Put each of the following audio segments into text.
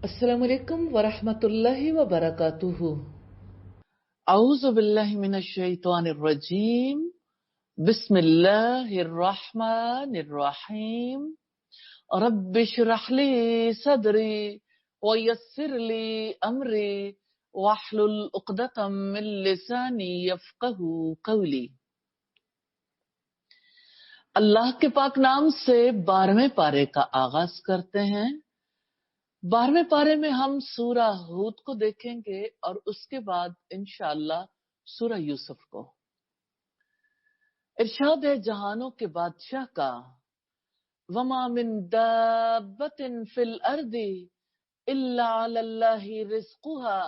अस्सलामुअलैकुम वरहमतुल्लाहि वबरकातुहू। अऊज़ु बिल्लाहि मिनश शैतानिर रजीम। बिस्मिल्लाहिर रहमानिर रहीम। रब्बि इश्रह ली सदरी व यस्सिर ली अमरी वहलुल उक़दतम मिन लिसानी यफ़क़हू क़ौली। अल्लाह के पाक नाम से 12वें पारे का आगाज करते हैं। 12वें पारे में हम सूरा हूद को देखेंगे और उसके बाद इंशाअल्लाह सूरा यूसुफ को। इरशाद है जहानों के बादशाह का, वमा मिन दाब्बतिन फिल अर्दी इल्ला अलल्लाहि रिज़्क़ुहा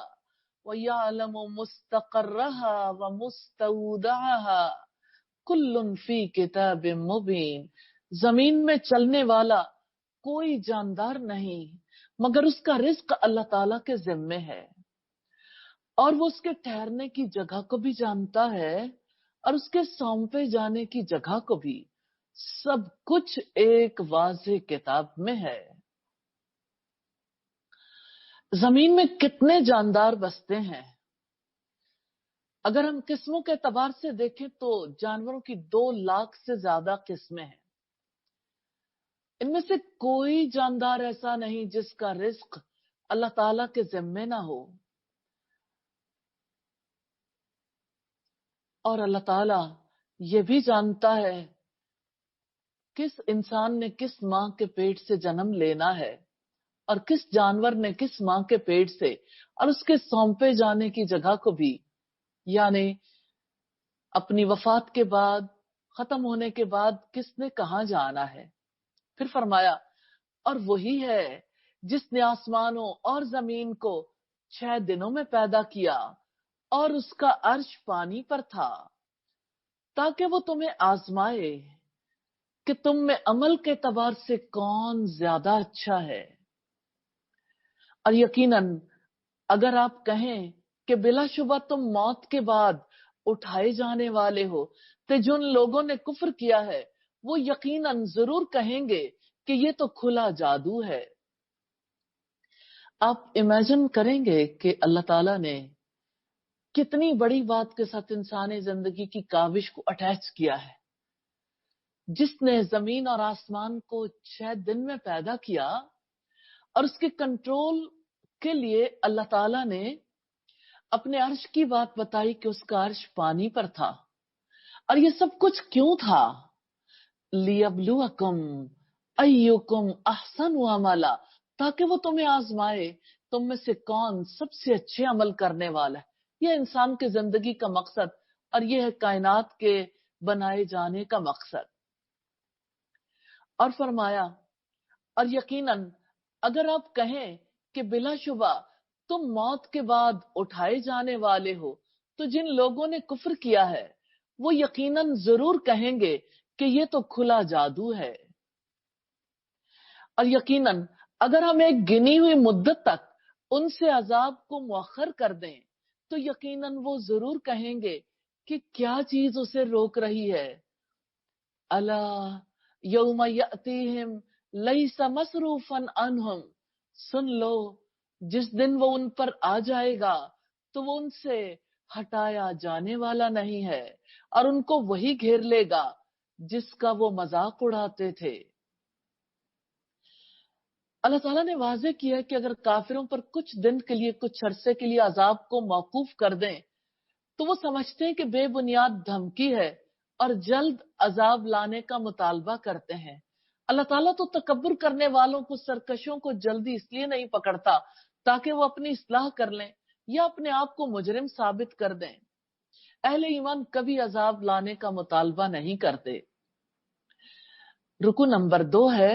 व यअलमु मुस्तक़र्रहा व मुस्तौदअहा कुल्लुन फी किताबिम मुबीन। जमीन में चलने वाला कोई जानदार नहीं मगर उसका रिज्क अल्लाह ताला के जिम्मे है, और वो उसके ठहरने की जगह को भी जानता है और उसके सौंपे जाने की जगह को भी। सब कुछ एक वाज़ेह किताब में है। जमीन में कितने जानदार बसते हैं? अगर हम किस्मों के एतबार से देखें तो जानवरों की 2 लाख से ज्यादा किस्में हैं। इनमें से कोई जानदार ऐसा नहीं जिसका रिज्क अल्लाह ताला के जिम्मे ना हो। और अल्लाह ताला ये भी जानता है किस इंसान ने किस माँ के पेट से जन्म लेना है और किस जानवर ने किस माँ के पेट से, और उसके सौंपे जाने की जगह को भी, यानी अपनी वफात के बाद, खत्म होने के बाद किसने कहाँ जाना है। फिर फरमाया, और वही है जिसने आसमानों और जमीन को 6 दिनों में पैदा किया और उसका अर्श पानी पर था, ताकि वो तुम्हें आजमाए कि तुम में अमल के एतबार से कौन ज्यादा अच्छा है। और यकीनन अगर आप कहें कि बिलाशुबा तुम मौत के बाद उठाए जाने वाले हो, तो जिन लोगों ने कुफ्र किया है वो यकीनन जरूर कहेंगे कि ये तो खुला जादू है। आप इमेजिन करेंगे कि अल्लाह ताला ने कितनी बड़ी बात के साथ इंसानी जिंदगी की काविश को अटैच किया है। जिसने जमीन और आसमान को 6 दिन में पैदा किया और उसके कंट्रोल के लिए अल्लाह ताला ने अपने अर्श की बात बताई कि उसका अर्श पानी पर था। और ये सब कुछ क्यों था? लियब्लुवकुम अय्युकुम अहसनु अमला, ताकि वो तुम्हें आजमाए तुम में से कौन सबसे अच्छे अमल करने वाला है। यह इंसान की जिंदगी का मकसद और यह है कायनात के बनाए जाने का मकसद। और फरमाया, और यकीनन अगर आप कहें कि बिलाशुबा तुम मौत के बाद उठाए जाने वाले हो, तो जिन लोगों ने कुफ्र किया है वो यकीनन जरूर कहेंगे कि ये तो खुला जादू है। और यकीनन अगर हम एक गिनी हुई मुद्दत तक उनसे अजाब को मुअख्खर कर दें तो यकीनन वो जरूर कहेंगे कि क्या चीज उसे रोक रही है। अला यौम यअतीहिम लैसा मसरूफन अन्हुम, सुन लो जिस दिन वो उन पर आ जाएगा तो वो उनसे हटाया जाने वाला नहीं है और उनको वही घेर लेगा जिसका वो मजाक उड़ाते थे। अल्लाह ताला ने वाज़ेह किया कि अगर काफिरों पर कुछ दिन के लिए, कुछ अरसे के लिए अजाब को मौकूफ कर दें तो वो समझते हैं कि बेबुनियाद धमकी है और जल्द अजाब लाने का मुतालबा करते हैं। अल्लाह ताला तो तकब्बुर करने वालों को, सरकशों को जल्दी इसलिए नहीं पकड़ता ताकि वो अपनी इस्लाह कर लें या अपने आप को मुजरिम साबित कर दें। अहले ईमान कभी अजाब लाने का मुतालबा नहीं करते। रुकू नंबर 2 है,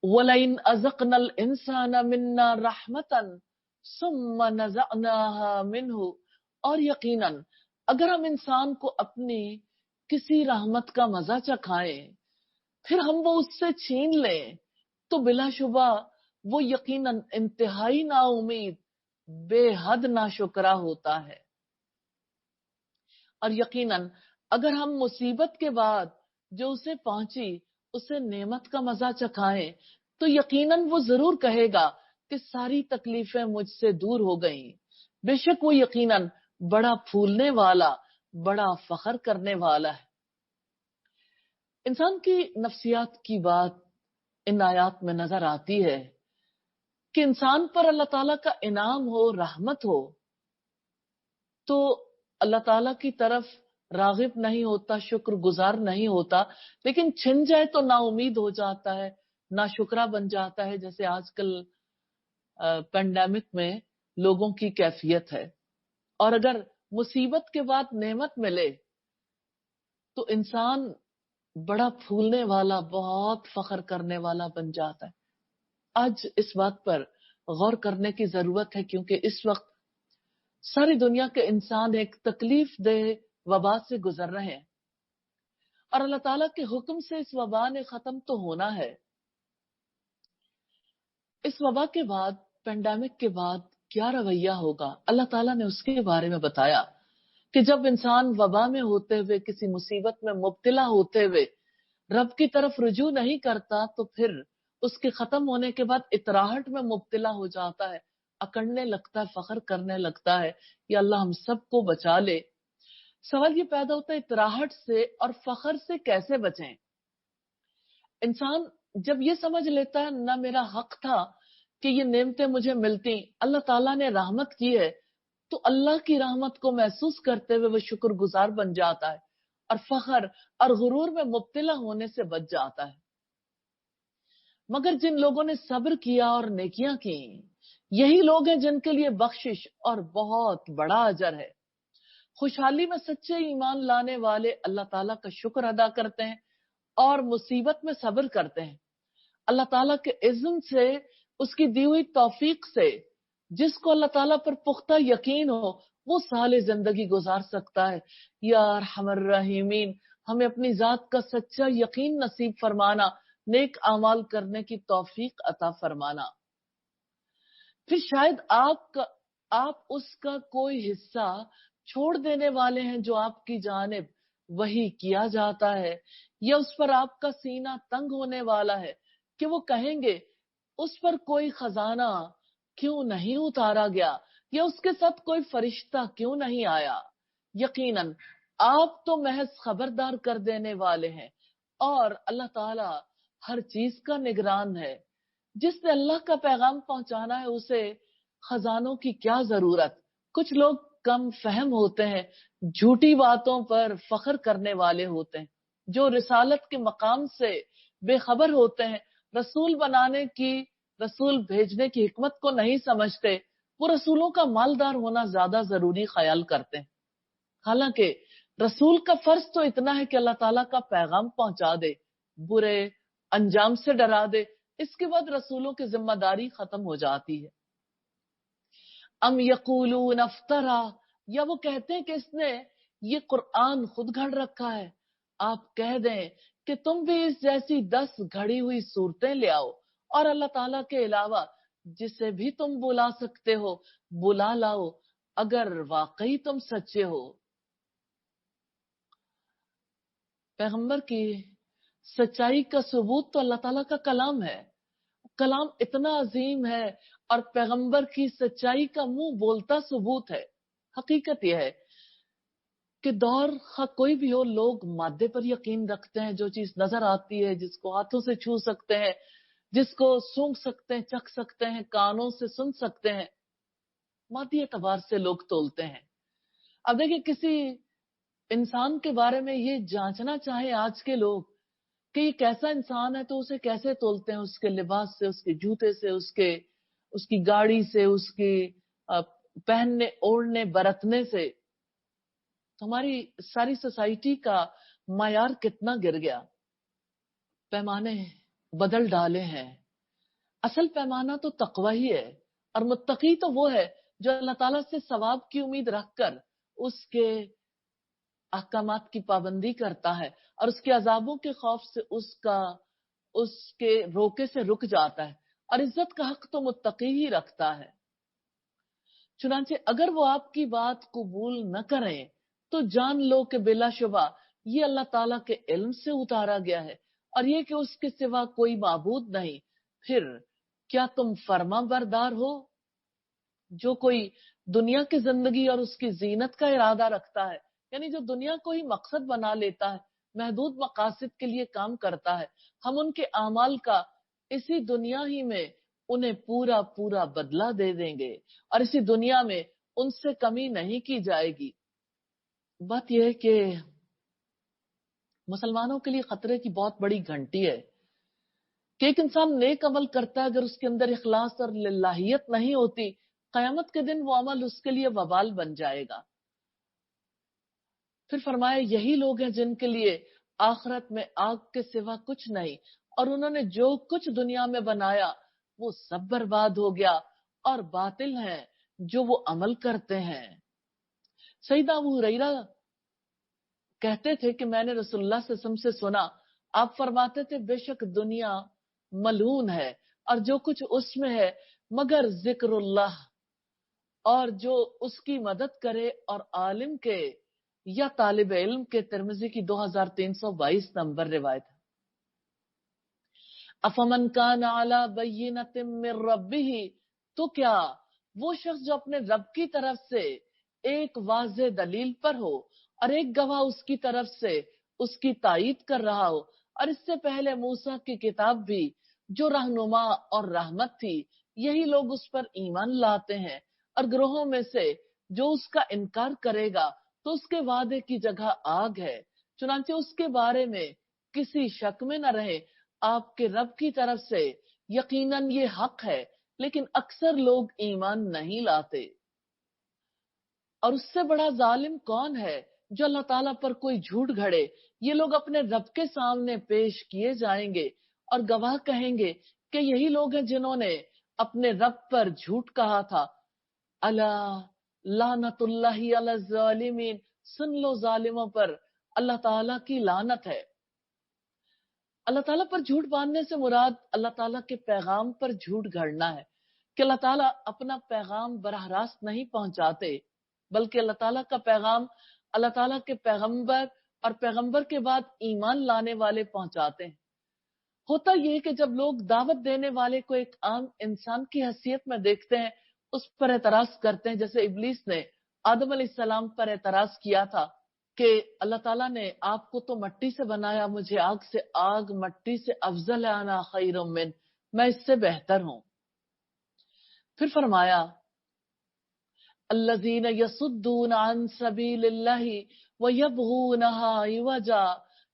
वलइन अज़क़नल इंसाना मिन्ना रहमतन सुम्मा नज़अनाहा मिन्हु, और यकीनन अगर हम इंसान को अपनी किसी रहमत का मजा चखाएं फिर हम वो उससे छीन लें तो बिलाशुबा वो यकीनन इंतहाई नाउमीद, बेहद नाशुक्रा होता है। और यकीनन अगर हम मुसीबत के बाद जो उसे पहुंची उसे नेमत का मजा चखाएं तो यकीनन वो जरूर कहेगा کہ ساری تکلیفیں مجھ سے دور ہو گئیں، بے شک وہ یقیناً بڑا پھولنے والا، بڑا فخر کرنے والا ہے۔ انسان کی نفسیات کی بات ان آیات میں نظر آتی ہے کہ انسان پر اللہ تعالیٰ کا انعام ہو، رحمت ہو، تو اللہ تعالیٰ کی طرف راغب نہیں ہوتا، شکر گزار نہیں ہوتا، لیکن چھن جائے تو نا امید ہو جاتا ہے، نا شکرا بن جاتا ہے، جیسے آج کل پینڈیمک میں لوگوں کی کیفیت ہے۔ اور اگر مصیبت کے بعد نعمت ملے تو انسان بڑا پھولنے والا، بہت فخر کرنے والا بن جاتا ہے۔ آج اس بات پر غور کرنے کی ضرورت ہے، کیونکہ اس وقت ساری دنیا کے انسان ایک تکلیف دہ وبا سے گزر رہے ہیں، اور اللہ تعالیٰ کے حکم سے اس وبا نے ختم تو ہونا ہے۔ اس وبا کے بعد، پینڈیمک کے بعد کیا رویہ ہوگا، اللہ تعالیٰ نے اس کے بارے میں بتایا کہ جب انسان وبا میں ہوتے ہوئے، کسی مصیبت میں مبتلا ہوتے ہوئے رب کی طرف رجوع نہیں کرتا، تو پھر اس کے ختم ہونے کے بعد اطراحٹ میں مبتلا ہو جاتا ہے، اکڑنے لگتا ہے، فخر کرنے لگتا ہے، یا اللہ ہم سب کو بچا لے۔ سوال یہ پیدا ہوتا ہے اطراحٹ سے اور فخر سے کیسے بچیں؟ انسان جب یہ سمجھ لیتا ہے نہ میرا حق تھا کہ یہ نعمتیں مجھے ملتی، اللہ تعالیٰ نے رحمت کی ہے، تو اللہ کی رحمت کو محسوس کرتے ہوئے وہ شکر گزار بن جاتا ہے اور فخر اور غرور میں مبتلا ہونے سے بچ جاتا ہے۔ مگر جن لوگوں نے صبر کیا اور نیکیاں کی، یہی لوگ ہیں جن کے لیے بخشش اور بہت بڑا اجر ہے۔ خوشحالی میں سچے ایمان لانے والے اللہ تعالیٰ کا شکر ادا کرتے ہیں اور مصیبت میں صبر کرتے ہیں۔ اللہ تعالیٰ کے اذن سے، اس کی دی ہوئی توفیق سے، جس کو اللہ تعالیٰ پر پختہ یقین ہو، وہ صالح زندگی گزار سکتا ہے۔ یا ارحم الراحمین، ہمیں اپنی ذات کا سچا یقین نصیب فرمانا، نیک اعمال کرنے کی توفیق عطا فرمانا۔ پھر شاید آپ اس کا کوئی حصہ چھوڑ دینے والے ہیں جو آپ کی جانب وحی کیا جاتا ہے، یا اس پر آپ کا سینہ تنگ ہونے والا ہے کہ وہ کہیں گے اس پر کوئی خزانہ کیوں نہیں اتارا گیا، یا اس کے ساتھ کوئی فرشتہ کیوں نہیں آیا۔ یقیناً آپ تو محض خبردار کر دینے والے ہیں، اور اللہ تعالی ہر چیز کا نگران ہے۔ جس نے اللہ کا پیغام پہنچانا ہے، اسے خزانوں کی کیا ضرورت۔ کچھ لوگ کم فہم ہوتے ہیں، جھوٹی باتوں پر فخر کرنے والے ہوتے ہیں، جو رسالت کے مقام سے بے خبر ہوتے ہیں، رسول بنانے کی، رسول بھیجنے کی حکمت کو نہیں سمجھتے، وہ رسولوں کا مالدار ہونا زیادہ ضروری خیال کرتے ہیں۔ حالانکہ رسول کا فرض تو اتنا ہے کہ اللہ تعالیٰ کا پیغام پہنچا دے، برے انجام سے ڈرا دے، اس کے بعد رسولوں کی ذمہ داری ختم ہو جاتی ہے۔ ام یقولون افطرا، یا وہ کہتے ہیں کہ اس نے یہ قرآن خود گھڑ رکھا ہے۔ آپ کہہ دیں کہ تم بھی اس جیسی 10 گھڑی ہوئی صورتیں لے آؤ، اور اللہ تعالیٰ کے علاوہ جسے بھی تم بلا سکتے ہو بلا لاؤ، اگر واقعی تم سچے ہو۔ پیغمبر کی سچائی کا ثبوت تو اللہ تعالیٰ کا کلام ہے۔ کلام اتنا عظیم ہے، اور پیغمبر کی سچائی کا منہ بولتا ثبوت ہے۔ حقیقت یہ ہے کہ دور کوئی بھی ہو، لوگ مادے پر یقین رکھتے ہیں، جو چیز نظر آتی ہے، جس کو ہاتھوں سے چھو سکتے ہیں، جس کو سونگھ سکتے ہیں، چکھ سکتے ہیں، کانوں سے سن سکتے ہیں، مادی اعتبار سے لوگ تولتے ہیں۔ اب دیکھیں، کسی انسان کے بارے میں یہ جانچنا چاہے آج کے لوگ کہ یہ کیسا انسان ہے، تو اسے کیسے تولتے ہیں؟ اس کے لباس سے، اس کے جوتے سے، اس کی گاڑی سے، اس کی پہننے اوڑھنے برتنے سے۔ ہماری ساری سوسائٹی کا معیار کتنا گر گیا، پیمانے بدل ڈالے ہیں۔ اصل پیمانہ تو تقوی ہی ہے، اور متقی تو وہ ہے جو اللہ تعالیٰ سے ثواب کی امید رکھ کر اس کے احکامات کی پابندی کرتا ہے، اور اس کے عذابوں کے خوف سے اس کے روکے سے رک جاتا ہے، اور عزت کا حق تو متقی ہی رکھتا ہے۔ چنانچہ اگر وہ آپ کی بات قبول نہ کریں تو جان لو کہ بلا شبہ یہ اللہ تعالیٰ کے علم سے اتارا گیا ہے، اور یہ کہ اس کے سوا کوئی معبود نہیں۔ پھر क्या तुम फर्मा बरदार हो? जो कोई दुनिया की जिंदगी और उसकी जीनत का इरादा रखता है, यानी जो दुनिया को ही मकसद बना लेता है, महदूद मकासद के लिए काम करता है, हम उनके अमाल का इसी दुनिया ही में उन्हें पूरा पूरा बदला दे देंगे और इसी दुनिया में उनसे कमी नहीं की जाएगी। बात यह है कि मुसलमानों के लिए खतरे की बहुत बड़ी घंटी है कि एक इंसान नेक अमल करता है, अगर उसके अंदर इखलास और लिल्लाहियत नहीं होती, कयामत के दिन वो अमल उसके लिए वबाल बन जाएगा। फिर फरमाया यही लोग हैं जिनके लिए आखिरत में आग के सिवा कुछ नहीं, और उन्होंने जो कुछ दुनिया में बनाया वो सब बर्बाद हो गया और बातिल है जो वो अमल करते हैं। सईदा अबू हुरैरा कहते थे कि मैंने रसूलुल्लाह सल्लल्लाहु अलैहि वसल्लम से सुना, आप फरमाते थे बेशक दुनिया मलून है और जो कुछ उसमें है मगर जिक्रुल्लाह, और जो उसकी मदद करे और आलिम के या तालिब इल्म के। तिरमिजी की 2322 नंबर रिवायत है। अफमन कान अला बय्यिनतिन मिर रब्बिही, तो क्या वो शख्स जो अपने रब की तरफ से एक वाज़ेह दलील पर हो और एक गवाह उसकी तरफ से उसकी तायीद कर रहा हो, और इससे पहले मूसा की किताब भी जो रहनुमा और रहमत थी, यही लोग उस पर ईमान लाते हैं, और ग्रोहों में से जो उसका इनकार करेगा तो उसके वादे की जगह आग है, चुनांचे उसके बारे में किसी शक में न रहे, आपके रब की तरफ से यकीनन ये हक है, लेकिन अक्सर लोग ईमान नहीं लाते। और उससे बड़ा जालिम कौन है जो अल्लाह ताला पर कोई झूठ घड़े। ये लोग अपने रब के सामने पेश किए जाएंगे और गवाह कहेंगे कि यही लोग हैं जिन्होंने अपने रब पर झूठ कहा था। अला लानतुल्लाहि अला जालिमीन, सुन लो जालिमों पर अल्लाह ताला की लानत है। अल्लाह ताला पर झूठ बांधने से मुराद अल्लाह ताला के पैगाम पर झूठ गढ़ना है कि अल्लाह ताला अपना पैगाम बराह रास्त नहीं पहुंचाते, बल्कि अल्लाह ताला का पैगाम अल्लाह ताला के पैगंबर और पैगंबर के बाद ईमान लाने वाले पहुंचाते हैं। होता यह है कि जब लोग दावत देने वाले को एक आम इंसान की हैसियत में देखते हैं, उस पर एतराज करते हैं, जैसे इब्लीस ने आदम अलैहिस्सलाम पर एतराज किया था कि अल्लाह ताला ने आपको तो मट्टी से बनाया, मुझे आग से, आग मट्टी से अफजल है, अना खैरुम मिन, मैं इससे बेहतर हूं। फिर फरमाया अल्लज़ीन यसुद्दून अन सबीलिल्लाहि व यबगूनहा इवजा,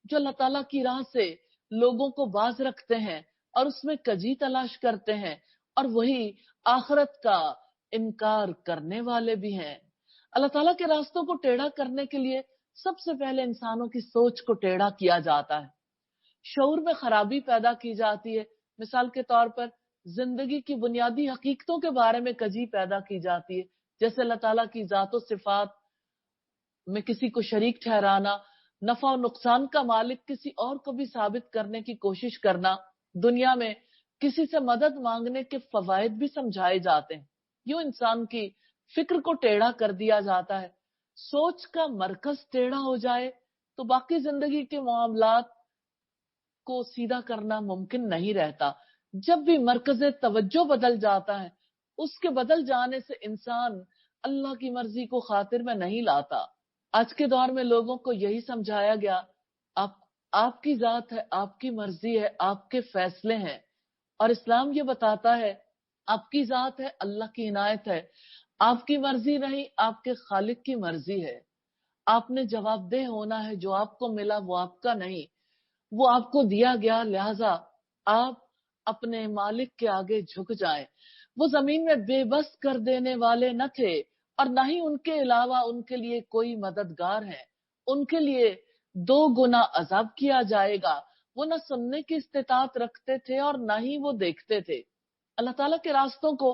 जो अल्लाह ताला की राह से लोगों को बाज रखते हैं और उसमें कजी तलाश करते हैं, और वही आखिरत का इनकार करने वाले भी हैं। अल्लाह ताला के रास्तों को टेढ़ा करने के लिए सबसे पहले इंसानों की सोच को टेढ़ा किया जाता है, शऊर में खराबी पैदा की जाती है। मिसाल के तौर पर जिंदगी की बुनियादी हकीकतों के बारे में कजी पैदा की जाती है, जैसे अल्लाह ताला की जातो सिफात में किसी को शरीक ठहराना, नफा और नुकसान का मालिक किसी और को भी साबित करने की कोशिश करना, दुनिया में किसी से मदद मांगने के फवायद भी समझाए जाते हैं। यूं इंसान की फिक्र को टेढ़ा कर दिया जाता है। सोच का मरकज टेढ़ा हो जाए तो बाकी जिंदगी के मामलात को सीधा करना मुमकिन नहीं रहता। जब भी मरकज़े तवज्जो बदल जाता है, उसके बदल जाने से इंसान अल्लाह की मर्जी को खातिर में नहीं लाता। आज के दौर में लोगों को यही समझाया गया, आप आपकी जात है, आपकी मर्जी है, आपके फैसले हैं। और इस्लाम ये बताता है आपकी जात है, अल्लाह की इनायत है, आपकी मर्जी नहीं, आपके खालिक की मर्जी है। आपने जवाबदेह होना है, जो आपको मिला वो आपका नहीं, वो आपको दिया गया, लिहाजा आप अपने मालिक के आगे झुक जाएं। वो जमीन में बेबस कर देने वाले न थे और न ही उनके अलावा उनके लिए कोई मददगार है। उनके लिए 2 गुना अजाब किया जाएगा। वो न सुनने की इस्तिताअत रखते थे और न ही वो देखते थे। अल्लाह ताला के रास्तों को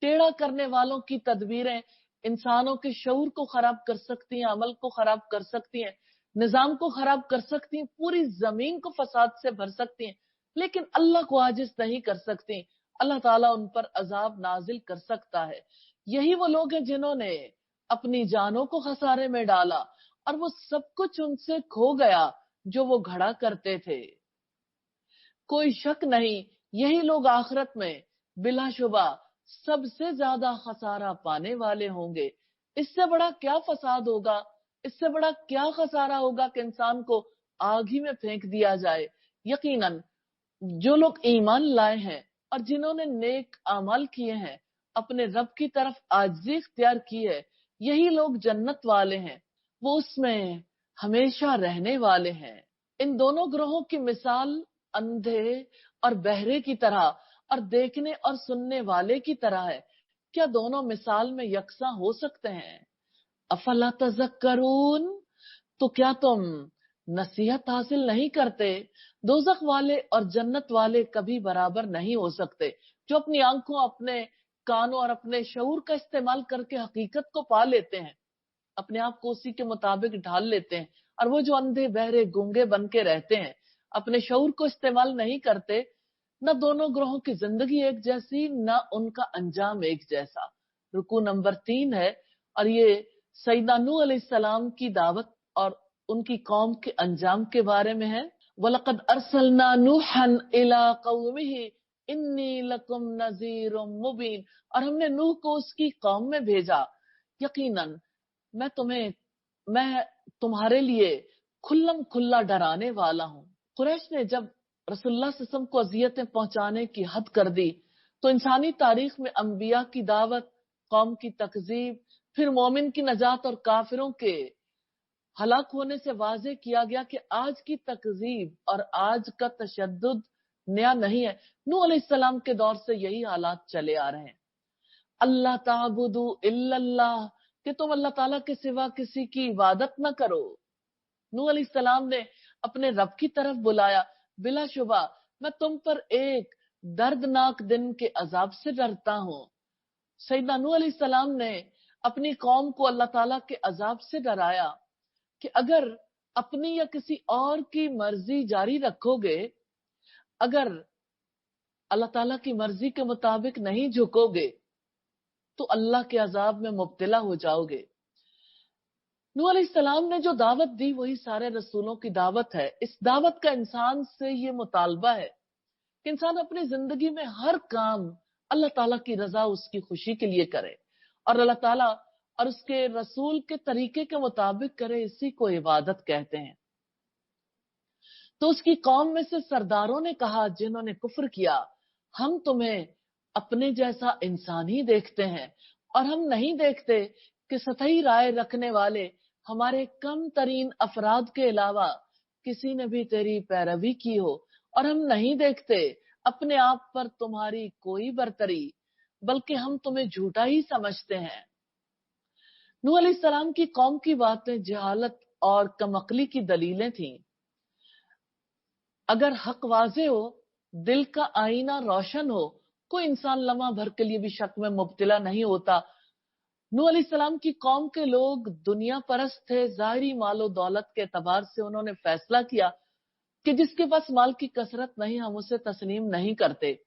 टेढ़ा करने वालों की तदबीरें इंसानों के शऊर को खराब कर सकती हैं, अमल को खराब कर सकती हैं, निजाम को खराब कर सकती हैं, पूरी जमीन को फसाद से भर सकती हैं, लेकिन अल्लाह को आजिज नहीं कर सकती। अल्लाह ताला उन पर अजाब नाजिल कर सकता है। यही वो लोग हैं जिन्होंने अपनी जानों को खसारे में डाला और वो सब कुछ उनसे खो गया जो वो घड़ा करते थे। कोई शक नहीं, यही लोग आखिरत में बिला शुबा सबसे ज्यादा खसारा पाने वाले होंगे। इससे बड़ा क्या फसाद होगा, इससे बड़ा क्या खसारा होगा कि इंसान को आग ही में फेंक दिया जाए। यकीनन जो लोग ईमान लाए हैं और जिन्होंने नेक अमल किए हैं, अपने रब की तरफ आजिज़ी इख्तियार की है, यही लोग जन्नत वाले हैं, वो उसमें हमेशा रहने वाले हैं। इन दोनों ग्रोहों की मिसाल अंधे और बहरे की तरह और देखने और सुनने वाले की तरह है। क्या दोनों मिसाल में यकसा हो सकते हैं? अफला तज़क्करून, तो क्या तुम नसीहत हासिल नहीं करते? दोजख वाले और जन्नत वाले कभी बराबर नहीं हो सकते। जो अपनी आंखों, अपने कानों और अपने शऊर का इस्तेमाल करके हकीकत को पा लेते हैं, अपने आप को उसी के मुताबिक ढाल लेते हैं, और वो जो अंधे बहरे गूंगे बन के रहते हैं, अपने शऊर को इस्तेमाल नहीं करते, न दोनों ग्रोहों की जिंदगी एक जैसी, न उनका अंजाम एक जैसा। रुकू नंबर 3 है, और ये सैयदना नूह अलैहिस्सलाम की दावत और उनकी कौम के अंजाम के बारे में है। वलक़द अरसलना नूहन इला कौमिही इन्नी लकुम नज़ीरुम मुबीन, और हमने नूह को उसकी कौम में भेजा, यकीनन मैं तुम्हारे लिए खुल्लम खुल्ला डराने वाला हूँ। कुरैश ने जब रसूलुल्लाह सल्लल्लाहु अलैहि वसल्लम को अजियतें पहुंचाने की हद कर दी, तो इंसानी तारीख में अंबिया की दावत, कौम की तकजीब, फिर मोमिन की नजात और काफिरों के हलाक होने से वाजे किया गया कि आज की तकजीब और आज का तशद्दुद नया नहीं है। नूह अलैहिस्सलाम के दौर से यही हालात चले आ रहे हैं। अल्लाह ताबुदु इल्लल्लाह, कि तुम अल्लाह ताला के सिवा किसी की इबादत न करो। नूह अलैहिस्सलाम ने अपने रब की तरफ बुलाया, बिला शुबा मैं तुम पर एक दर्दनाक दिन के अजाब से डरता हूँ। सैयदना नूह अलैहिस्सलाम ने अपनी कौम को अल्लाह ताला के अजाब से डराया कि अगर अपनी या किसी और की मर्जी जारी रखोगे, अगर अल्लाह ताला की मर्जी के मुताबिक नहीं झुकोगे, तो अल्लाह के अजाब में मुब्तला हो जाओगे। नूह अलैहिस्सलाम ने जो दावत दी वही सारे रसूलों की दावत है। इस दावत का इंसान से ये मुतालबा है कि इंसान अपनी जिंदगी में हर काम अल्लाह ताला की रजा, उसकी खुशी के लिए करे, और अल्लाह ताला और उसके रसूल के तरीके के मुताबिक करे। इसी को इबादत कहते हैं। तो उसकी कौम में से सरदारों ने कहा, जिन्होंने कुफ्र किया, हम तुम्हें अपने जैसा इंसान ही देखते हैं, और हम नहीं देखते कि सतही राय रखने वाले हमारे कम तरीन अफराद के अलावा किसी ने भी तेरी पैरवी की हो, और हम नहीं देखते अपने आप पर तुम्हारी कोई बरतरी, बल्कि हम तुम्हें झूठा ही समझते हैं। नूह अलैहिस्सलाम की कौम की बातें जहालत और कमअक्ली की दलीलें थीं। अगर हक वाजे हो, दिल का आईना रोशन हो, कोई इंसान लम्हा भर के लिए भी शक में मुब्तला नहीं होता। नूह अलैहिस्सलाम की कौम के लोग दुनिया परस्त थे। जाहिरी मालो दौलत के एतबार से उन्होंने फैसला किया कि जिसके पास माल की कसरत नहीं, हम उसे तस्लीम नहीं करते।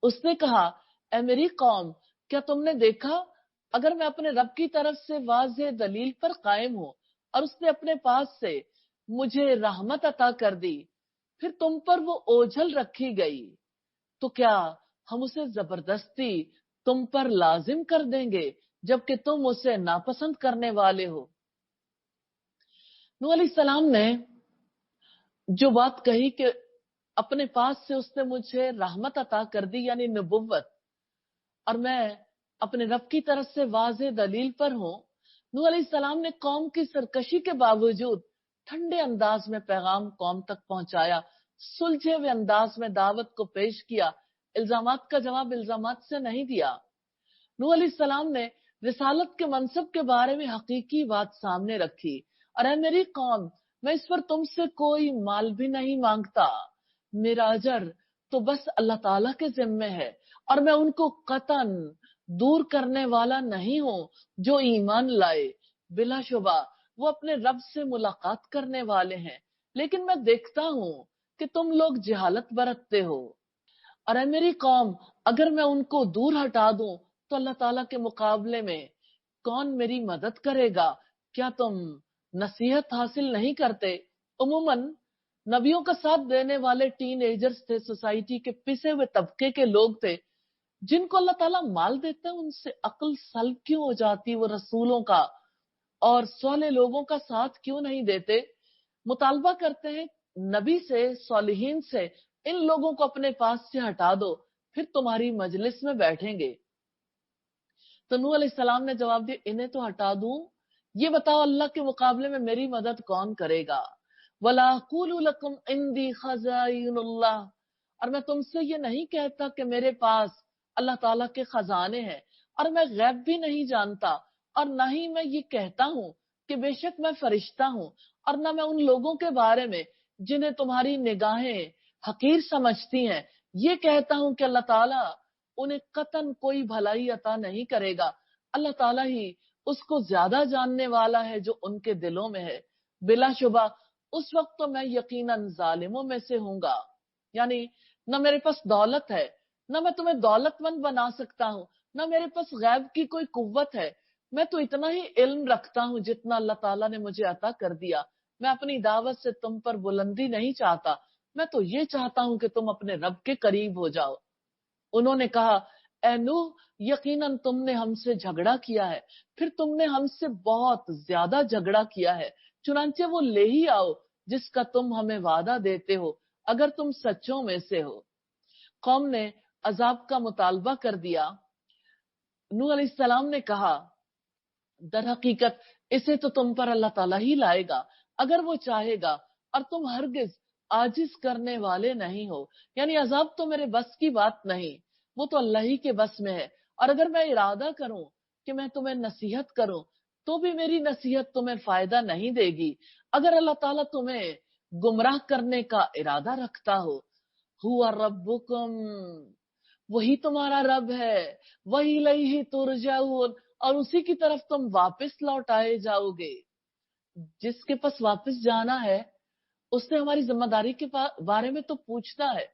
उसने कहा, ऐ मेरी कौम, क्या तुमने देखा, अगर मैं अपने रब की तरफ से वाज़ेह दलील पर कायम हूं और उसने अपने पास से मुझे रहमत अता कर दी, फिर तुम पर वो ओझल रखी गई, तो क्या हम उसे जबरदस्ती तुम पर लाजिम कर देंगे, जबकि तुम उसे नापसंद करने वाले हो। नूह अलैहिस्सलाम ने जो बात कही कि अपने पास से उसने मुझे रहमत अता कर दी, यानी नबुव्वत, और मैं अपने रब की तरफ से वाज़ेह दलील पर हूं। नूह अलैहिस्सलाम ने कौम की सरकशी के बावजूद ठंडे अंदाज में पैगाम कौम तक पहुंचाया, सुलझे हुए अंदाज में दावत को पेश किया, इल्जामात का जवाब इल्जामात से नहीं दिया। नूह अलैहिस्सलाम ने रिसालत के मनसब के बारे में हकीकी बात सामने रखी, और ऐ मेरी कौम, मैं इस पर तुमसे कोई माल भी नहीं मांगता, मेरा अजर तो बस अल्लाह ताला के जिम्मे है, और मैं उनको कतन दूर करने वाला नहीं हूं जो ईमान लाए। बिलाशुबा वो अपने रब से मुलाकात करने वाले हैं, लेकिन मैं देखता हूं कि तुम लोग जहालत बरतते हो। और ऐ मेरी कौम, अगर मैं उनको दूर हटा दूं तो अल्लाह ताला के मुकाबले में कौन मेरी मदद करेगा? क्या तुम नसीहत हासिल नहीं करते? उमूमन नबियों का साथ देने वाले टीन एजर्स थे, सोसाइटी के पिसे हुए तबके के लोग थे, जिनको अल्लाह ताला माल देता है उनसे अक्ल सल्ब क्यों हो जाती, वो रसूलों का और साले लोगों का साथ क्यों नहीं देते? मुतालबा करते हैं नबी से, सालिहीन से, इन लोगों को अपने पास से हटा दो, फिर तुम्हारी मजलिस में बैठेंगे। तो नूह अलैहिस्सलाम ने जवाब दिया, इन्हें तो हटा दूं, ये बताओ अल्लाह के मुकाबले में मेरी मदद कौन करेगा? वला अक़ूलु लकुम इंदी खज़ाइनुल्लाह, और मैं तुमसे ये नहीं कहता कि मेरे पास अल्लाह ताला के खजाने हैं, और मैं गैब भी नहीं जानता, और ना ही मैं ये कहता हूँ कि बेशक मैं फरिश्ता हूँ, और ना मैं उन लोगों के बारे में जिन्हें तुम्हारी निगाहें हकीर समझती हैं ये कहता हूँ कि अल्लाह ताला उन्हें कतन कोई भलाई अता नहीं करेगा। अल्लाह ताला ही उसको ज्यादा जानने वाला है जो उनके दिलों में है। बिलाशुबा उस वक्त तो मैं यकीनन जालिमों में से हूंगा। यानी न मेरे पास दौलत है, न मैं तुम्हें दौलतमंद बना सकता हूँ, न मेरे पास गैब की कोई कुव्वत है। मैं तो इतना ही इल्म रखता हूँ जितना अल्लाह ताला ने मुझे अता कर दिया। मैं अपनी दावत से तुम पर बुलंदी नहीं चाहता, मैं तो ये चाहता हूँ कि तुम अपने रब के करीब हो जाओ। उन्होंने कहा, ऐ नूह, यकीनन तुमने हमसे झगड़ा किया है, फिर तुमने हमसे बहुत ज्यादा झगड़ा किया है, चुनांचे वो ले ही आओ जिसका तुम हमें वादा देते हो, अगर तुम सच्चों में से हो। कौम ने अजाब का मुतालबा कर दिया। नूह अलैहिस्सलाम ने कहा, दर हकीकत इसे तो तुम पर अल्लाह ताला ही लाएगा अगर वो चाहेगा, और तुम हरगिज आजिज करने वाले नहीं हो। यानी अजाब तो मेरे बस की बात नहीं, वो तो अल्लाह ही के बस में है। और अगर मैं इरादा करूं कि मैं तुम्हें नसीहत करूं तो भी मेरी नसीहत तुम्हें फायदा नहीं देगी। अगर अल्लाह ताला तुम्हें गुमराह करने का इरादा रखता हो, हुआ रब्बुकुम, वही तुम्हारा रब है, वही इलैहि तुरजाऊन, और उसी की तरफ तुम वापस लौटाए जाओगे। जिसके पास वापस जाना है उसने हमारी जिम्मेदारी के बारे में तो पूछना है,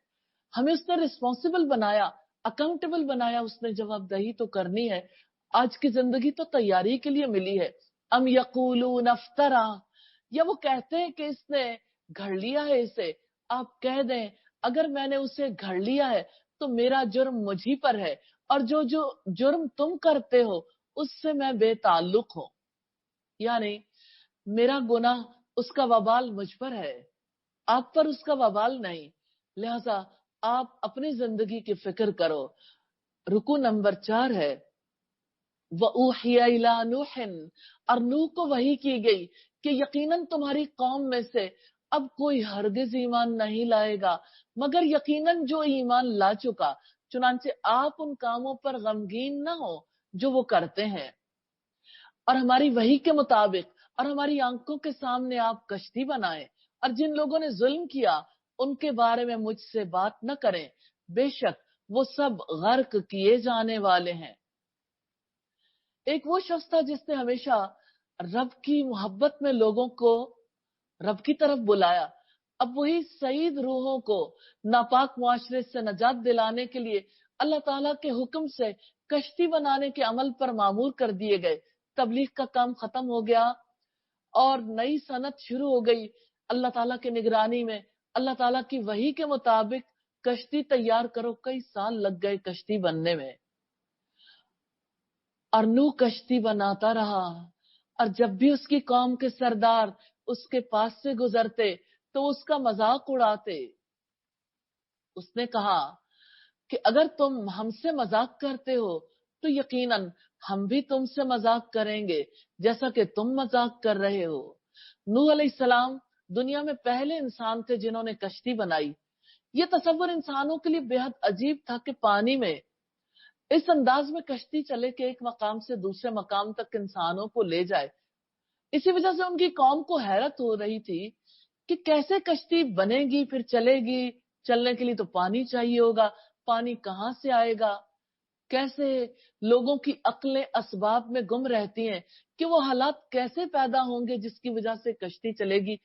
हमें उसने रिस्पॉन्सिबल बनाया, अकाउंटेबल बनाया, उसने जवाबदेही तो करनी है। आज की जिंदगी तो तैयारी के लिए मिली है। अम यकूलून अफ्तरा, या वो कहते हैं कि इसने घड़ लिया है इसे। आप कह दें, अगर मैंने उसे घड़ लिया है तो मेरा जुर्म मुझी पर है, और जो जो जुर्म तुम करते हो उससे मैं बेताल्लुक हूं। यानी मेरा गुनाह, उसका वबाल मुझ पर है, आप पर उसका वबाल नहीं। लिहाजा आप अपनी जिंदगी की फिक्र करो। रुकू नंबर 4 है, वऊहिया इला नूहिन, और नूह को वही की गई कि यकीनन तुम्हारी कौम में से अब कोई हरगिज ईमान नहीं लाएगा मगर यकीनन जो ईमान ला चुका। चुनांचे आप उन कामों पर गमगीन ना हो जो वो करते हैं, और हमारी वही के मुताबिक और हमारी आंखों के सामने आप कश्ती बनाएं, और जिन लोगों ने जुल्म किया उनके बारे में मुझसे बात न करें, बेशक वो सब गर्क किए जाने वाले हैं। एक वो शख्स था जिसने हमेशा रब की मोहब्बत में लोगों को रब की तरफ बुलाया। अब वही सईद रूहों को नापाक मुआशरे से नजात दिलाने के लिए अल्लाह ताला के हुक्म से कश्ती बनाने के अमल पर मामूर कर दिए गए। तबलीग का काम खत्म हो गया और नई सनत शुरू हो गई। अल्लाह ताला की निगरानी में, अल्लाह ताला की वही के मुताबिक कश्ती तैयार करो। कई साल लग गए कश्ती बनने में, और नूह कश्ती बनाता रहा। और जब भी उसकी कौम के सरदार उसके पास से गुजरते तो उसका मजाक उड़ाते। उसने कहा कि अगर तुम हमसे मजाक करते हो तो यकीनन हम भी तुमसे मजाक करेंगे जैसा कि तुम मजाक कर रहे हो। नूह अलैहिस्सलाम दुनिया में पहले इंसान थे जिन्होंने कश्ती बनाई। ये तसव्वुर इंसानों के लिए बेहद अजीब था कि पानी में इस अंदाज में कश्ती चले कि एक मकाम से दूसरे मकाम तक इंसानों को ले जाए। इसी वजह से उनकी कौम को हैरत हो रही थी कि कैसे कश्ती बनेगी, फिर चलेगी। चलने के लिए तो पानी चाहिए होगा, पानी कहाँ से आएगा? कैसे लोगों की अक्लें असबाब में गुम रहती हैं कि वो हालात कैसे पैदा होंगे जिसकी वजह से कश्ती चलेगी।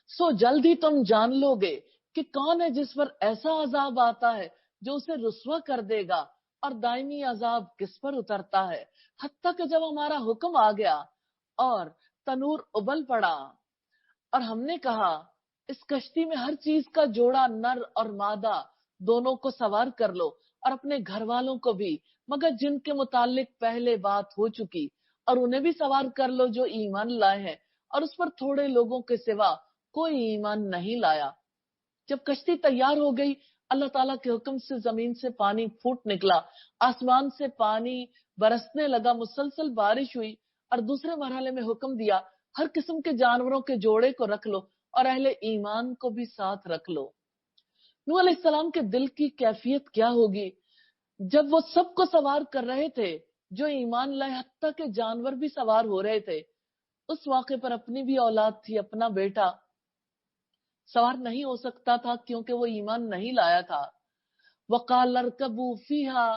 सो जल्द ही तुम जान लोगे कि कौन है जिस पर ऐसा अजाब आता है जो उसे रुस्वा कर देगा, और दायमी अजाब किस पर उतरता है। हत्ता कि जब हमारा हुक्म आ गया और तनूर उबल पड़ा और हमने कहा इस कश्ती में हर चीज का जोड़ा नर और मादा दोनों को सवार कर लो, اور اپنے گھر والوں کو بھی، مگر جن کے متعلق پہلے بات ہو چکی، اور انہیں بھی سوار کر لو جو ایمان لائے ہیں، اور اس پر تھوڑے لوگوں کے سوا کوئی ایمان نہیں لایا۔ جب کشتی تیار ہو گئی، اللہ تعالیٰ کے حکم سے زمین سے پانی پھوٹ نکلا، آسمان سے پانی برسنے لگا، مسلسل بارش ہوئی، اور دوسرے مرحلے میں حکم دیا ہر قسم کے جانوروں کے جوڑے کو رکھ لو اور اہل ایمان کو بھی ساتھ رکھ لو۔ نوح علیہ السلام کے دل کی کیفیت کیا ہوگی جب وہ سب کو سوار کر رہے تھے جو ایمان لائے، حتیٰ کہ جانور بھی سوار ہو رہے تھے۔ اس موقع پر اپنی بھی اولاد تھی، اپنا بیٹا سوار نہیں ہو سکتا تھا کیونکہ وہ ایمان نہیں لایا تھا۔ وَقَالَ ارْكَبُوا فِيهَا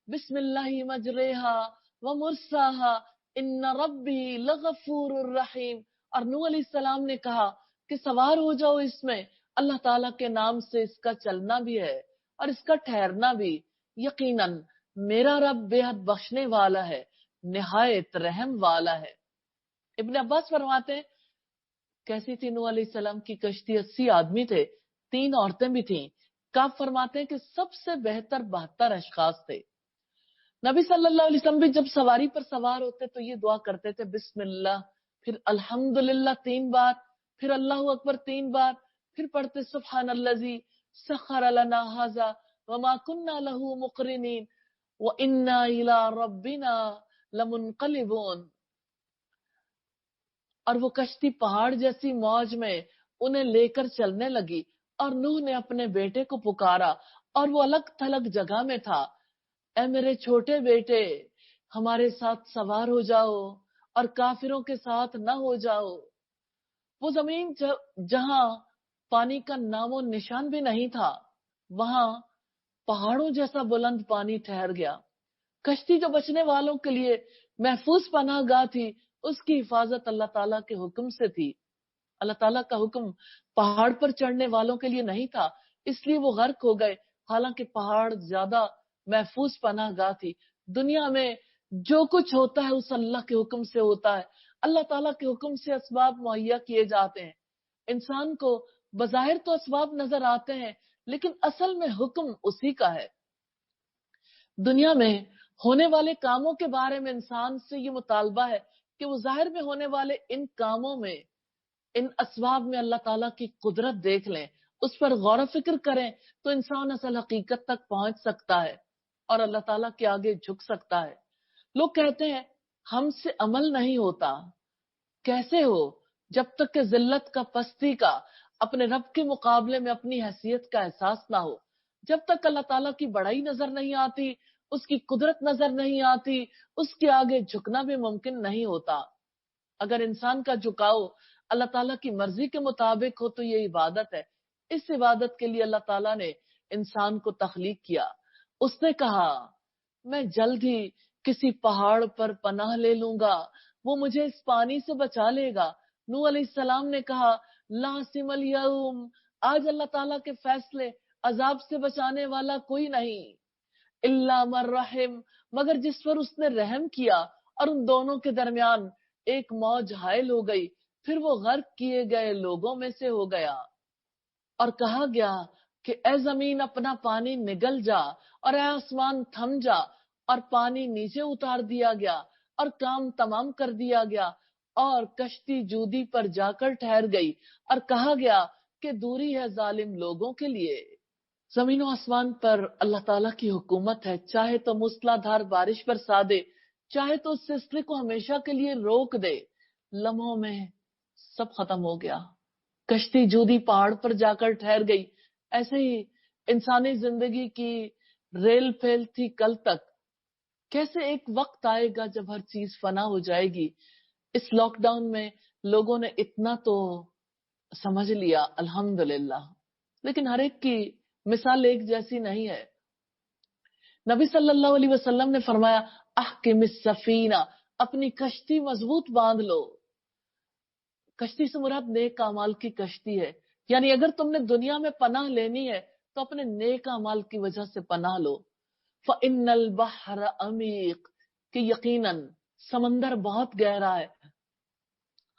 بِسْمِ اللَّهِ مَجْرَيْهَا وَمُرْسَاهَا إِنَّ رَبِّي لَغَفُورٌ رَحِيمٌ۔ اور نوح علیہ السلام نے کہا کہ سوار ہو جاؤ اس میں، اللہ تعالیٰ کے نام سے اس کا چلنا بھی ہے اور اس کا ٹھہرنا بھی، یقیناً میرا رب بے حد بخشنے والا ہے، نہایت رحم والا ہے۔ ابن عباس فرماتے ہیں کیسی تھی نوح علیہ السلام کی کشتی؟ 80 آدمی تھے، 3 عورتیں بھی تھیں۔ کعب فرماتے ہیں کہ سب سے بہتر 72 اشخاص تھے۔ نبی صلی اللہ علیہ وسلم بھی جب سواری پر سوار ہوتے تو یہ دعا کرتے تھے، بسم اللہ، پھر الحمدللہ 3 بار، پھر اللہ اکبر 3 بار، پھر پڑھتے سبحان الذی سخر لنا ھذا وما كنا له مقرنین وإنا إلى ربنا لمنقلبون۔ اور وہ کشتی پہاڑ جیسی موج میں انہیں لے کر چلنے لگی، اور نوح نے اپنے بیٹے کو پکارا، اور وہ الگ تھلگ جگہ میں تھا، اے میرے چھوٹے بیٹے ہمارے ساتھ سوار ہو جاؤ اور کافروں کے ساتھ نہ ہو جاؤ۔ وہ زمین جہاں پانی کا نام و نشان بھی نہیں تھا، وہاں پہاڑوں جیسا بلند پانی ٹھہر گیا۔ کشتی جو بچنے والوں کے لیے محفوظ پناہ گاہ تھی، اس کی حفاظت اللہ تعالیٰ کے حکم سے تھی۔ اللہ تعالیٰ کا حکم پہاڑ پر چڑھنے والوں کے لیے نہیں تھا، اس لیے وہ غرق ہو گئے، حالانکہ پہاڑ زیادہ محفوظ پناہ گاہ تھی۔ دنیا میں جو کچھ ہوتا ہے اس اللہ کے حکم سے ہوتا ہے، اللہ تعالیٰ کے حکم سے اسباب مہیا کیے جاتے ہیں۔ انسان کو بظاہر تو اسباب نظر آتے ہیں، لیکن اصل میں حکم اسی کا ہے۔ دنیا میں ہونے والے کاموں کے بارے میں انسان سے یہ مطالبہ ہے کہ وہ ظاہر میں ہونے والے ان کاموں میں، ان اسباب میں اللہ تعالیٰ کی قدرت دیکھ لیں، اس پر غور و فکر کریں، تو انسان اصل حقیقت تک پہنچ سکتا ہے اور اللہ تعالیٰ کے آگے جھک سکتا ہے۔ لوگ کہتے ہیں ہم سے عمل نہیں ہوتا۔ کیسے ہو؟ جب تک کہ ذلت کا، پستی کا، اپنے رب کے مقابلے میں اپنی حیثیت کا احساس نہ ہو، جب تک اللہ تعالیٰ کی بڑائی نظر نہیں آتی، اس کی قدرت نظر نہیں آتی، اس کے آگے جھکنا بھی ممکن نہیں ہوتا۔ اگر انسان کا جھکاؤ اللہ تعالیٰ کی مرضی کے مطابق ہو تو یہ عبادت ہے۔ اس عبادت کے لیے اللہ تعالیٰ نے انسان کو تخلیق کیا۔ اس نے کہا میں جلد ہی کسی پہاڑ پر پناہ لے لوں گا، وہ مجھے اس پانی سے بچا لے گا۔ نوح علیہ السلام نے کہا لا عاصم الیوم، آج اللہ تعالیٰ کے فیصلے عذاب سے بچانے والا کوئی نہیں، الا من رحم، مگر جس پر اس نے رحم کیا، اور ان دونوں کے درمیان ایک موج حائل ہو گئی، پھر وہ غرق کیے گئے لوگوں میں سے ہو گیا۔ اور کہا گیا کہ اے زمین اپنا پانی نگل جا، اور اے آسمان تھم جا، اور پانی نیچے اتار دیا گیا اور کام تمام کر دیا گیا، اور کشتی جودی پر جا کر ٹھہر گئی، اور کہا گیا کہ دوری ہے ظالم لوگوں کے لیے۔ زمین و آسمان پر اللہ تعالیٰ کی حکومت ہے، چاہے تو موسلا دھار بارش برسا دے، چاہے تو اس سلسلے کو ہمیشہ کے لیے روک دے۔ لمحوں میں سب ختم ہو گیا، کشتی جودی پہاڑ پر جا کر ٹھہر گئی۔ ایسے ہی انسانی زندگی کی ریل پھیل تھی کل تک، کیسے ایک وقت آئے گا جب ہر چیز فنا ہو جائے گی۔ اس لاک ڈاؤن میں لوگوں نے اتنا تو سمجھ لیا الحمدللہ، لیکن ہر ایک کی مثال ایک جیسی نہیں ہے۔ نبی صلی اللہ علیہ وسلم نے فرمایا احکم السفینہ، اپنی کشتی مضبوط باندھ لو۔ کشتی سے مراد نیک اعمال کی کشتی ہے، یعنی اگر تم نے دنیا میں پناہ لینی ہے تو اپنے نیک اعمال کی وجہ سے پناہ لو۔ فَإِنَّ الْبَحْرَ عَمِيقٌ، کہ یقیناً سمندر بہت گہرا ہے۔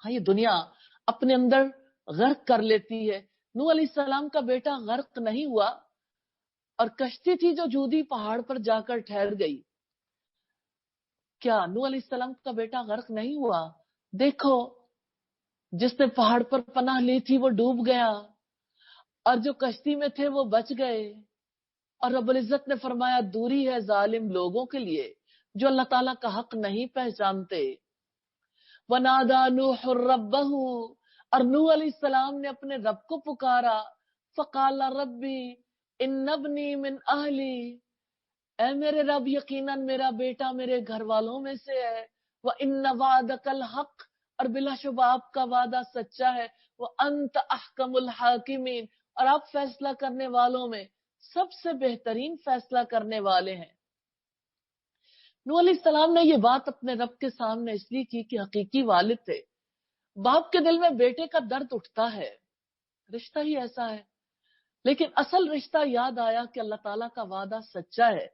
ہاں، یہ دنیا اپنے اندر غرق کر لیتی ہے۔ نوح علیہ السلام کا بیٹا غرق نہیں ہوا، اور کشتی تھی جو جودی پہاڑ پر جا کر ٹھہر گئی. کیا نوح علیہ السلام کا بیٹا غرق نہیں ہوا؟ دیکھو جس نے پہاڑ پر پناہ لی تھی وہ ڈوب گیا اور جو کشتی میں تھے وہ بچ گئے. اور رب العزت نے فرمایا دوری ہے ظالم لوگوں کے لیے جو اللہ تعالیٰ کا حق نہیں پہچانتے. وَنَادَى نُوحٌ رَبَّهُ، اور نوح علیہ السلام نے اپنے رب کو پکارا. فَقَالَ رَبِّ إِنَّ ابْنِي مِنْ أَهْلِي، اے میرے رب یقیناً میرا بیٹا میرے گھر والوں میں سے ہے. وَإِنَّ وَعْدَكَ الْحَقُّ، اور بلا شبہ آپ کا وعدہ سچا ہے. وَأَنْتَ أَحْكَمُ الْحَاكِمِينَ، اور آپ فیصلہ کرنے والوں میں سب سے بہترین فیصلہ کرنے والے ہیں. نوح علیہ السلام نے یہ بات اپنے رب کے سامنے اس لیے کی کہ حقیقی والد تھے. باپ کے دل میں بیٹے کا درد اٹھتا ہے، رشتہ ہی ایسا ہے. لیکن اصل رشتہ یاد آیا کہ اللہ تعالیٰ کا وعدہ سچا ہے،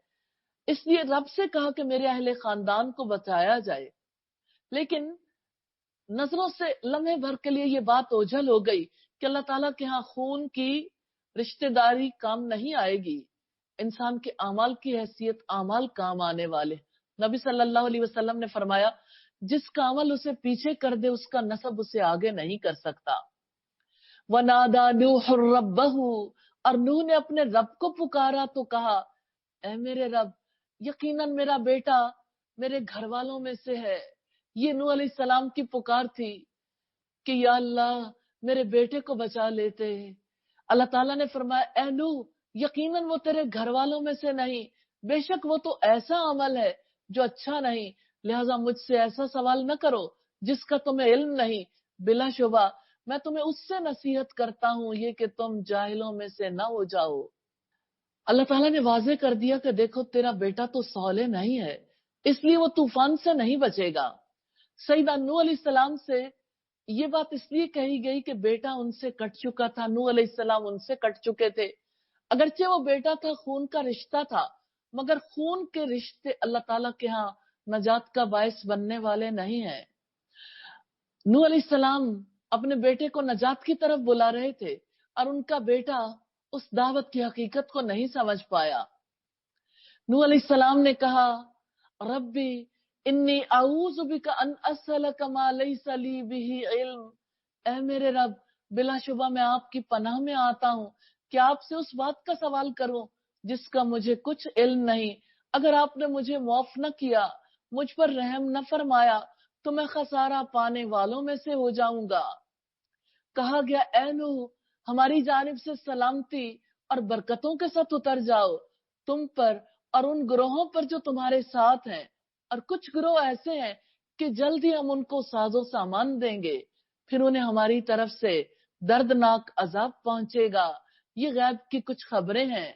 اس لیے رب سے کہا کہ میرے اہل خاندان کو بچایا جائے. لیکن نظروں سے لمحے بھر کے لیے یہ بات اوجھل ہو گئی کہ اللہ تعالیٰ کے ہاں خون کی رشتہ داری کام نہیں آئے گی. انسان کے اعمال کی حیثیت اعمال کام آنے والے. نبی صلی اللہ علیہ وسلم نے فرمایا جس کا عمل اسے پیچھے کر دے اس کا نسب اسے آگے نہیں کر سکتا. وَنَادَى نُوحٌ رَبَّهُ، اور نوح نے اپنے رب کو پکارا تو کہا اے میرے رب یقیناً میرا بیٹا میرے گھر والوں میں سے ہے. یہ نوح علیہ السلام کی پکار تھی کہ یا اللہ میرے بیٹے کو بچا لیتے. اللہ تعالیٰ نے فرمایا اے نوح یقیناً وہ تیرے گھر والوں میں سے نہیں، بے شک وہ تو ایسا عمل ہے جو اچھا نہیں، لہٰذا مجھ سے ایسا سوال نہ کرو جس کا تمہیں علم نہیں. بلا شبہ میں تمہیں اس سے نصیحت کرتا ہوں یہ کہ تم جاہلوں میں سے نہ ہو جاؤ. اللہ تعالیٰ نے واضح کر دیا کہ دیکھو تیرا بیٹا تو صالح نہیں ہے، اس لیے وہ طوفان سے نہیں بچے گا. سیدنا نوح علیہ السلام سے یہ بات اس لیے کہی گئی کہ بیٹا ان سے کٹ چکا تھا، نوح علیہ السلام ان سے کٹ چکے تھے. اگرچہ وہ بیٹا تھا، خون کا رشتہ تھا، مگر خون کے رشتے اللہ تعالیٰ کے ہاں نجات کا باعث بننے والے نہیں ہیں. نوح علیہ السلام اپنے بیٹے کو نجات کی طرف بلا رہے تھے اور ان کا بیٹا اس دعوت کی حقیقت کو نہیں سمجھ پایا. نوح علیہ السلام نے کہا ربی انی اعوذ بک ان اسألک ما لیس لی بہ علم، اے میرے رب بلا شبہ میں آپ کی پناہ میں آتا ہوں کہ آپ سے اس بات کا سوال کروں جس کا مجھے کچھ علم نہیں. اگر آپ نے مجھے معاف نہ کیا، مجھ پر رحم نہ فرمایا تو میں خسارہ پانے والوں میں سے ہو جاؤں گا. کہا گیا اے نوح ہماری جانب سے سلامتی اور برکتوں کے ساتھ اتر جاؤ تم پر اور ان گروہوں پر جو تمہارے ساتھ ہیں، اور کچھ گروہ ایسے ہیں کہ جلد ہی ہم ان کو ساز و سامان دیں گے، پھر انہیں ہماری طرف سے دردناک عذاب پہنچے گا. یہ غیب کی کچھ خبریں ہیں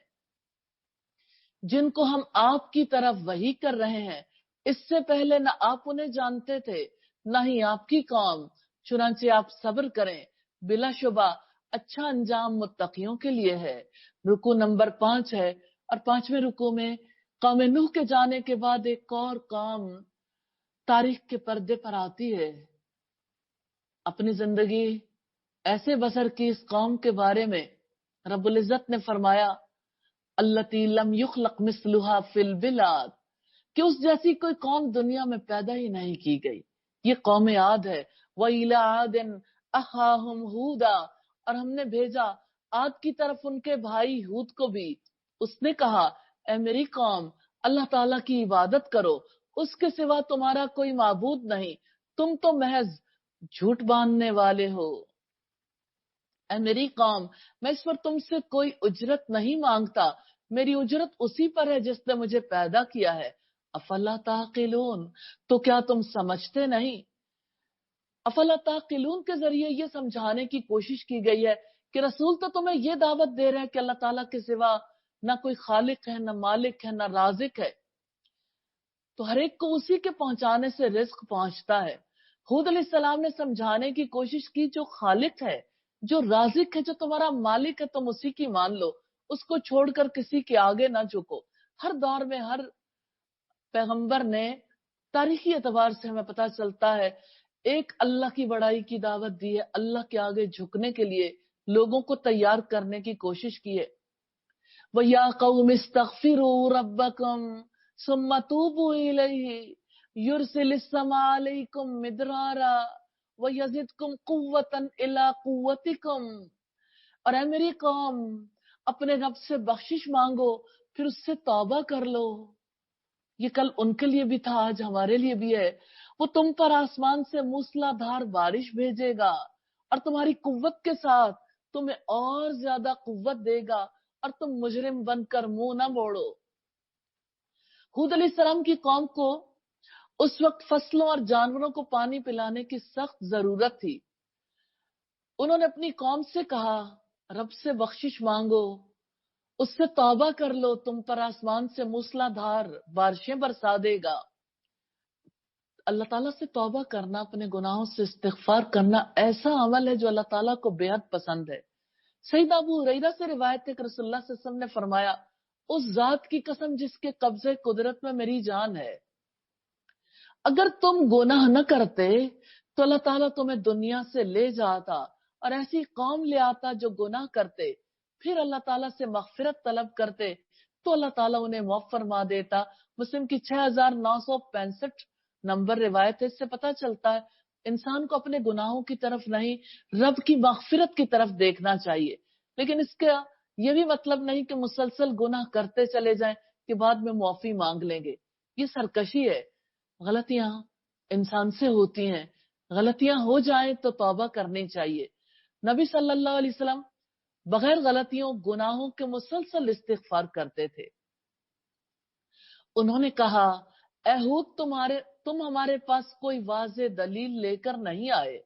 جن کو ہم آپ کی طرف وحی کر رہے ہیں. اس سے پہلے نہ آپ انہیں جانتے تھے نہ ہی آپ کی قوم، چنانچہ آپ صبر کریں، بلا شبہ اچھا انجام متقیوں کے لیے ہے. رکوع نمبر 5 ہے، اور 5ویں رکوع میں قوم نوح کے جانے کے بعد ایک اور قوم تاریخ کے پردے پر آتی ہے. اپنی زندگی ایسے بسر کی اس قوم کے بارے میں رب العزت نے فرمایا التی لم یخلق مثلھا فی البلاد، کہ اس جیسی کوئی قوم دنیا میں پیدا ہی نہیں کی گئی. یہ قوم عاد ہے. وَإِلَىٰ عَادٍ أَخَاهُمْ هُودًا، اور ہم نے بھیجا عاد کی طرف ان کے بھائی ہود کو بھی. اس نے کہا اے میری قوم اللہ تعالیٰ کی عبادت کرو، اس کے سوا تمہارا کوئی معبود نہیں، تم تو محض جھوٹ باندھنے والے ہو. اے میری قوم میں اس پر تم سے کوئی اجرت نہیں مانگتا، میری اجرت اسی پر ہے جس نے مجھے پیدا کیا ہے. افلا تعقلون، تو کیا تم سمجھتے نہیں؟ افلا تعقلون کے ذریعے یہ سمجھانے کی کوشش کی گئی ہے کہ رسول تو تمہیں یہ دعوت دے رہے ہیں کہ اللہ تعالیٰ کے سوا نہ کوئی خالق ہے، نہ مالک ہے، نہ رازق ہے، تو ہر ایک کو اسی کے پہنچانے سے رزق پہنچتا ہے. ہود علیہ السلام نے سمجھانے کی کوشش کی جو خالق ہے، جو رازق ہے، جو تمہارا مالک ہے، تم اسی کی مان لو، اس کو چھوڑ کر کسی کے آگے نہ جھکو. ہر دور میں ہر پیغمبر نے تاریخی اعتبار سے ہمیں پتہ چلتا ہے ایک اللہ کی بڑائی کی دعوت دی ہے، اللہ کے آگے جھکنے کے لیے لوگوں کو تیار کرنے کی کوشش کی ہے. وَيَا قَوْمِ اسْتَغْفِرُوا رَبَّكُمْ ثُمَّ تُوبُوا إِلَيْهِ يُرْسِلِ السَّمَاءَ عَلَيْكُمْ مِدْرَارًا وَيَزِدْكُمْ قُوَّةً إِلَىٰ قُوَّتِكُمْ. اور اے میری قوم، اپنے رب سے بخشش مانگو، پھر اس سے توبہ کر لو. یہ کل ان کے لیے بھی تھا، آج ہمارے لیے بھی ہے. وہ تم پر آسمان سے موسلا دھار بارش بھیجے گا اور تمہاری قوت کے ساتھ تمہیں اور زیادہ قوت دے گا اور تم مجرم بن کر منہ نہ موڑو. ہود علیہ السلام کی قوم کو اس وقت فصلوں اور جانوروں کو پانی پلانے کی سخت ضرورت تھی. انہوں نے اپنی قوم سے کہا رب سے بخشش مانگو، اس سے توبہ کر لو، تم پر آسمان سے موسلا دھار بارشیں برسا دے گا. اللہ تعالیٰ سے توبہ کرنا، اپنے گناہوں سے استغفار کرنا ایسا عمل ہے جو اللہ تعالیٰ کو بے حد پسند ہے. سیدنا ابو ہریرہ سے روایت ہے کہ رسول اللہ صلی اللہ علیہ وسلم نے فرمایا، اس ذات کی قسم جس کے قبضے قدرت میں میری جان ہے، اگر تم گناہ نہ کرتے تو اللہ تعالیٰ تمہیں دنیا سے لے جاتا اور ایسی قوم لے آتا جو گناہ کرتے، پھر اللہ تعالیٰ سے مغفرت طلب کرتے تو اللہ تعالیٰ انہیں معاف فرما دیتا. مسلم کی 6965 نمبر روایت ہے. اس سے پتہ چلتا ہے انسان کو اپنے گناہوں کی طرف نہیں، رب کی مغفرت کی طرف دیکھنا چاہیے. لیکن اس کا یہ بھی مطلب نہیں کہ مسلسل گناہ کرتے چلے جائیں کہ بعد میں معافی مانگ لیں گے. یہ سرکشی ہے. غلطیاں انسان سے ہوتی ہیں، غلطیاں ہو جائیں تو توبہ کرنی چاہیے. نبی صلی اللہ علیہ وسلم بغیر غلطیوں گناہوں کے مسلسل استغفار کرتے تھے. انہوں نے کہا، اے ہود، تم ہمارے پاس کوئی واضح دلیل لے کر نہیں آئے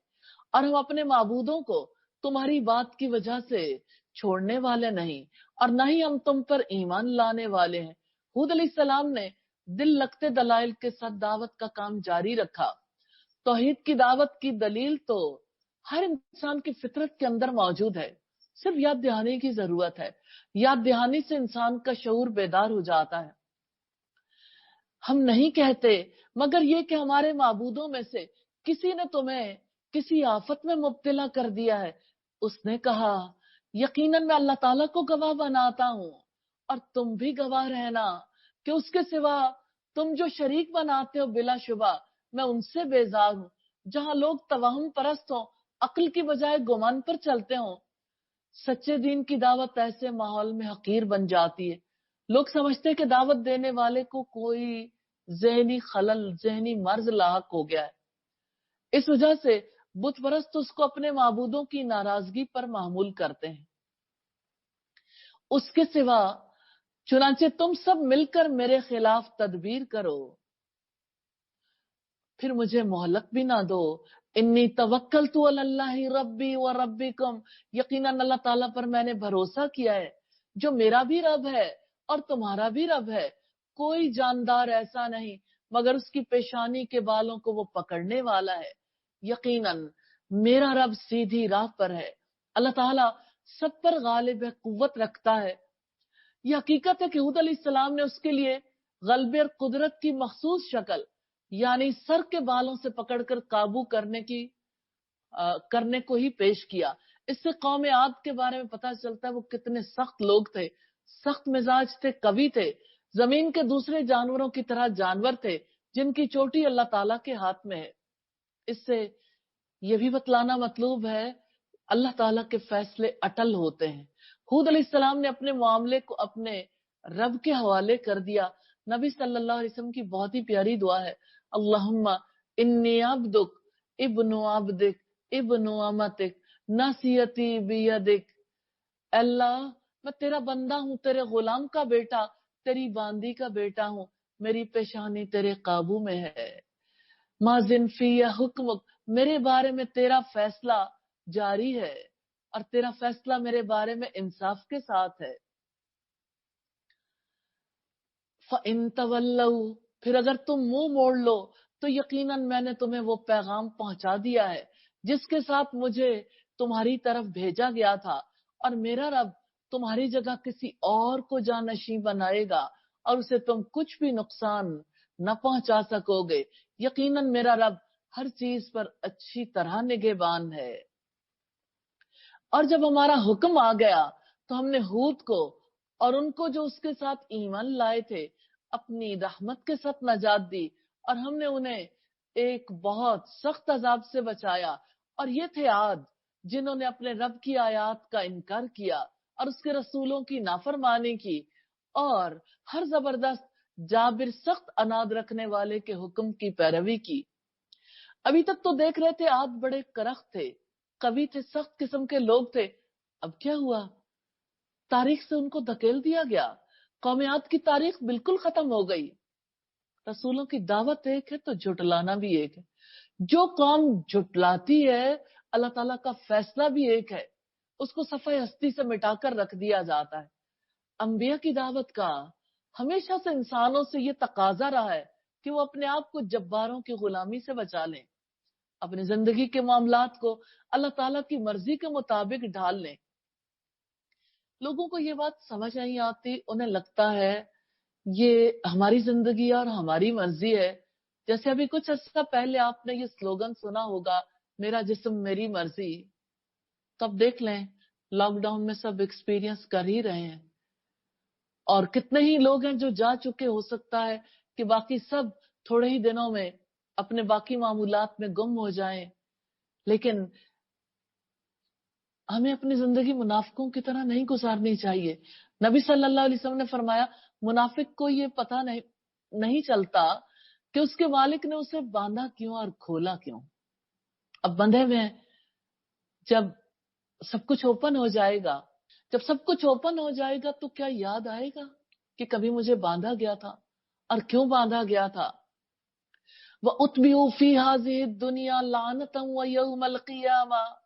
اور ہم اپنے معبودوں کو تمہاری بات کی وجہ سے چھوڑنے والے نہیں، اور نہ ہی ہم تم پر ایمان لانے والے ہیں. ہود علیہ السلام نے دل لگتے دلائل کے ساتھ دعوت کا کام جاری رکھا. توحید کی دعوت کی دلیل تو ہر انسان کی فطرت کے اندر موجود ہے، صرف یاد دہانی کی ضرورت ہے. یاد دہانی سے انسان کا شعور بیدار ہو جاتا ہے. ہم نہیں کہتے مگر یہ کہ ہمارے معبودوں میں سے کسی نے تمہیں کسی آفت میں مبتلا کر دیا ہے. اس نے کہا، یقیناً میں اللہ تعالیٰ کو گواہ بناتا ہوں اور تم بھی گواہ رہنا کہ اس کے سوا تم جو شریک بناتے ہو بلا شبہ میں ان سے بیزار ہوں. جہاں لوگ توہم پرست ہوں، عقل کی بجائے گمان پر چلتے ہوں، سچے دین کی دعوت ایسے ماحول میں حقیر بن جاتی ہے. لوگ سمجھتے کہ دعوت دینے والے کو کوئی ذہنی خلل، ذہنی مرض لاحق ہو گیا ہے. اس وجہ سے بت پرست اس کو اپنے معبودوں کی ناراضگی پر محمول کرتے ہیں. اس کے سوا چنانچہ تم سب مل کر میرے خلاف تدبیر کرو، پھر مجھے مہلت بھی نہ دو. انی توکلت علی اللہ ربی و ربکم، یقیناً اللہ تعالیٰ پر میں نے بھروسہ کیا ہے جو میرا بھی رب ہے اور تمہارا بھی رب ہے. کوئی جاندار ایسا نہیں مگر اس کی پیشانی کے بالوں کو وہ پکڑنے والا ہے. یقیناً میرا رب سیدھی راہ پر ہے. اللہ تعالیٰ سب پر غالب ہے، قوت رکھتا ہے. یہ حقیقت ہے کہ ہود علیہ السلام نے اس کے لیے غلبے اور قدرت کی مخصوص شکل، یعنی سر کے بالوں سے پکڑ کر قابو کرنے کو ہی پیش کیا. اس سے قوم عاد کے بارے میں پتہ چلتا ہے وہ کتنے سخت لوگ تھے، سخت مزاج تھے، قوی تھے، زمین کے دوسرے جانوروں کی طرح جانور تھے جن کی چوٹی اللہ تعالیٰ کے ہاتھ میں ہے. اس سے یہ بھی بتلانا مطلوب ہے اللہ تعالیٰ کے فیصلے اٹل ہوتے ہیں. ہود علیہ السلام نے اپنے معاملے کو اپنے رب کے حوالے کر دیا. نبی صلی اللہ علیہ وسلم کی بہت ہی پیاری دعا ہے، اللہم انی عبدک ابن عبدک ابن امتک ناصیتی بیدک. اللہ میں تیرا بندہ ہوں، تیرے غلام کا بیٹا، تیری باندی کا بیٹا ہوں، میری پیشانی تیرے قابو میں ہے. ماذن فی حکمک، میرے بارے میں تیرا فیصلہ جاری ہے اور تیرا فیصلہ میرے بارے میں انصاف کے ساتھ ہے. فَإِن تَوَلَّوْا، پھر اگر تم منہ موڑ لو تو یقیناً میں نے تمہیں وہ پیغام پہنچا دیا ہے جس کے ساتھ مجھے تمہاری طرف بھیجا گیا تھا، اور میرا رب تمہاری جگہ کسی اور کو جانشین بنائے گا اور اسے تم کچھ بھی نقصان نہ پہنچا سکو گے. یقیناً میرا رب ہر چیز پر اچھی طرح نگہبان ہے. اور جب ہمارا حکم آ گیا تو ہم نے ہود کو اور ان کو جو اس کے ساتھ ایمان لائے تھے اپنی رحمت کے ساتھ نجات دی، اور ہم نے انہیں ایک بہت سخت عذاب سے بچایا۔ اور یہ تھے عاد جنہوں نے اپنے رب کی آیات کا انکار کیا اور اس کے رسولوں کی نافرمانی کی اور ہر زبردست جابر سخت اناد رکھنے والے کے حکم کی پیروی کی۔ ابھی تک تو دیکھ رہے تھے عاد بڑے کرخت تھے، قوی تھے، سخت قسم کے لوگ تھے۔ اب کیا ہوا؟ تاریخ سے ان کو دھکیل دیا گیا، قوم عاد کی تاریخ بالکل ختم ہو گئی۔ رسولوں کی دعوت ایک ہے تو جھٹلانا بھی ایک ہے، جو قوم جھٹلاتی ہے اللہ تعالیٰ کا فیصلہ بھی ایک ہے، اس کو صفحہ ہستی سے مٹا کر رکھ دیا جاتا ہے۔ انبیاء کی دعوت کا ہمیشہ سے انسانوں سے یہ تقاضا رہا ہے کہ وہ اپنے آپ کو جباروں کی غلامی سے بچا لیں، اپنی زندگی کے معاملات کو اللہ تعالیٰ کی مرضی کے مطابق ڈھال لیں۔ لوگوں کو یہ بات سمجھ نہیں آتی، انہیں لگتا ہے یہ ہماری زندگی اور ہماری مرضی ہے۔ جیسے ابھی کچھ عرصہ پہلے آپ نے یہ سلوگن سنا ہوگا، میرا جسم میری مرضی۔ تب دیکھ لیں لاک ڈاؤن میں سب ایکسپیرینس کر ہی رہے ہیں، اور کتنے ہی لوگ ہیں جو جا چکے، ہو سکتا ہے کہ باقی سب تھوڑے ہی دنوں میں اپنے باقی معمولات میں گم ہو جائیں۔ لیکن ہمیں اپنی زندگی منافقوں کی طرح نہیں گزارنی چاہیے۔ نبی صلی اللہ علیہ وسلم نے فرمایا منافق کو یہ پتہ نہیں چلتا کہ اس کے مالک نے اسے باندھا کیوں اور کھولا کیوں۔ اب بندھے ہوئے ہیں، جب سب کچھ اوپن ہو جائے گا، جب سب کچھ اوپن ہو جائے گا تو کیا یاد آئے گا کہ کبھی مجھے باندھا گیا تھا اور کیوں باندھا گیا تھا؟ وَأُتْبِعُوا فِي هَٰذِهِ الدُّنْيَا لَعْنَةً وَيَوْمَ الْقِيَامَةِ،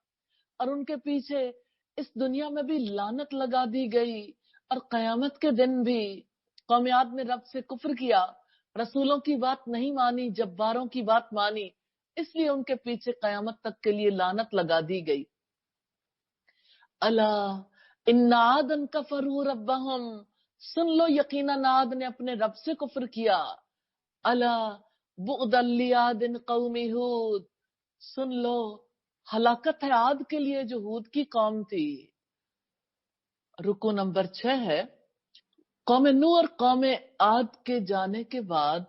اور ان کے پیچھے اس دنیا میں بھی لعنت لگا دی گئی اور قیامت کے دن بھی۔ قوم عاد نے رب سے کفر کیا، رسولوں کی بات نہیں مانی، جباروں کی بات مانی، اس لیے ان کے پیچھے قیامت تک کے لیے لعنت لگا دی گئی۔ الا ان عادن کفروا ربہم، سن لو یقیناً عاد نے اپنے رب سے کفر کیا۔ الا بعدا لعاد قوم ہود، سن لو ہلاکت ہے عاد کے لیے جو ہود کی قوم تھی۔ رکو نمبر 6 ہے، قوم نوح اور قوم عاد کے جانے کے بعد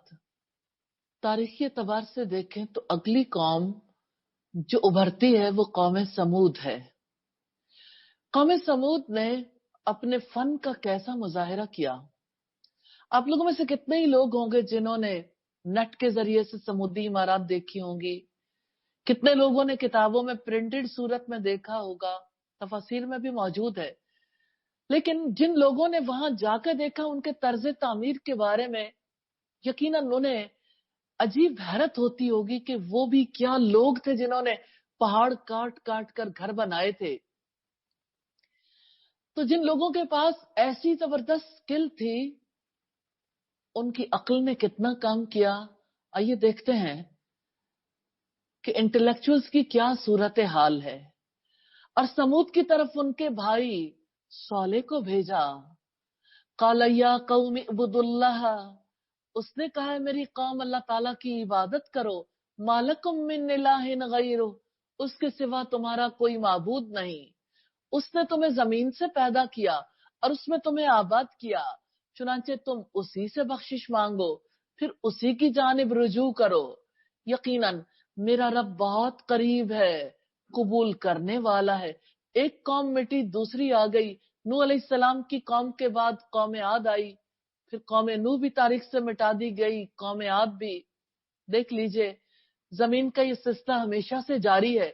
تاریخی اعتبار سے دیکھیں تو اگلی قوم جو ابھرتی ہے وہ قوم سمود ہے۔ قوم سمود نے اپنے فن کا کیسا مظاہرہ کیا؟ آپ لوگوں میں سے کتنے ہی لوگ ہوں گے جنہوں نے نیٹ کے ذریعے سے سمودی عمارات دیکھی ہوں گی، کتنے لوگوں نے کتابوں میں پرنٹڈ صورت میں دیکھا ہوگا، تفاسیر میں بھی موجود ہے۔ لیکن جن لوگوں نے وہاں جا کے دیکھا ان کے طرز تعمیر کے بارے میں یقیناً انہیں عجیب حیرت ہوتی ہوگی کہ وہ بھی کیا لوگ تھے جنہوں نے پہاڑ کاٹ کاٹ کر گھر بنائے تھے۔ تو جن لوگوں کے پاس ایسی زبردست سکل تھی ان کی عقل نے کتنا کام کیا۔ آئیے دیکھتے ہیں کہ انٹلیکچوئلز کی کیا صورتحال ہے۔ اور سمود کی طرف ان کے بھائی صالح کو بھیجا۔ قال یا قوم اعبدوا اللہ، اس نے کہا ہے میری قوم اللہ تعالیٰ کی عبادت کرو، ما لکم من الہ غیرہ، اس کے سوا تمہارا کوئی معبود نہیں۔ اس نے تمہیں زمین سے پیدا کیا اور اس میں تمہیں آباد کیا، چنانچہ تم اسی سے بخشش مانگو، پھر اسی کی جانب رجوع کرو۔ یقیناً میرا رب بہت قریب ہے، قبول کرنے والا ہے۔ ایک قوم مٹی دوسری آ گئی، نوح علیہ السلام کی قوم کے بعد قوم عاد آئی، پھر قوم نوح بھی تاریخ سے مٹا دی گئی، قوم عاد بھی۔ دیکھ لیجئے زمین کا یہ سلسلہ ہمیشہ سے جاری ہے۔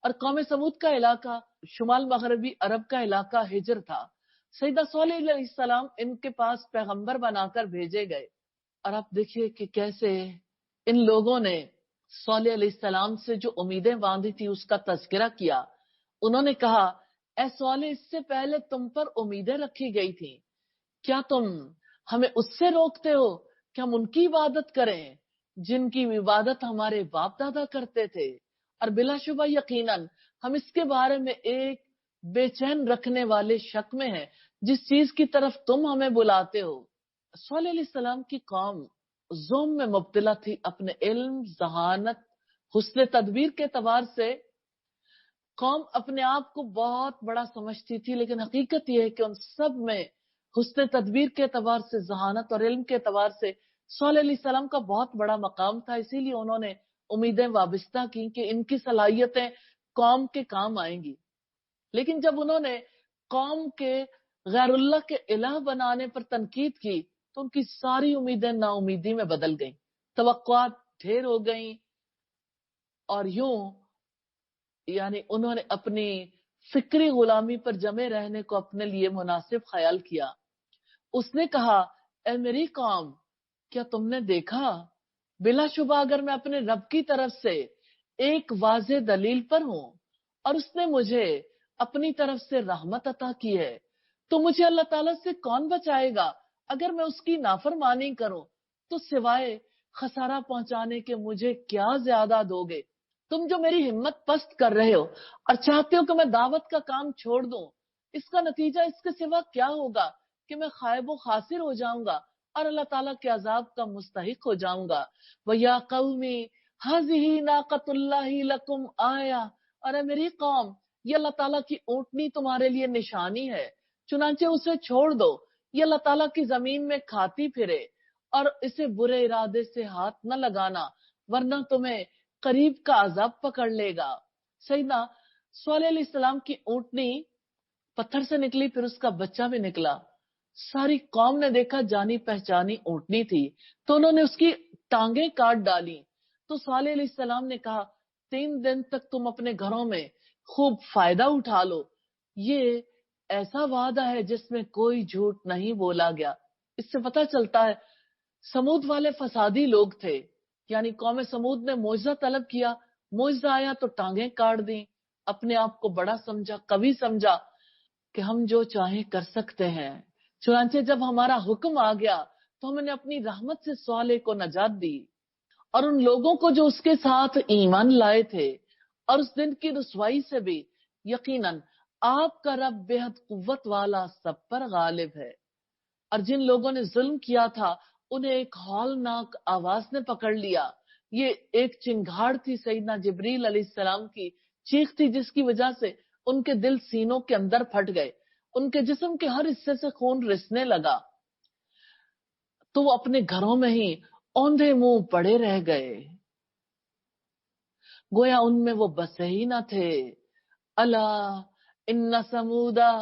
اور قوم سمود کا علاقہ شمال مغربی عرب کا علاقہ ہجر تھا۔ سیدنا صالح علیہ السلام ان کے پاس پیغمبر بنا کر بھیجے گئے، اور آپ دیکھیے کہ کیسے ان لوگوں نے صالح علیہ السلام سے جو امیدیں باندھی تھی اس کا تذکرہ کیا۔ انہوں نے کہا اے صالح، اس سے پہلے تم پر امیدیں رکھی گئی تھی، کیا تم ہمیں اس سے روکتے ہو کہ ہم ان کی عبادت کریں جن کی عبادت ہمارے باپ دادا کرتے تھے؟ اور بلا شبہ یقیناً ہم اس کے بارے میں ایک بے چین رکھنے والے شک میں ہیں جس چیز کی طرف تم ہمیں بلاتے ہو۔ صالح علیہ السلام کی قوم ظلم میں مبتلا تھی، اپنے علم، ذہانت، حسن تدبیر کے اعتبار سے قوم اپنے آپ کو بہت بڑا سمجھتی تھی، لیکن حقیقت یہ ہے کہ ان سب میں हुस्न तदबीर के एतबार से, जहानत और इल्म के एतबार से सॉलेह अलैहिस्सलाम का बहुत बड़ा मकाम था। इसीलिए उन्होंने उम्मीदें वाबिस्ता की कि इनकी सलाहियतें कौम के काम आएंगी। लेकिन जब उन्होंने कौम के गैरुल्लाह के इलाह बनाने पर तनकीद की तो उनकी सारी उम्मीदें नाउमीदी में बदल गईं, तवक्कुआत ढेर हो गईं और यूं यानी उन्होंने अपनी फिक्री गुलामी पर जमे रहने को अपने लिए मुनासिब ख्याल किया। उसने कहा, ए मेरी कौम, क्या तुमने देखा, बिलाशुबा अगर मैं अपने रब की तरफ से एक वाज़ेह दलील पर हूं और उसने मुझे अपनी तरफ से रहमत अता की है, तो मुझे अल्लाह ताला से कौन बचाएगा। अगर मैं उसकी नाफरमानी करूं तो सिवाय खसारा पहुंचाने के मुझे क्या ज्यादा दोगे। तुम जो मेरी हिम्मत पस्त कर रहे हो और चाहते हो कि मैं दावत का काम छोड़ दूं, इसका नतीजा इसके सिवा क्या होगा कि मैं खायबो खासिर हो जाऊंगा और अल्लाह ताला के अजाब का मुस्तहिक हो जाऊंगा। वया कौमी हाज़िही नाक़तुल्लाहि लकुम आया, अरे मेरी कौम, ये अल्लाह ताला की ऊंटनी तुम्हारे लिए निशानी है, चुनांचे उसे छोड़ दो। ये अल्लाह ताला की जमीन में खाती फिरे और इसे बुरे इरादे से हाथ न लगाना, वरना तुम्हें करीब का अजाब पकड़ लेगा। सैयदना सॉलेह अलैहिस्सलाम की ऊंटनी पत्थर से निकली, फिर उसका बच्चा भी निकला। सारी कौम ने देखा जानी पहचानी ऊंटनी थी, तो उन्होंने उसकी टांगे काट डाली। तो सालेह अलैहिस्सलाम ने कहा, 3 दिन तक तुम अपने घरों में खूब फायदा उठा लो, ये ऐसा वादा है जिसमें कोई झूठ नहीं बोला गया। इससे पता चलता है समूद वाले फसादी लोग थे, यानी कौम समूद ने मोइजा तलब किया, मोइजा आया तो टांगे काट दी, अपने आप को बड़ा समझा, कवि समझा कि हम जो चाहे कर सकते हैं। चुनांचे जब हमारा हुक्म आ गया तो हमने अपनी रहमत से सॉलेह को नजात दी और उन लोगों को जो उसके साथ ईमान लाए थे, और उस दिन की रुसवाई से भी। यकीनन आपका रब बेहद कुव्वत वाला, सब पर गालिब है। और जिन लोगों ने जुल्म किया था उन्हें एक हौलनाक आवाज ने पकड़ लिया। ये एक चिंगाड़ थी, सैयदना जिब्रील अलैहिस्सलाम की चीख थी, जिसकी वजह से उनके दिल सीनों के अंदर फट गए, उनके जिस्म के हर हिस्से से खून रिसने लगा, तो वो अपने घरों में ही औंधे मुंह पड़े रह गए, गोया उनमें वो बसे ही न थे। अला इन्ना समूदा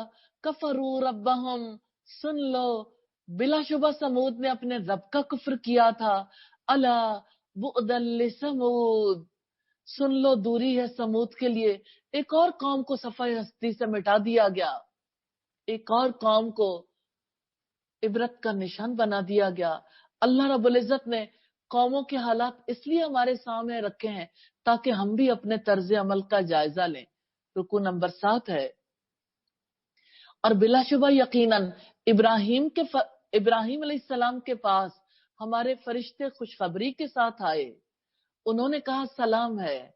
कफरू रब्बहम, सुन लो, बिलाशुबा समूद ने अपने रब का कुफ्र किया था। अला बुअदल लिसमूद, सुन लो, दूरी है समूद के लिए। एक और कौम को सफाई हस्ती से मिटा दिया गया, एक और कौम को इबरत का निशान बना दिया गया। अल्लाह रब्बुल इज्जत ने कौमों के हालात इसलिए हमारे सामने रखे हैं ताकि हम भी अपने तर्ज अमल का जायजा लें। रुकू नंबर 7 है, और बिलाशुबा यकीनन इब्राहिम अलैहिस्सलाम के पास हमारे फरिश्ते खुशखबरी के साथ आए। उन्होंने कहा सलाम है,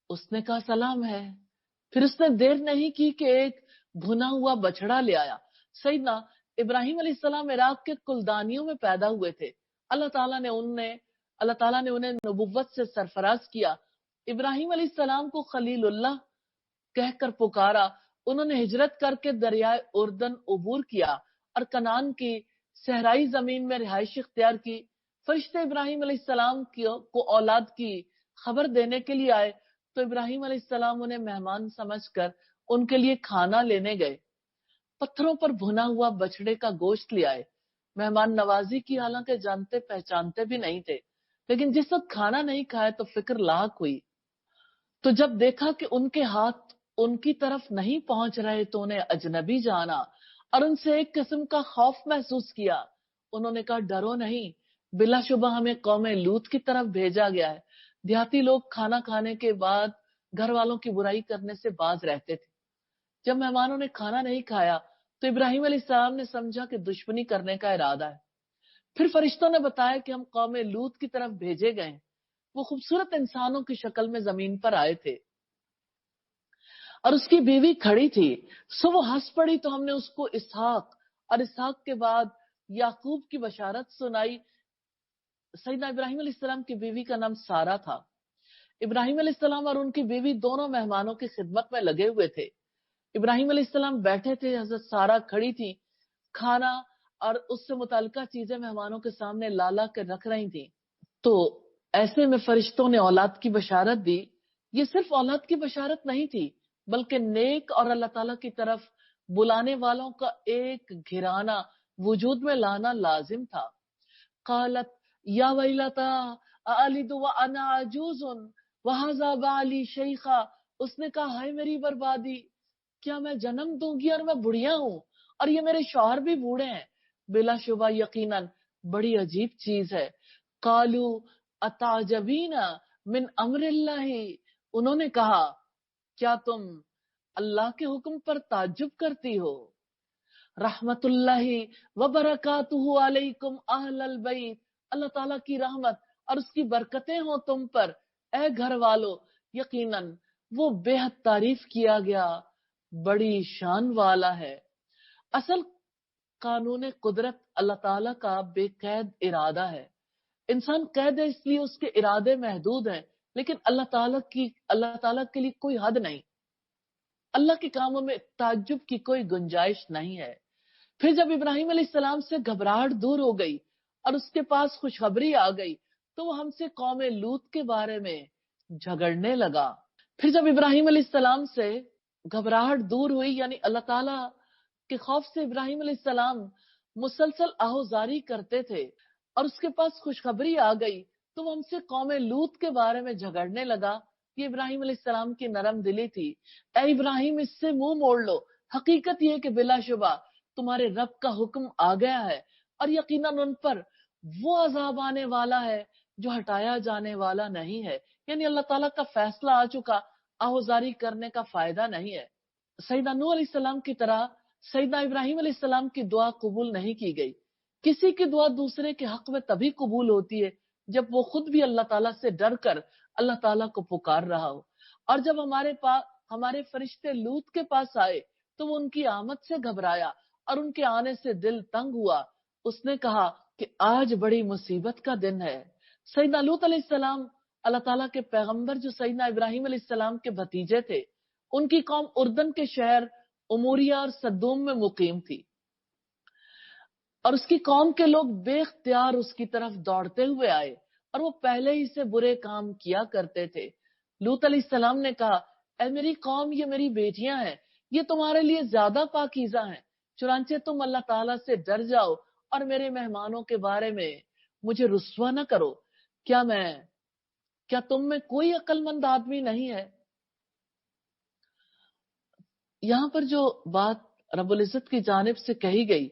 उसने कहा सलाम है। फिर उसने देर नहीं की कि एक भुना हुआ बछड़ा ले आया। सैयदना इब्राहिम अलैहिस्सलाम इराक के कुलदानियों में पैदा हुए थे। अल्लाह ताला ने उन्हें नबुव्वत से सरफराज किया। इब्राहिम अलैहिस्सलाम को खलीलुल्लाह कहकर पुकारा। उन्होंने हिजरत करके दरियाए उर्दन उबूर किया और कनान की सहराई जमीन में रिहाइश इख्तियार की। फरिश्ते इब्राहिम अलैहिस्सलाम को औलाद की खबर देने के लिए आए तो इब्राहिम अलैहिस्सलाम उन्हें मेहमान समझकर उनके लिए खाना लेने गए। पत्थरों पर भुना हुआ बछड़े का गोश्त ले आए। मेहमान नवाजी की हालांकि जानते पहचानते भी नहीं थे, लेकिन जिस वक्त खाना नहीं खाए तो फिक्र लाक हुई। तो जब देखा कि उनके हाथ उनकी तरफ नहीं पहुंच रहे तो उन्हें अजनबी जाना और उनसे एक किस्म का खौफ महसूस किया। उन्होंने कहा, डरो नहीं, बिलाशुबा हमें कौमे लूत की तरफ भेजा गया है। देहाती लोग खाना खाने के बाद घर वालों की बुराई करने से बाज रहते थे। जब मेहमानों ने खाना नहीं खाया तो इब्राहिम अलैहिस्सलाम ने समझा कि दुश्मनी करने का इरादा है। फिर फरिश्तों ने बताया कि हम कौमे लूत की तरफ भेजे गए। वो खूबसूरत इंसानों की शक्ल में जमीन पर आए थे और उसकी बीवी खड़ी थी। सो वो हंस पड़ी तो हमने उसको इसहाक और इसहाक के बाद याकूब की बशारत सुनाई। सैयदना इब्राहिम अलैहिस्सलाम की बीवी का नाम सारा था। इब्राहिम अलैहिस्सलाम और उनकी बीवी दोनों मेहमानों की खिदमत में लगे हुए थे। इब्राहिम अलैहिस्सलाम बैठे थे, हजरत सारा खड़ी थी। کھانا اور اس سے متعلقہ چیزیں مہمانوں کے سامنے لا لا کے رکھ رہی تھی. تو ایسے میں فرشتوں نے اولاد کی بشارت دی. یہ صرف اولاد کی بشارت نہیں تھی بلکہ نیک اور اللہ تعالیٰ کی طرف بلانے والوں کا ایک گھرانہ وجود میں لانا لازم تھا. قالت یا ویلتا االد وانا عجوز وہذا بالی شیخا. اس نے کہا ہائے میری بربادی، کیا میں جنم دوں گی اور میں بڑھیا ہوں اور یہ میرے شوہر بھی بوڑھے ہیں؟ بلا شبہ یقیناً بڑی عجیب چیز ہے. قالو اتعجبین من امر اللہ. انہوں نے کہا کیا تم اللہ کے حکم پر تعجب کرتی ہو؟ رحمت اللہ وبرکاتہ علیکم اہل البیت. اللہ تعالیٰ کی رحمت اور اس کی برکتیں ہوں تم پر اے گھر والو. یقیناً وہ بے حد تعریف کیا گیا بڑی شان والا ہے. اصل قانون قدرت اللہ تعالیٰ کا بے قید ارادہ ہے. انسان قید ہے اس لیے اس کے ارادے محدود ہیں، لیکن اللہ تعالیٰ کے لیے کوئی حد نہیں. اللہ کے کاموں میں تعجب کی کوئی گنجائش نہیں ہے. پھر جب ابراہیم علیہ السلام سے گھبراہٹ دور ہو گئی اور اس کے پاس خوشخبری آ گئی تو وہ ہم سے قوم لوط کے بارے میں جھگڑنے لگا. پھر جب ابراہیم علیہ السلام سے گھبراہٹ دور ہوئی، یعنی اللہ تعالیٰ کے خوف سے ابراہیم علیہ السلام مسلسل آہوزاری کرتے تھے اور اس کے پاس خوشخبری آ گئی تو وہ ہم سے قوم لوط کے بارے میں جھگڑنے لگا. یہ ابراہیم علیہ السلام کی نرم دلی تھی. اے ابراہیم اس سے منہ موڑ لو. حقیقت یہ کہ بلا شبہ تمہارے رب کا حکم آ گیا ہے اور یقیناً ان پر وہ عذاب آنے والا ہے جو ہٹایا جانے والا نہیں ہے. یعنی اللہ تعالیٰ کا فیصلہ آ چکا، آہوزاری کرنے کا فائدہ نہیں ہے. سیدنا نوح علیہ السلام کی طرح سیدنا ابراہیم علیہ السلام کی دعا قبول نہیں کی گئی. کسی کی دعا دوسرے کے حق میں تبھی قبول ہوتی ہے جب وہ خود بھی اللہ تعالیٰ سے ڈر کر اللہ تعالیٰ کو پکار رہا ہو. اور جب ہمارے فرشتے لوط کے پاس آئے تو وہ ان کی آمد سے گھبرایا اور ان کے آنے سے دل تنگ ہوا. اس نے کہا کہ آج بڑی مصیبت کا دن ہے. سیدنا لوط علیہ السلام اللہ تعالیٰ کے پیغمبر جو سیدنا ابراہیم علیہ السلام کے بھتیجے تھے، ان کی قوم اردن کے شہر اموریہ اور صدوم میں مقیم تھی اور اس کی قوم کے لوگ بے اختیار اس کی طرف دوڑتے ہوئے آئے اور وہ پہلے ہی سے برے کام کیا کرتے تھے. لوط علیہ السلام نے کہا اے میری قوم، یہ میری بیٹیاں ہیں، یہ تمہارے لیے زیادہ پاکیزہ ہیں، چنانچہ تم اللہ تعالیٰ سے ڈر جاؤ اور میرے مہمانوں کے بارے میں مجھے رسوا نہ کرو. کیا تم میں کوئی عقل مند آدمی نہیں ہے؟ یہاں پر جو بات رب العزت کی جانب سے کہی گئی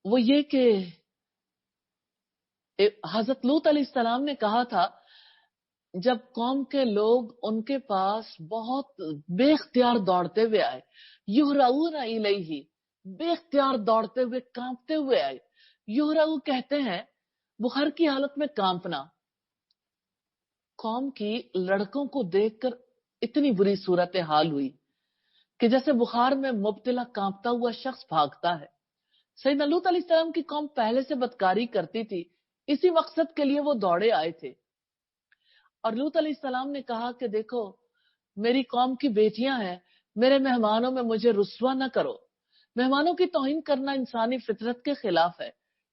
وہ یہ کہ حضرت لوط علیہ السلام نے کہا تھا جب قوم کے لوگ ان کے پاس بہت بے اختیار دوڑتے ہوئے آئے، یہرعون الیہ، بے اختیار دوڑتے ہوئے کانپتے ہوئے آئے. یہرعو کہتے ہیں بخار کی حالت میں کانپنا. قوم کی لڑکوں کو دیکھ کر اتنی بری صورت حال ہوئی کہ جیسے بخار میں مبتلا کانپتا ہوا شخص بھاگتا ہے. سیدنا لوط علیہ السلام کی قوم پہلے سے بدکاری کرتی تھی، اسی مقصد کے لیے وہ دوڑے آئے تھے. اور لوط علیہ السلام نے کہا کہ دیکھو میری قوم کی بیٹیاں ہیں، میرے مہمانوں میں مجھے رسوا نہ کرو. مہمانوں کی توہین کرنا انسانی فطرت کے خلاف ہے.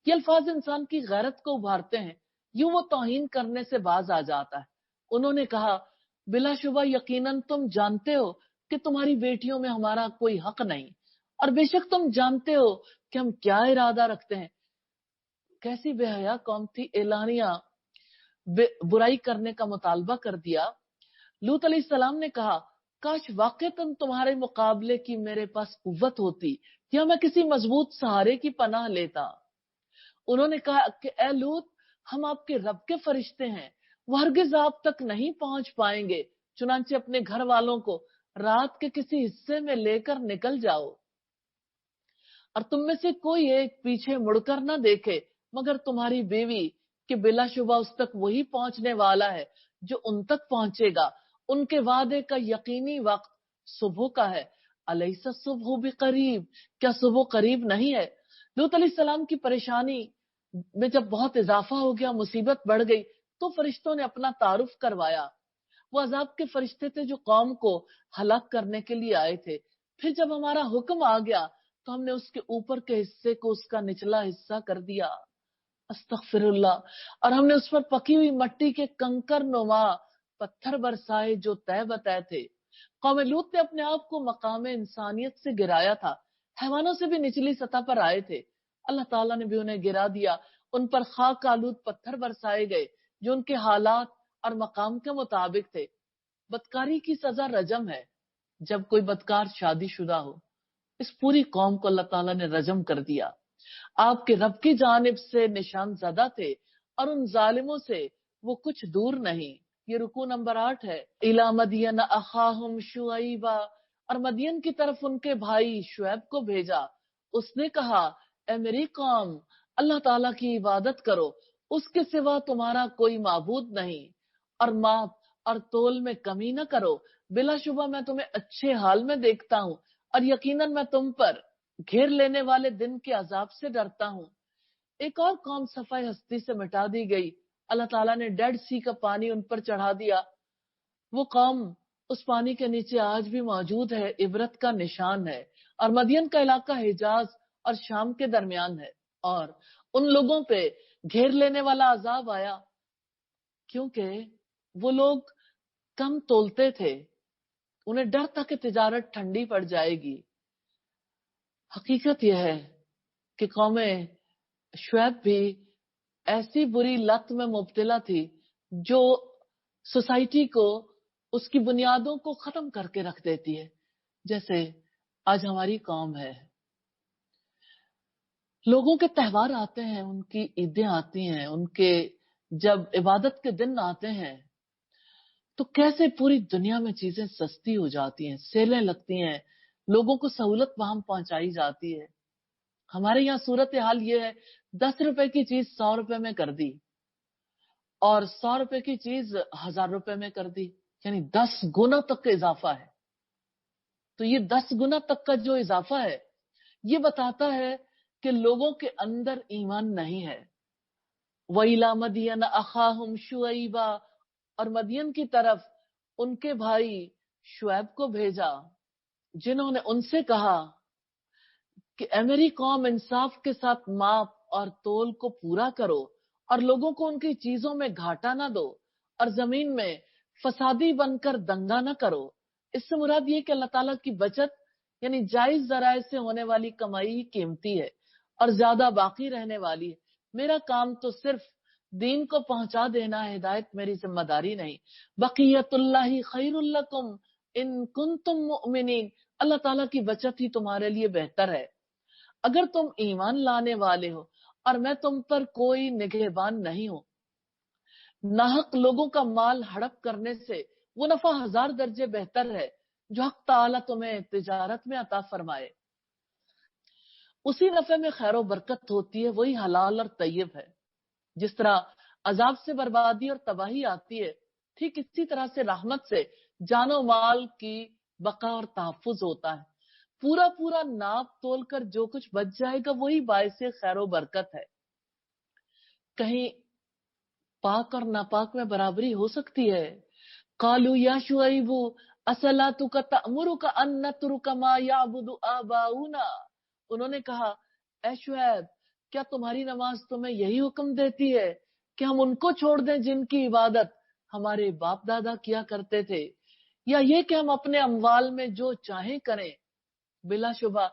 یہ الفاظ انسان کی غیرت کو ابھارتے ہیں، یوں وہ توہین کرنے سے باز آ جاتا ہے. انہوں نے کہا بلا شبہ یقیناً تم جانتے ہو کہ تمہاری بیٹیوں میں ہمارا کوئی حق نہیں، اور بے شک تم جانتے ہو کہ ہم کیا ارادہ رکھتے ہیں. کیسی بے حیا قوم تھی، اعلانیہ برائی کرنے کا مطالبہ کر دیا. لوط علیہ السلام نے کہا کاش واقعتاً تمہارے مقابلے کی میرے پاس قوت ہوتی یا میں کسی مضبوط سہارے کی پناہ لیتا. انہوں نے کہا کہ اے لوط، ہم آپ کے رب کے فرشتے ہیں، وہ ہرگز آپ تک نہیں پہنچ پائیں گے، چنانچہ اپنے گھر والوں کو رات کے کسی حصے میں لے کر نکل جاؤ اور تم میں سے کوئی ایک پیچھے مڑ کر نہ دیکھے مگر تمہاری بیوی، کہ بلا شبہ اس تک وہی پہنچنے والا ہے جو ان تک پہنچے گا. ان کے وعدے کا یقینی وقت صبح کا ہے. الیس الصبح بقریب، کیا صبح قریب نہیں ہے؟ لوط علیہ السلام کی پریشانی میں جب بہت اضافہ ہو گیا، مصیبت بڑھ گئی، تو فرشتوں نے اپنا تعارف کروایا. وہ عذاب کے فرشتے تھے جو قوم کو ہلاک کرنے کے لیے آئے تھے. پھر جب ہمارا حکم آ گیا तो हमने उसके ऊपर के हिस्से को उसका निचला हिस्सा कर दिया, अस्तगफिरुल्लाह। और हमने उस पर पकी हुई मिट्टी के कंकर नुमा पत्थर बरसाए जो तय बतय थे। कौम लूत ने अपने आप को मकाम इंसानियत से गिराया था, हैवानों से भी निचली सतह पर आए थे, अल्लाह ताला ने भी उन्हें गिरा दिया। उन पर खाक आलूद पत्थर बरसाए गए जो उनके हालात और मकाम के मुताबिक थे। बदकारी की सजा रजम है। जब कोई बदकार शादीशुदा हो, इस पूरी कौम को अल्लाह ताला ने रजम कर दिया। आपके रब की जानिब से निशान ज़दा थे और उन जालिमों से वो कुछ दूर नहीं। ये रुकू नंबर 8 है। इला मदियन अखाहुम शुआइबा, और मदियन की तरफ उनके भाई शुएब को भेजा। उसने कहा, ए मेरी कौम, अल्लाह ताला की इबादत करो, उसके सिवा तुम्हारा कोई माबूद नहीं, और माप और तोल में कमी न करो। बिलाशुबा मैं तुम्हें अच्छे हाल में देखता हूँ, और यकीनन मैं तुम पर घेर लेने वाले दिन के अजाब से डरता हूँ। एक और कौम सफाई हस्ती से मिटा दी गई। अल्लाह ताला ने डेड सी का पानी उन पर चढ़ा दिया। वो कौम उस पानी के नीचे आज भी मौजूद है, इबरत का निशान है। और मदियन का इलाका हिजाज और शाम के दरमियान है। और उन लोगों पे घेर लेने वाला अजाब आया क्योंकि वो लोग कम तोलते थे। उन्हें डर था कि तिजारत ठंडी पड़ जाएगी। हकीकत यह है कि कौमें शुएब भी ऐसी बुरी लत में मुब्तला थी जो सोसाइटी को, उसकी बुनियादों को खत्म करके रख देती है, जैसे आज हमारी कौम है। लोगों के त्योहार आते हैं, उनकी ईदें आती हैं, उनके जब इबादत के दिन आते हैं तो कैसे पूरी दुनिया में चीजें सस्ती हो जाती हैं, सेलें लगती हैं, लोगों को सहूलत वहां पहुंचाई जाती है। हमारे यहाँ सूरत हाल ये है, 10 रुपए की चीज 100 रुपए में कर दी, और 100 रुपए की चीज 1000 रुपए में कर दी, यानी 10 गुना तक का इजाफा है। तो ये 10 गुना तक का जो इजाफा है, ये बताता है कि लोगों के अंदर ईमान नहीं है। वइला मदियन अखाहुम शुअइबा, और मदियन की तरफ उनके भाई शुएब को भेजा, जिन्होंने उनसे कहा कि ए मेरी कौम, इंसाफ के साथ माप और तोल को पूरा करो, और लोगों को उनकी चीजों में घाटा ना दो, और जमीन में फसादी बनकर दंगा ना करो। इससे मुराद ये कि अल्लाह ताला की बचत यानी जायज जराए से होने वाली कमाई ही कीमती है और ज्यादा बाकी रहने वाली है। मेरा काम तो सिर्फ दीन को पहुंचा देना है, हिदायत मेरी जिम्मेदारी नहीं। बकियतुल्लाहि खैरुल लकुम इन कुंतुम मुमिनीन, अल्लाह ताला की बचत ही तुम्हारे लिए बेहतर है अगर तुम ईमान लाने वाले हो, और मैं तुम पर कोई निगहबान नहीं हूं। नाहक लोगों का माल हड़प करने से वो नफा 1000 दर्जे बेहतर है जो हक ताला तुम्हें तिजारत में अता फरमाए। उसी नफे में खैर बरकत होती है, वही हलाल और तय्यब है। जिस तरह अजाब से बर्बादी और तबाही आती है, ठीक इसी तरह से रहमत से जानो माल की बका और तहफ्फुज होता है। पूरा पूरा नाप तोल कर जो कुछ बच जाएगा वही बायसे खैर बरकत है। कहीं पाक और नापाक में बराबरी हो सकती है। कालू या शुअइबू असलातुका तअमुरुका अन नतरुका मा याबुदु आबाउना, उन्होंने कहा, ए शुएब, क्या तुम्हारी नमाज तुम्हें यही हुक्म देती है कि हम उनको छोड़ दें जिनकी इबादत हमारे बाप दादा किया करते थे, या ये कि हम अपने अमवाल में जो चाहें करें? बिलाशुबा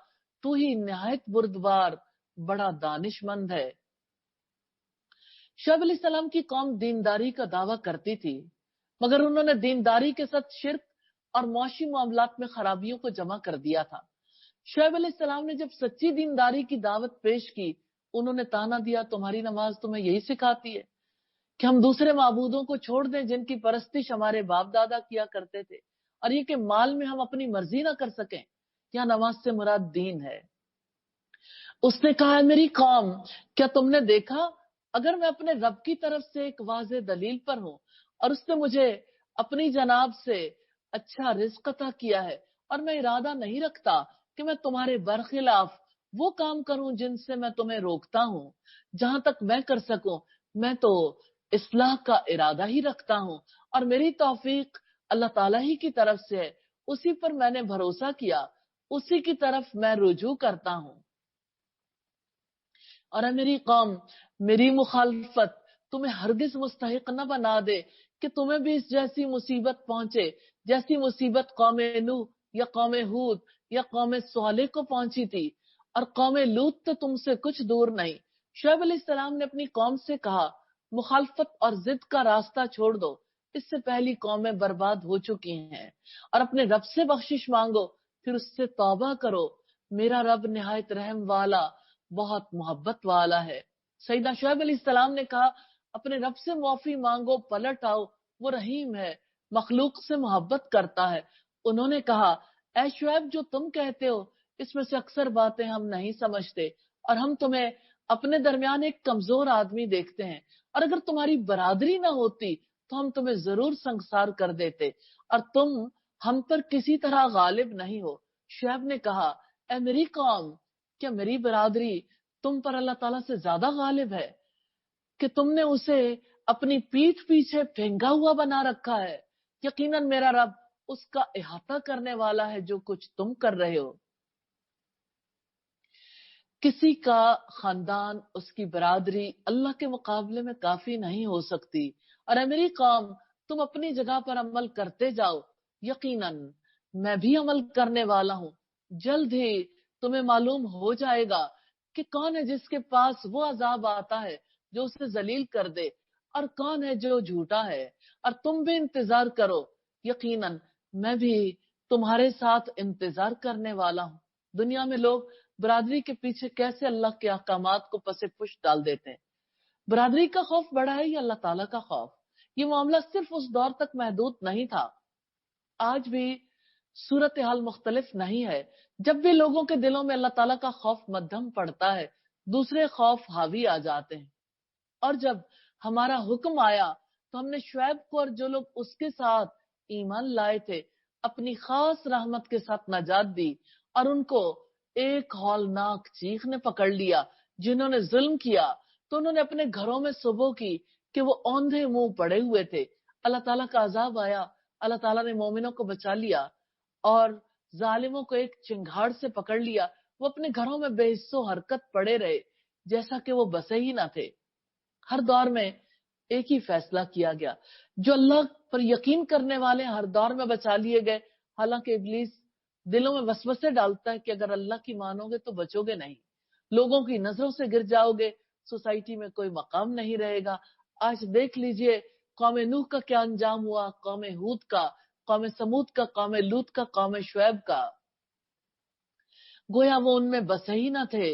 तू ही निहायत बुर्दबार, बड़ा दानिशमंद है। शुएब अलैहिस्सलाम की कौम दीनदारी का दावा करती थी, मगर उन्होंने दीनदारी के साथ शिर्क और मौशी मामलात में खराबियों को जमा कर दिया था। शुएब अलैहिस्सलाम ने जब सच्ची दीनदारी की दावत पेश की, उन्होंने ताना दिया, तुम्हारी नमाज तुम्हें यही सिखाती है कि हम दूसरे माबूदों को छोड़ दें जिनकी परस्तिश हमारे बाप दादा किया करते थे, और ये कि माल में हम अपनी मर्जी ना कर सकें। यहाँ नमाज से मुराद दीन है। उसने कहा, मेरी कौम, क्या तुमने देखा, अगर मैं अपने रब की तरफ से एक वाज़ेह दलील पर हूं और उसने मुझे अपनी जनाब से अच्छा रिज़्क अता किया है, और मैं इरादा नहीं रखता कि मैं तुम्हारे बरखिलाफ वो काम करूं जिनसे मैं तुम्हें रोकता हूं, जहां तक मैं कर सकूं मैं तो इस्लाह का इरादा ही रखता हूं, और मेरी तौफीक अल्लाह ताला ही की तरफ से है, उसी पर मैंने भरोसा किया। उसी की तरफ मैं रुजू करता हूँ। और है मेरी कौम, मेरी मुखालफत तुम्हें हरगिज मुस्तहिक न बना दे कि तुम्हें भी इस जैसी मुसीबत पहुंचे जैसी मुसीबत कौम नूह या कौम हूद या कौम सोलेह को पहुंची थी। और कौम लूत तो तुमसे कुछ दूर नहीं। शुएब अलैहिस्सलाम ने अपनी कौम से कहा, मुखालफत और जिद का रास्ता छोड़ दो, इससे पहली कौमें बर्बाद हो चुकी हैं। और अपने रब से बख्शिश मांगो, फिर उससे तौबा करो। मेरा रब निहायत रहम वाला, बहुत मोहब्बत वाला है। सईदा शुएब अलैहिस्सलाम ने कहा, अपने रब से माफी मांगो, पलट आओ, वो रहीम है, मखलूक से मोहब्बत करता है। उन्होंने कहा, ऐ शुएब, जो तुम कहते हो इसमें से अक्सर बातें हम नहीं समझते, और हम तुम्हें अपने दरमियान एक कमजोर आदमी देखते हैं, और अगर तुम्हारी बरादरी ना होती तो हम तुम्हें जरूर संसार कर देते, और तुम हम पर किसी तरह गालिब नहीं हो। शुएब ने कहा, ऐ मेरी कौम, क्या मेरी बरादरी तुम पर अल्लाह ताला से ज्यादा गालिब है कि तुमने उसे अपनी पीठ पीछे फेंका हुआ बना रखा है? यकीनन मेरा रब उसका इहाता करने वाला है जो कुछ तुम कर रहे हो। किसी का खानदान, उसकी बरादरी अल्लाह के मुकाबले में काफी नहीं हो सकती। और मेरी कौम, तुम अपनी जगह पर अमल करते जाओ, यकीनन मैं भी अमल करने वाला हूँ। जल्द ही तुम्हें मालूम हो जाएगा कि कौन है जिसके पास वो अजाब आता है जो उसे जलील कर दे, और कौन है जो झूठा है। और तुम भी इंतजार करो, यकीनन मैं भी तुम्हारे साथ इंतजार करने वाला हूँ। दुनिया में लोग बरादरी के पीछे कैसे अल्लाह के अहकामात को पसे पुश डाल देते हैं। बरादरी का खौफ बड़ा है या अल्लाह ताला का खौफ? ये मामला सिर्फ उस दौर तक महदूद नहीं था, आज भी सूरत हाल मुख्तलिफ नहीं है। जब भी लोगों के दिलों में अल्लाह ताला का खौफ मध्यम पड़ता है, दूसरे खौफ हावी आ जाते हैं। और जब हमारा हुक्म आया तो हमने शुएब को और जो लोग उसके साथ ईमान लाए थे अपनी खास रहमत के साथ नजात दी, और उनको एक हौलनाक चीख ने पकड़ लिया। जिन्होंने जुल्म किया तो उन्होंने अपने घरों में सुबह की कि वो औंधे मुंह पड़े हुए थे। अल्लाह ताला का अजाब आया, अल्लाह ताला ने मोमिनों को बचा लिया, और जालिमों को एक चिंगाड़ से पकड़ लिया। वो अपने घरों में बेहिस्सो हरकत पड़े रहे जैसा कि वो बसे ही ना थे। हर दौर में एक ही फैसला किया गया, जो अल्लाह पर यकीन करने वाले हर दौर में बचा लिए गए। हालांकि इब्लीस दिलों में वसवसे डालता है कि अगर अल्लाह की मानोगे तो बचोगे नहीं, लोगों की नजरों से गिर जाओगे, सोसाइटी में कोई मकाम नहीं रहेगा। आज देख लीजिए कौम नूह का क्या अंजाम हुआ, कौम हूद का, कौम समूद का, कौम लूत का, कौम शुएब का। गोया वो उनमें बसे ही ना थे।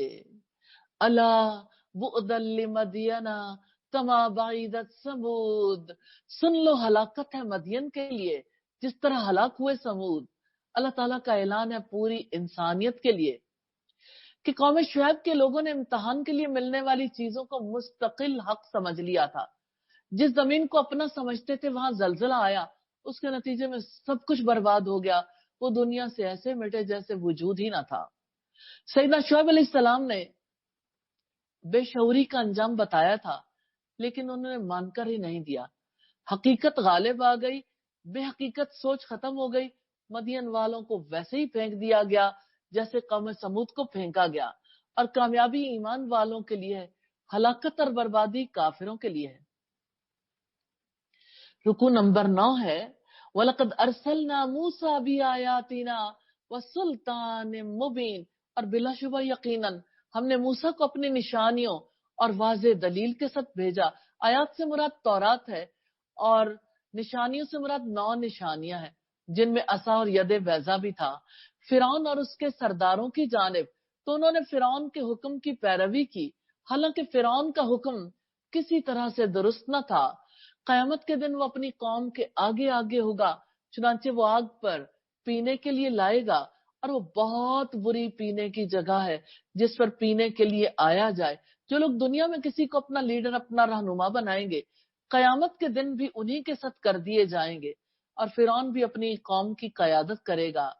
अला बुअदल मदियना कमा बाइदत समूद, सुन लो हलाकत है मदियन के लिए जिस तरह हलाक हुए समूद। अल्लाह ताला का ऐलान है पूरी इंसानियत के लिए कि कौम शुएब के लोगों ने इम्तिहान के लिए मिलने वाली चीजों को मुस्तकिल हक समझ लिया था। जिस जमीन को अपना समझते थे वहां जलजला आया, उसके नतीजे में सब कुछ बर्बाद हो गया। वो दुनिया से ऐसे मिटे जैसे वजूद ही ना था। सैयदना शुएब अलैहिस्सलाम ने बेशऊरी का अंजाम बताया था, लेकिन उन्होंने मानकर ही नहीं दिया। हकीकत गालिब आ गई, बेहकीकत सोच खत्म हो गई। मदियन वालों को वैसे ही फेंक दिया गया जैसे कौम समूद को फेंका गया, और कामयाबी ईमान वालों के लिए है, हलाकत और बर्बादी काफिरों के लिए है। रुकू नंबर 9 है, वलकद अरसलना मूसा भी आयातिना व सुल्तान मुबीन, और बिलाशुबा यकीनन हमने मूसा को अपनी निशानियों और वाज़े दलील के साथ भेजा। आयात से मुराद तौरात है, और निशानियों से मुराद 9 निशानियां हैं, जिनमें असा और यदे बैजा भी था। फिरौन और उसके सरदारों की जानिब तो उन्होंने फिरौन के हुक्म की पैरवी की, हालांकि फिरौन का हुक्म किसी तरह से दुरुस्त न था। कयामत के दिन वो अपनी कौम के आगे आगे होगा, चुनांचे वो आग पर पीने के लिए लाएगा, और वो बहुत बुरी पीने की जगह है जिस पर पीने के लिए आया जाए। जो लोग दुनिया में किसी को अपना लीडर, अपना रहनुमा बनाएंगे, कयामत के दिन भी उन्हीं के साथ कर दिए जाएंगे, और फिरौन भी अपनी कौम की कयादत करेगा।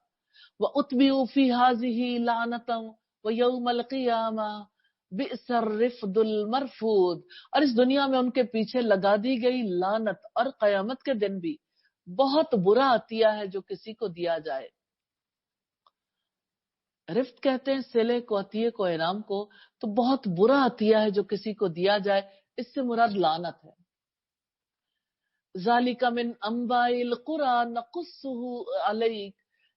वह उत्बिउ फी हाज़िही लानतम व यौमल क़ियामा बिअसर रिफ़दुल मरफ़ूद, और इस दुनिया में उनके पीछे लगा दी गई लानत, और कयामत के दिन भी बहुत बुरा अतिया है जो किसी को दिया जाए। रिफ्त कहते हैं सिले को, अतिये को, इनाम को। तो बहुत बुरा अतिया है जो किसी को दिया जाए, इससे मुराद लानत है। ज़ालिका मिन अंबाइल कुरान नकुस्सुहु अलैक,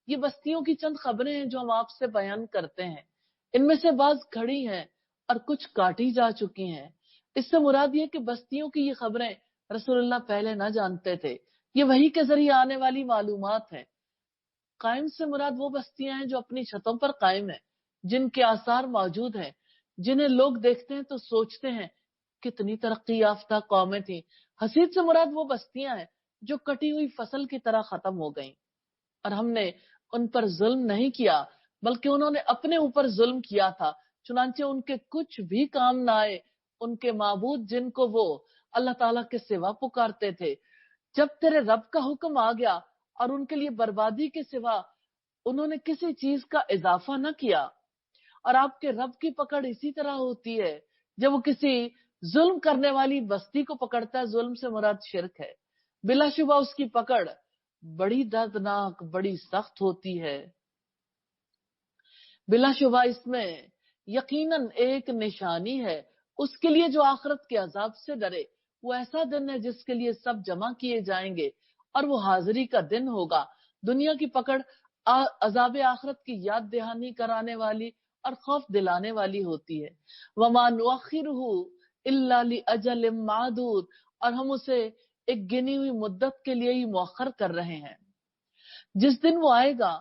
ये बस्तियों की चंद खबरें हैं जो हम आपसे बयान करते हैं। इनमें से बाज खड़ी हैं और कुछ काटी जा चुकी हैं। इससे मुराद ये कि बस्तियों की ये खबरें रसूलुल्लाह पहले न जानते थे, ये वही के जरिए आने वाली मालूमात है। कायम से मुराद वो बस्तियां हैं जो अपनी छतों पर कायम है, जिनके आसार मौजूद हैं, जिन्हें लोग देखते हैं तो सोचते हैं कितनी तरक्की याफ्ता कौमें थी। हसीद से मुराद वो बस्तियां हैं जो कटी हुई फसल की तरह खत्म हो गईं, और हमने उन पर जुल्म नहीं किया बल्कि उन्होंने अपने ऊपर जुल्म किया था। चुनांचे उनके कुछ भी काम ना आए उनके माबूद जिनको वो अल्लाह ताला के सिवा पुकारते थे। जब तेरे रब का हुक्म आ गया और उनके लिए बर्बादी के सिवा उन्होंने किसी चीज का इजाफा न किया। और आपके रब की पकड़ इसी तरह होती है जब वो किसी जुल्म करने वाली बस्ती को पकड़ता है। जुल्म से मुराद शिर्क है। बिलाशुबा उसकी पकड़ बड़ी दर्दनाक, बड़ी सख्त होती है। बिलाशुबा इसमें यकीनन एक निशानी है उसके लिए जो आखिरत के अजाब से डरे। वो ऐसा दिन है जिसके लिए सब जमा किए जाएंगे और वो हाजिरी का दिन होगा। दुनिया की पकड़ अजाब आखिरत की याद दहानी कराने वाली और खौफ दिलाने वाली होती है। वमा नुअखिरुहु इल्ला लिअजलिम मादूद, और हम उसे एक गिनी हुई मुद्दत के लिए ही मुअख्खर कर रहे हैं। जिस दिन वो आएगा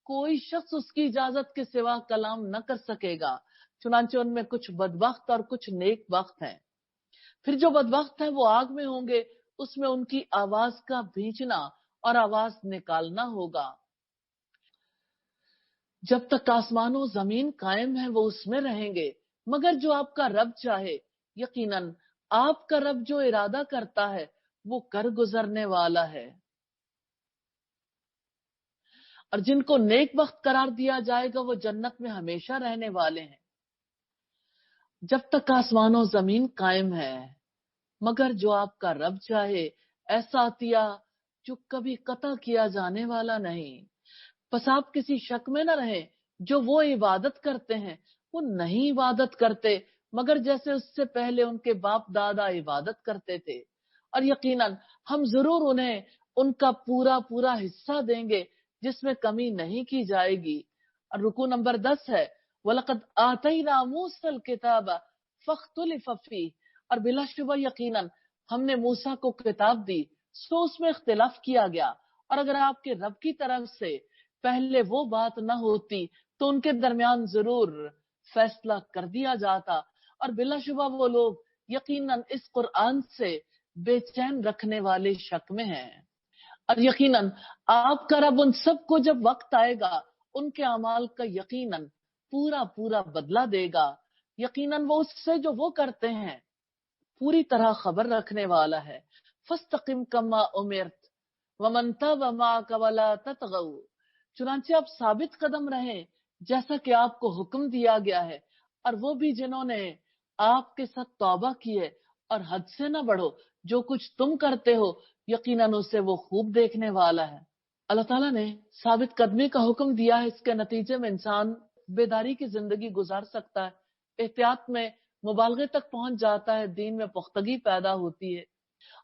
कोई शख्स उसकी इजाजत के सिवा कलाम न कर सकेगा। चुनांचे उनमें कुछ बदबख्त और कुछ नेक बख्त हैं। फिर जो बदबख्त हैं वो आग में होंगे, उसमें उनकी आवाज का भींचना और आवाज निकालना होगा। जब तक आसमानों जमीन कायम है वो उसमें रहेंगे, मगर जो आपका रब चाहे, यकीनन आपका रब जो इरादा करता है वो कर गुजरने वाला है। और जिनको नेक बख्त करार दिया जाएगा वो जन्नत में हमेशा रहने वाले हैं। जब तक आसमानों जमीन कायम है, मगर जो आपका रब चाहे, ऐसा अतिया जो कभी कता किया जाने वाला नहीं। बस आप किसी शक में न रहें, जो वो इबादत करते हैं वो नहीं इबादत करते मगर जैसे उससे पहले उनके बाप दादा इबादत करते थे। और यकीनन हम जरूर उन्हें उनका पूरा पूरा हिस्सा देंगे जिसमें कमी नहीं की जाएगी। और रुकू नंबर 10 है, वलक़द आतैना मूसल किताब फख्तुलिफ़ फीह, और बिलाशुबा यकीनन हमने मूसा को किताब दी सो उसमें इख्तिलाफ किया गया। और अगर आपके रब की तरफ से पहले वो बात न होती तो उनके दरमियान जरूर फैसला कर दिया जाता। और बिलाशुबा वो लोग यकीनन इस कुरान से बेचैन रखने वाले शक में हैं। और यकीनन आपका रब उन सबको जब वक्त आएगा उनके अमाल का यकीनन पूरा पूरा बदला देगा। यकीनन वो उससे जो वो करते हैं पूरी तरह खबर रखने वाला है। फस्तकिम कमा उमिरत वमन तब माअक वला ततगौ, चुनांचे आप साबित कदम रहें जैसा कि आपको हुक्म दिया गया है, और वो भी जिन्होंने आपके साथ तौबा की है, और हद से न बढ़ो। जो कुछ तुम करते हो यकीनन उसे वो खूब देखने वाला है। अल्लाह ताला ने साबित कदमी का हुक्म दिया है, इसके नतीजे में इंसान बेदारी की जिंदगी गुजार सकता है, एहतियात में मुबालगे तक पहुंच जाता है, दीन में पुख्तगी पैदा होती है।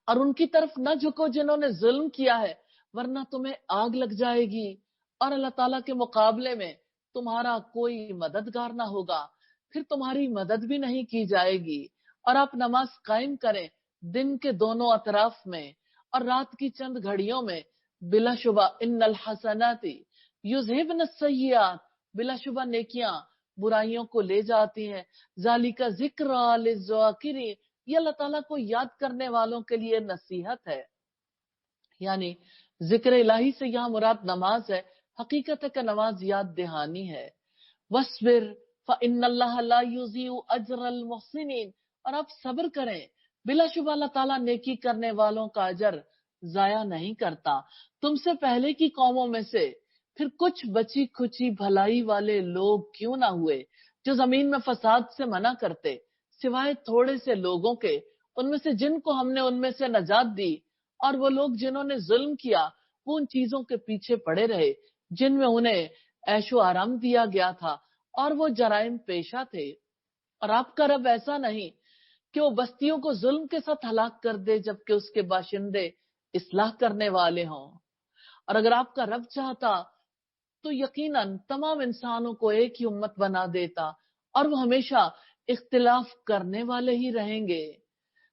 और उनकी तरफ न झुको जिन्होंने जुल्म किया है, वरना तुम्हें आग लग जाएगी और अल्लाह ताला के मुकाबले में तुम्हारा कोई मददगार ना होगा, फिर तुम्हारी मदद भी नहीं की जाएगी। और आप नमाज कायम करें दिन के दोनों अतराफ में और रात की चंद घड़ियों में। बिलाशुबा इन्नल हसनाती युज़हिबन सय्यिआत, बिलाशुबा नेकियां बुराइयों को ले जाती हैं। ज़ालिका ज़िक्रा लिज़्ज़ाकिरीन, ये अल्लाह ताला को याद करने वालों के लिए नसीहत है। यानी जिक्र इलाही से यहाँ मुराद नमाज है, हकीकत है कि नमाज याद दहानी है। वस्बिर फ़इन्नल्लाह ला युज़ीउ अज्रल मुहसिनीन, और आप सब्र करें, बिलाशुबा अल्लाह ताला नेकी करने वालों का अजर जाया नहीं करता। तुमसे पहले की कौमों में से फिर कुछ बची खुची भलाई वाले लोग क्यों ना हुए जो जमीन में फसाद से मना करते, सिवाय थोड़े से लोगों के, उनमें से जिनको हमने उनमें से नजात दी। और वो लोग जिन्होंने जुल्म किया वो उन चीजों के पीछे पड़े रहे जिनमें उन्हें ऐशो आराम दिया गया था और वो जराइम पेशा थे। और आपका रब ऐसा नहीं कि वो बस्तियों को जुल्म के साथ हलाक कर दे जबकि उसके बाशिंदे इस्लाह करने वाले हों। और अगर आपका रब चाहता तो यकीनन तमाम इंसानों को एक ही उम्मत बना देता और वो हमेशा इख्तिलाफ करने वाले ही रहेंगे।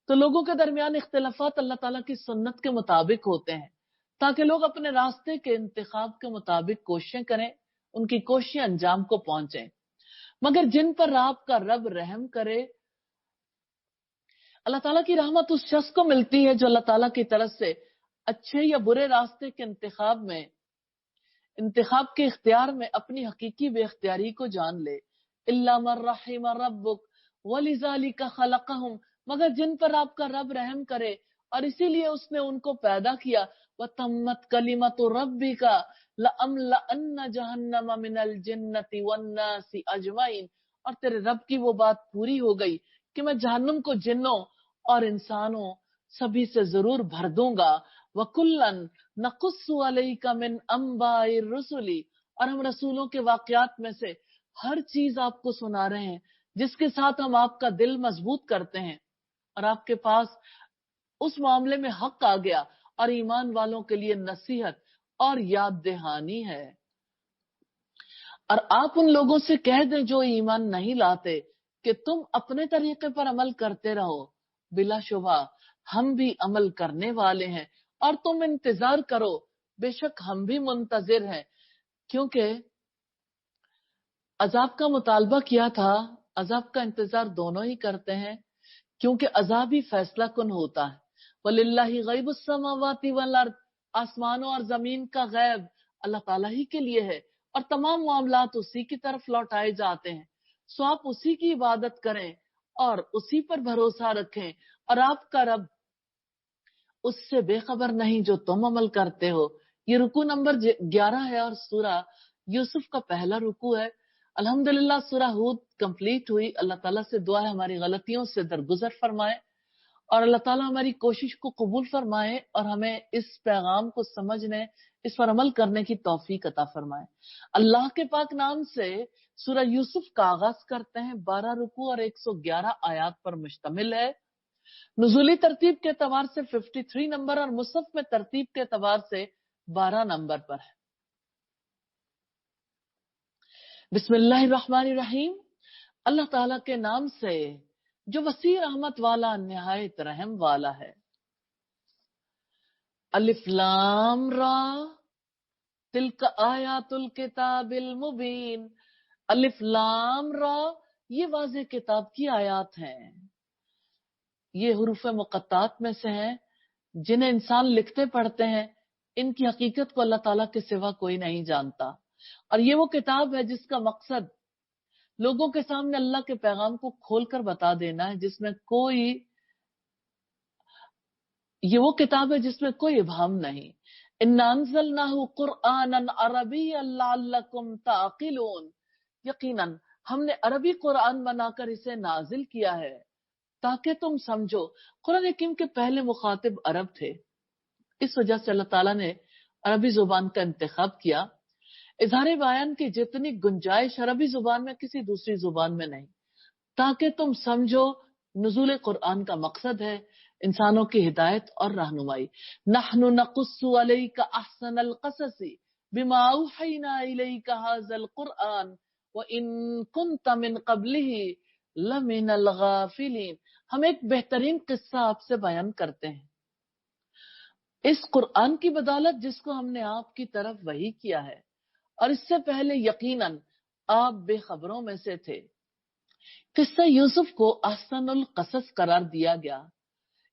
तो लोगों के दरमियान इख्तिलाफात अल्लाह ताला की सुन्नत के मुताबिक होते हैं ताकि लोग अपने रास्ते के इंतखाब के मुताबिक कोशिशें करें, उनकी कोशिशें अंजाम को पहुंचे। मगर जिन पर आपका रब रहम करे, अल्लाह ताला की रहमत उस शख्स को मिलती है जो अल्लाह ताला की तरफ से अच्छे या बुरे रास्ते के इंतखाब के इख्तियार में अपनी हकीकी बेख्तियारी को जान ले। इल्ला मन रहिम रब्बुक वलिज़ालिका खलक़हुम, मगर जिन पर आपका रब रहम करे और इसीलिए उसने उनको पैदा किया। वतम्मत कलिमतु रब्बिका लअमलअन्न जहन्नम मिनल जिन्नति वन्नासि अजमईन, और तेरे रब की वो बात पूरी हो गई कि मैं जहन्नुम को जिन्नों और इंसानों सभी से जरूर भर दूंगा। वकुल्लन नकुस्सु अलैका मिन अंबाइर रुसुली, और हम रसूलों के वाकयात में से हर चीज आपको सुना रहे हैं जिसके साथ हम आपका दिल मजबूत करते हैं। और आपके पास उस मामले में हक आ गया और ईमान वालों के लिए नसीहत और याद दहानी है। और आप उन लोगों से कह दें जो ईमान नहीं लाते कि तुम अपने तरीके पर अमल करते रहो, बिलाशुबा हम भी अमल करने वाले हैं और तुम इंतजार करो, बेशक हम भी मुंतजिर हैं। क्योंकि अजाब का मुतालबा किया था, अजाब का इंतजार दोनों ही करते हैं, क्योंकि अजाब ही फैसला कुन होता है। वलिल्लाहि गैबुस समावाति वल अर्द, आसमानों और जमीन का गैब अल्लाह ताला ही के लिए है और तमाम मामलात उसी की तरफ लौटाए जाते हैं। सो आप उसी की इबादत करें और उसी पर भरोसा रखें, और आपका रब उससे बेखबर नहीं जो तुम अमल करते हो। ये रुकू नंबर 11 है और सूरा यूसुफ का पहला रुकू है। अल्हम्दुलिल्लाह सूरा हूद कंप्लीट हुई। अल्लाह ताला से दुआ है हमारी गलतियों से दरगुजर फरमाए और अल्लाह ताला हमारी कोशिश को कबूल फरमाए और हमें इस पैगाम को समझने, इस पर अमल करने की तौफीक अता फरमाए। अल्लाह के पाक नाम से सूरा यूसुफ का आगाज करते हैं। 12 रुकू और 111 आयात पर मुश्तमिल है। नुज़ूली तरतीब के एतबार से 53 नंबर और मुसहफ में तरतीब के एतबार से 12 नंबर पर है। बिस्मिल्लाहिर्रहमानिर्रहीम, अल्लाह ताला के नाम से जो वसी रहमत वाला निहायत रहम वाला है। अलिफ लाम रा तिल्का आयातुल किताबिल मुबीन। अलिफ लाम रा ये वाज़ेह किताब की आयात हैं। ये हुरूफ मुक़त्तात में से हैं जिन्हें इंसान लिखते पढ़ते हैं। इनकी हकीकत को अल्लाह ताला के सिवा कोई नहीं जानता। और ये वो किताब है जिसका मकसद लोगों के सामने अल्लाह के पैगाम को खोलकर बता देना है, ये वो किताब है जिसमें कोई इबहाम नहीं। इन्ना अंज़लनाहु क़ुरआनन अरबिय्यन लअल्लकुम ताक़िलून, यकीनन हमने अरबी कुरान बनाकर इसे नाजिल किया है ताकि तुम समझो। कुरान हकीम के पहले मुखातिब अरब थे, इस वजह से अल्लाह ताला ने अरबी जुबान का इंतखाब किया। इज़हार बयान की जितनी गुंजाइश अरबी जुबान में किसी दूसरी जुबान में नहीं, ताकि तुम समझो नुज़ूल कुरान का मकसद है इंसानों की हिदायत और रहनुमाई। नहनु नकुस्सु अलैका अहसनल क़ससी बिमा औहैना इलैका हाज़ल कुरआन व इन कुन्त मिन क़ब्लिही लमिनल गाफ़िलीन। हम एक बेहतरीन किस्सा आपसे बयान करते हैं इस कुरान की बदौलत जिसको हमने आपकी तरफ वही किया है, और इससे पहले यकीनन आप बेखबरों में से थे। किस्सा यूसुफ को अहसनुल क़सस करार दिया गया।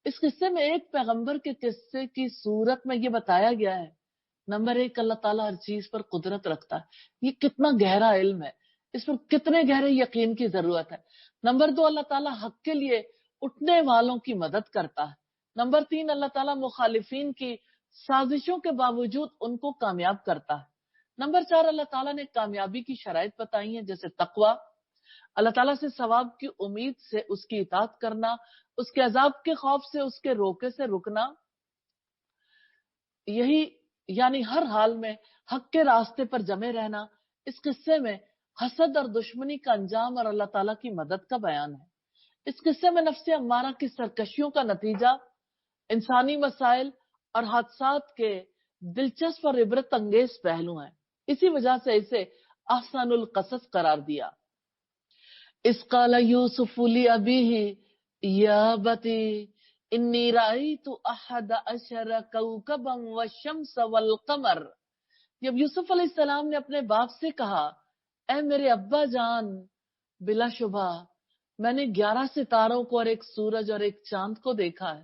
इस किस्से में एक पैगंबर के किस्से की सूरत में ये बताया गया है। नंबर 1, अल्लाह ताला हर चीज पर कुदरत रखता है। ये कितना गहरा इल्म है, इस पर कितने गहरे यकीन की जरूरत है। नंबर 2, अल्लाह ताला हक के लिए उठने वालों की मदद करता है। नंबर 3, अल्लाह ताला मुखालिफिन की साजिशों के बावजूद उनको कामयाब करता है। नंबर 4, अल्लाह ताला ने कामयाबी की शराइत बताई है, जैसे तकवा, अल्लाह ताला से सवाब की उम्मीद से उसकी इताअत करना, उसके अजाब के खौफ से उसके रोके से रुकना, यही यानी हर हाल में हक के रास्ते पर जमे रहना, اس قصے میں حسد اور دشمنی کا انجام اور اللہ تعالیٰ کی مدد کا بیان ہے. اس قصے میں نفس امارہ کی سرکشیوں کا نتیجہ، انسانی مسائل اور حادثات کے دلچسپ اور عبرت انگیز پہلو ہیں. اسی وجہ سے اسے احسن القصص قرار دیا. اذ قال یوسف لأبیہ یا بتی انی رأیت احد عشر کوکبا والشمس والقمر. جب یوسف علیہ السلام نے اپنے باپ سے کہا اے میرے ابا جان، بلا شبہ میں نے 11 ستاروں کو اور ایک سورج اور ایک چاند کو دیکھا ہے.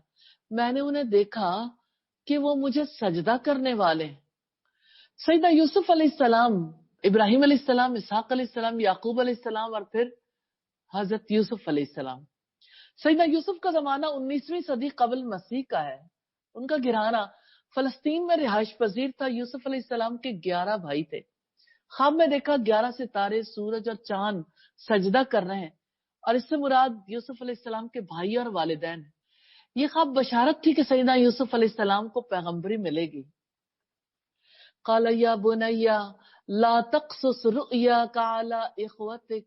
میں نے انہیں دیکھا کہ وہ مجھے سجدہ کرنے والے ہیں. سیدنا یوسف علیہ السلام، ابراہیم علیہ السلام، اسحاق علیہ السلام، یعقوب علیہ السلام اور پھر حضرت یوسف علیہ السلام. سیدنا یوسف کا زمانہ 19ویں صدی قبل مسیح کا ہے. ان کا گھرانہ فلسطین میں رہائش پذیر تھا. یوسف علیہ السلام کے 11 بھائی تھے. خواب میں دیکھا 11 ستارے، سورج اور چاند سجدہ کر رہے ہیں، اور اس سے مراد یوسف علیہ السلام کے بھائی اور والدین ہیں. یہ خواب بشارت تھی کہ سیدنا یوسف علیہ السلام کو پیغمبری ملے گی. قال یا بنی لا تقصص رؤیاک علی اخوتک.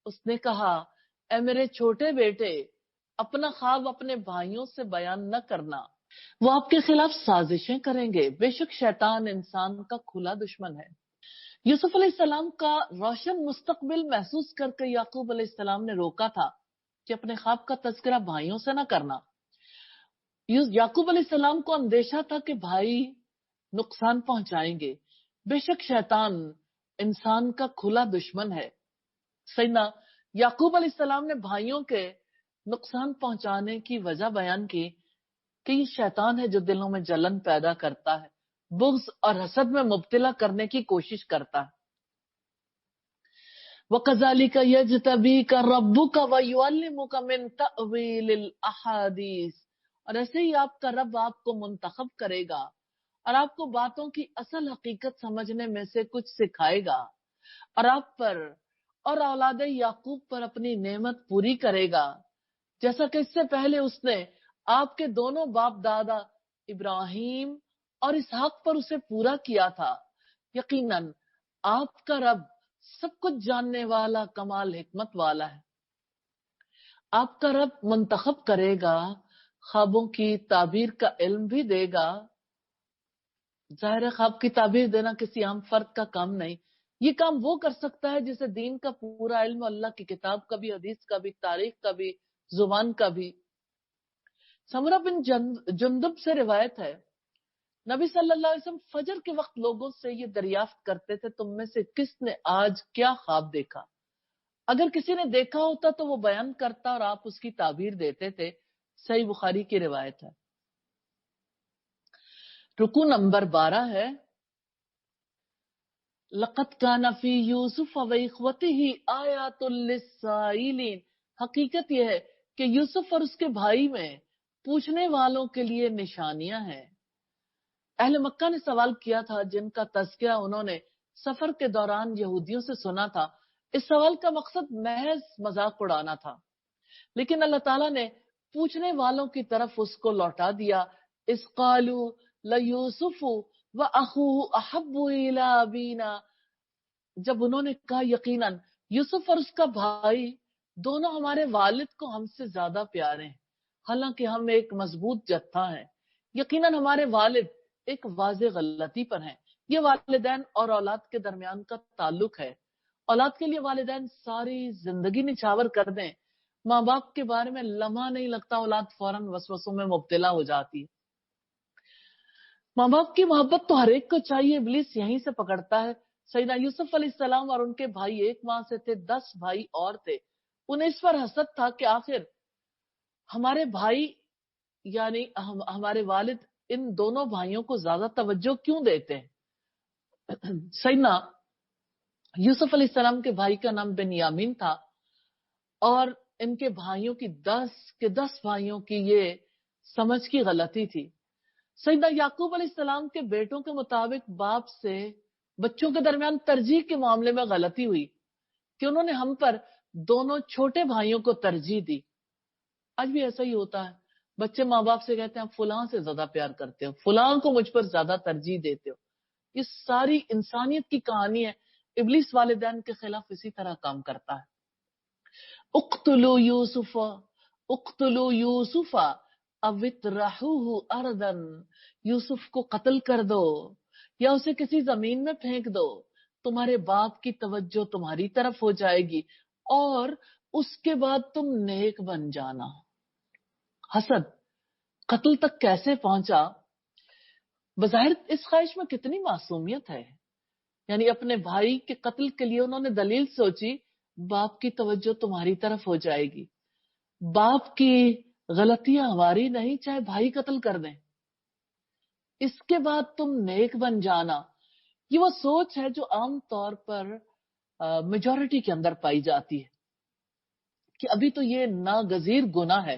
اس نے کہا اے میرے چھوٹے بیٹے، اپنا خواب اپنے بھائیوں سے بیان نہ کرنا، وہ آپ کے خلاف سازشیں کریں گے. بے شک شیطان انسان کا کھلا دشمن ہے. یوسف علیہ السلام کا روشن مستقبل محسوس کر کے یعقوب علیہ السلام نے روکا تھا کہ اپنے خواب کا تذکرہ بھائیوں سے نہ کرنا. یعقوب علیہ السلام کو اندیشہ تھا کہ بھائی نقصان پہنچائیں گے. بے شک شیطان انسان کا کھلا دشمن ہے. سیدنا یعقوب علیہ السلام نے بھائیوں کے نقصان پہنچانے کی وجہ بیان کی کہ یہ شیطان ہے جو دلوں میں جلن پیدا کرتا ہے، بغض اور حسد میں مبتلا کرنے کی کوشش کرتا ہے. وَكَذَلِكَ يَجْتَبِيكَ رَبُّكَ وَيُعَلِّمُكَ مِن تَأْوِيلِ الْأَحَادِيثِ. اور ایسے ہی آپ کا رب آپ کو منتخب کرے گا اور آپ کو باتوں کی اصل حقیقت سمجھنے میں سے کچھ سکھائے گا، اور آپ پر اور اولاد یعقوب پر اپنی نعمت پوری کرے گا، جیسا کہ اس سے پہلے اس نے آپ کے دونوں باپ دادا ابراہیم اور اسحاق پر اسے پورا کیا تھا. یقیناً آپ کا رب سب کچھ جاننے والا، کمال حکمت والا ہے. آپ کا رب منتخب کرے گا، خوابوں کی تعبیر کا علم بھی دے گا. ظاہر خواب کی تعبیر دینا کسی عام فرد کا کام نہیں. یہ کام وہ کر سکتا ہے جسے دین کا پورا علم، اللہ کی کتاب کا بھی، حدیث کا بھی، تاریخ کا بھی، زبان کا بھی. سمرہ بن جندب سے روایت ہے، نبی صلی اللہ علیہ وسلم فجر کے وقت لوگوں سے یہ دریافت کرتے تھے تم میں سے کس نے آج کیا خواب دیکھا. اگر کسی نے دیکھا ہوتا تو وہ بیان کرتا اور آپ اس کی تعبیر دیتے تھے. صحیح بخاری کی روایت ہے. رکوع نمبر 12 ہے لقد كان في يوسف واخوته آیات للسائلین. حقیقت یہ ہے کہ یوسف اور اس کے بھائی میں پوچھنے والوں کے لیے نشانیاں ہیں. اہل مکہ نے سوال کیا تھا جن کا تذکرہ انہوں نے سفر کے دوران یہودیوں سے سنا تھا. اس سوال کا مقصد محض مذاق اڑانا تھا، لیکن اللہ تعالیٰ نے پوچھنے والوں کی طرف اس کو لوٹا دیا. اذ قالوا لیوسف واخوہ احب الی ابینا. جب انہوں نے کہا یقیناً یوسف اور اس کا بھائی دونوں ہمارے والد کو ہم سے زیادہ پیارے ہیں، حالانکہ ہم ایک مضبوط جتھا ہیں. یقیناً ہمارے والد ایک واضح غلطی پر ہیں. یہ والدین اور اولاد کے درمیان کا تعلق ہے. اولاد کے لیے والدین ساری زندگی نچھاور کر دیں، ماں باپ کے بارے میں لمحہ نہیں لگتا اولاد فوراً وسوسوں میں مبتلا ہو جاتی ہے. ماں باپ کی محبت تو ہر ایک کو چاہیے، ابلیس یہیں سے پکڑتا ہے. سیدنا یوسف علیہ السلام اور ان کے بھائی ایک ماں سے تھے، 10 بھائی اور تھے. انہیں اس پر حسد تھا کہ آخر ہمارے بھائی یعنی ہمارے والد ان دونوں بھائیوں کو زیادہ توجہ کیوں دیتے ہیں. سیدنا یوسف علیہ السلام کے بھائی کا نام بنیامین تھا، اور ان کے بھائیوں کی 10 بھائیوں کی یہ سمجھ کی غلطی تھی. سیدنا یعقوب علیہ السلام کے بیٹوں کے مطابق باپ سے بچوں کے درمیان ترجیح کے معاملے میں غلطی ہوئی کہ انہوں نے ہم پر دونوں چھوٹے بھائیوں کو ترجیح دی. آج بھی ایسا ہی ہوتا ہے، بچے ماں باپ سے کہتے ہیں فلاں سے زیادہ پیار کرتے ہو، فلاں کو مجھ پر زیادہ ترجیح دیتے ہو. یہ ساری انسانیت کی کہانی ہے. इब्लिस वालिदैन के खिलाफ इसी तरह काम करता है। उक्तुलू यूसुफा, उक्तुलू यूसुफा अवित्रहुहु अर्दन, यूसुफ को कत्ल कर दो या उसे किसी जमीन में फेंक दो, तुम्हारे बाप की तवज्जो तुम्हारी तरफ हो जाएगी और उसके बाद तुम नेक बन जाना। हसद कत्ल तक कैसे पहुंचा? बज़ाहिर इस ख्वाहिश में कितनी मासूमियत है, यानी अपने भाई के कत्ल के लिए उन्होंने दलील सोची, बाप की तवज्जो तुम्हारी तरफ हो जाएगी, बाप की गलतियां हमारी नहीं, चाहे भाई कत्ल कर दें, इसके बाद तुम नेक बन जाना। ये वो सोच है जो आम तौर पर मेजॉरिटी के अंदर पाई जाती है कि अभी तो ये नागजीर गुनाह है,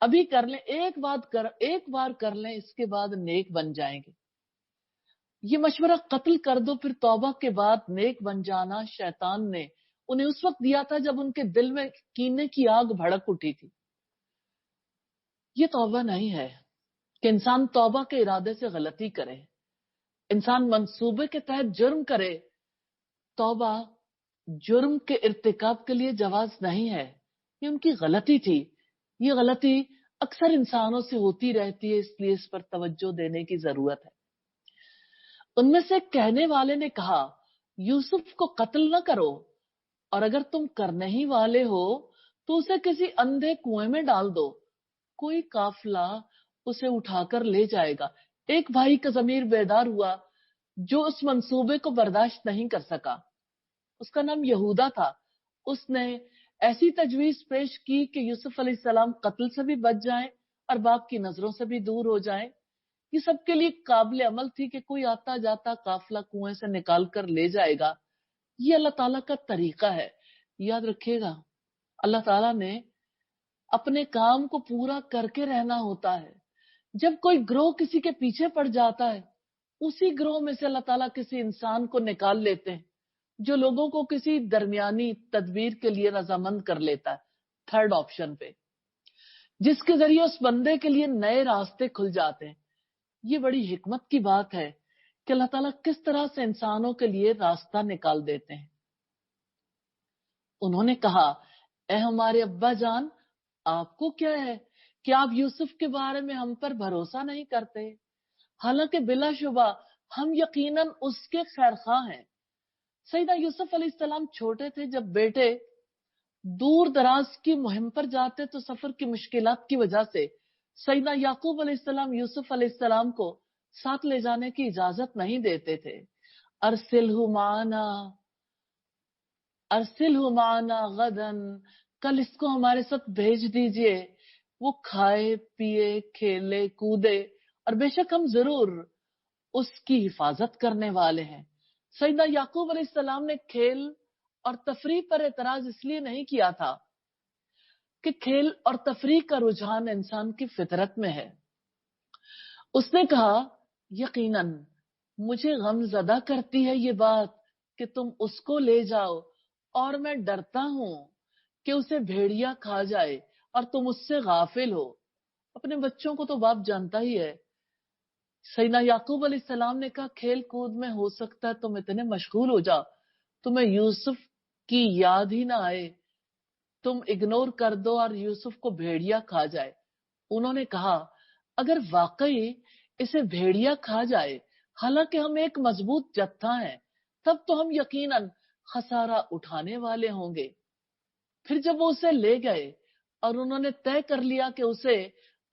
अभी कर लें, एक बार कर लें, इसके बाद नेक बन जाएंगे। ये मशवरा कत्ल कर दो फिर तौबा के बाद नेक बन जाना शैतान ने उन्हें उस वक्त दिया था जब उनके दिल में कीने की आग भड़क उठी थी। ये तौबा नहीं है कि इंसान तौबा के इरादे से गलती करे, इंसान मंसूबे के तहत जुर्म करे। तौबा जुर्म के इर्तिकाब के लिए जवाज नहीं है, ये उनकी गलती थी। ये गलती अक्सर इंसानों से होती रहती है, इसलिए इस पर तवज्जो देने की जरूरत है। उनमें से कहने वाले ने कहा, यूसुफ को कत्ल न करो, और अगर तुम करने ही वाले हो तो उसे किसी अंधे कुएं में डाल दो, कोई काफिला उसे उठाकर ले जाएगा। एक भाई का ज़मीर बेदार हुआ जो उस मंसूबे को बर्दाश्त नहीं कर सका। उसका नाम यहूदा था। उसने ऐसी तजवीज पेश की कि यूसुफ अलैहिस्सलाम कत्ल से भी बच जाएं और बाप की नजरों से भी दूर हो जाएं। ये सबके लिए काबिल अमल थी कि कोई आता जाता काफिला कुएं से निकाल कर ले जाएगा। ये अल्लाह ताला का तरीका है। याद रखिएगा, अल्लाह ताला ने अपने काम को पूरा करके रहना होता है। जब कोई ग्रोह किसी के पीछे पड़ जाता है, उसी ग्रोह में से अल्लाह ताला किसी इंसान को निकाल लेते हैं जो लोगों को किसी दरमियानी तदबीर के लिए रजामंद कर लेता है, थर्ड ऑप्शन पे, जिसके जरिए उस बंदे के लिए नए रास्ते खुल जाते हैं। ये बड़ी हिकमत की बात है कि अल्लाह ताला किस तरह से इंसानों के लिए रास्ता निकाल देते हैं। उन्होंने कहा, ए हमारे अब्बा जान, आपको क्या है कि आप यूसुफ के बारे में हम पर भरोसा नहीं करते, हालांकि बिलाशुबा हम यकीनन उसके खैरख्वाह हैं। सैयदना यूसुफ अलैहिस्सलाम छोटे थे। जब बेटे दूर दराज की मुहिम पर जाते तो सफर की मुश्किलात की वजह से सैयदना याकूब अलैहिस्सलाम यूसुफ अलैहिस्सलाम को साथ ले जाने की इजाजत नहीं देते थे। अरसिलहु माना, अरसिलहु माना गदन, कल इसको हमारे साथ भेज दीजिए, वो खाए पिए खेले कूदे और बेशक हम जरूर उसकी हिफाजत करने वाले हैं। सैयदना याकूब अलैहिस्सलाम ने खेल और तफरीह पर एतराज इसलिए नहीं किया था कि खेल और तफरीह का रुझान इंसान की फितरत में है। उसने कहा, यकीनन मुझे गमज़दा करती है ये बात कि तुम उसको ले जाओ और मैं डरता हूं कि उसे भेड़िया खा जाए और तुम उससे गाफिल हो। अपने बच्चों को तो बाप जानता ही है। सैयदना याकूब अलैहिस्सलाम ने कहा, खेल कूद में हो सकता है तुम इतने मशगूल हो जाओ, तुम्हें यूसुफ की याद ही ना आए, तुम इग्नोर कर दो और यूसुफ को भेड़िया खा जाए। उन्होंने कहा, अगर वाकई इसे भेड़िया खा जाए, हालांकि हम एक मजबूत जत्था हैं, तब तो हम यकीनन खसारा उठाने वाले होंगे। फिर जब वो उसे ले गए और उन्होंने तय कर लिया कि उसे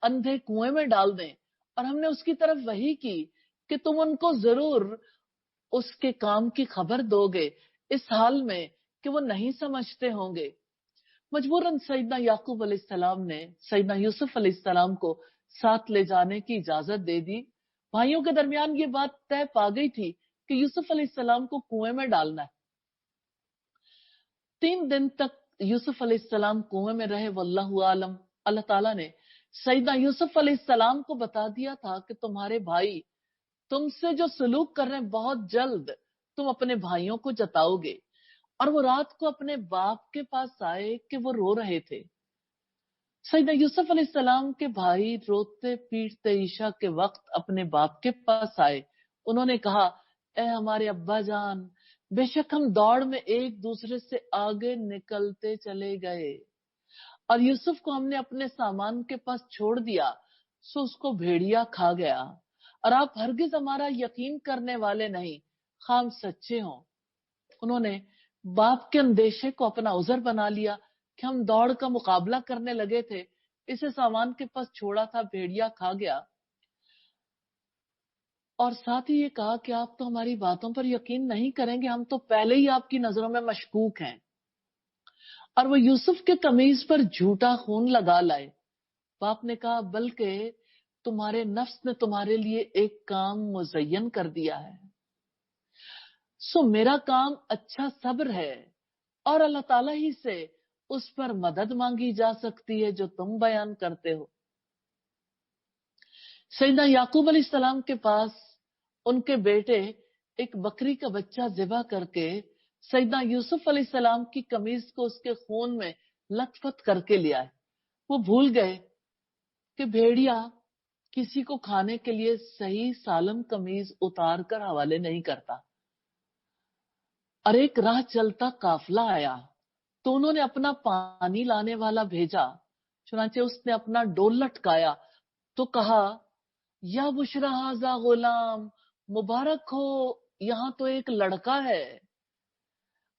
अंधे कुएं में डाल दें, और हमने उसकी तरफ वही की कि तुम उनको जरूर उसके काम की खबर दोगे, इस हाल में कि वो नहीं समझते होंगे। मजबूरन सैयदना याकूब अलैहिस्सलाम ने सैयदना यूसुफ अलैहिस्सलाम को साथ ले जाने की इजाजत दे दी। भाइयों के दरमियान ये बात तय पा गई थी कि यूसुफ अलैहिस्सलाम को कुएं में डालना है। 3 दिन तक यूसुफ अलैहिस्सलाम कुएं में रहे। वल्लाहु आलम, अल्लाह ताला ने सैयदना यूसुफ अलैहिस्सलाम को बता दिया था कि तुम्हारे भाई तुमसे जो सलूक कर रहे हैं, बहुत जल्द तुम अपने भाइयों को जताओगे। और वो रात को अपने बाप के पास आए कि वो रो रहे थे। सैयदना यूसुफ अलैहिस्सलाम के भाई रोते पीटते ईशा के वक्त अपने बाप के पास आए। उन्होंने कहा, ए हमारे अब्बा जान, بے شک ہم دوڑ میں ایک دوسرے سے آگے نکلتے چلے گئے اور یوسف کو ہم نے اپنے سامان کے پاس چھوڑ دیا، سو اس کو بھیڑیا کھا گیا، اور آپ ہرگز ہمارا یقین کرنے والے نہیں، خام سچے ہوں۔ انہوں نے باپ کے اندیشے کو اپنا عذر بنا لیا کہ ہم دوڑ کا مقابلہ کرنے لگے تھے، اسے سامان کے پاس چھوڑا تھا، بھیڑیا کھا گیا، اور ساتھ ہی یہ کہا کہ آپ تو ہماری باتوں پر یقین نہیں کریں گے، ہم تو پہلے ہی آپ کی نظروں میں مشکوک ہیں۔ اور وہ یوسف کے قمیض پر جھوٹا خون لگا لائے۔ باپ نے کہا بلکہ تمہارے نفس نے تمہارے لیے ایک کام مزین کر دیا ہے، سو میرا کام اچھا صبر ہے، اور اللہ تعالیٰ ہی سے اس پر مدد مانگی جا سکتی ہے جو تم بیان کرتے ہو۔ سیدنا یعقوب علیہ السلام کے پاس ان کے بیٹے ایک بکری کا بچہ ذبح کر کے سیدنا یوسف علیہ السلام کی قمیض کو اس کے خون میں لت پت کر کے لیا ہے۔ وہ بھول گئے کہ بھیڑیا کسی کو کھانے کے لیے صحیح سالم قمیض اتار کر حوالے نہیں کرتا، اور ایک راہ چلتا قافلہ آیا تو انہوں نے اپنا پانی لانے والا بھیجا، چنانچہ اس نے اپنا ڈول لٹکایا تو کہا یا بشرا ھذا غلام، مبارک ہو، یہاں تو ایک لڑکا ہے،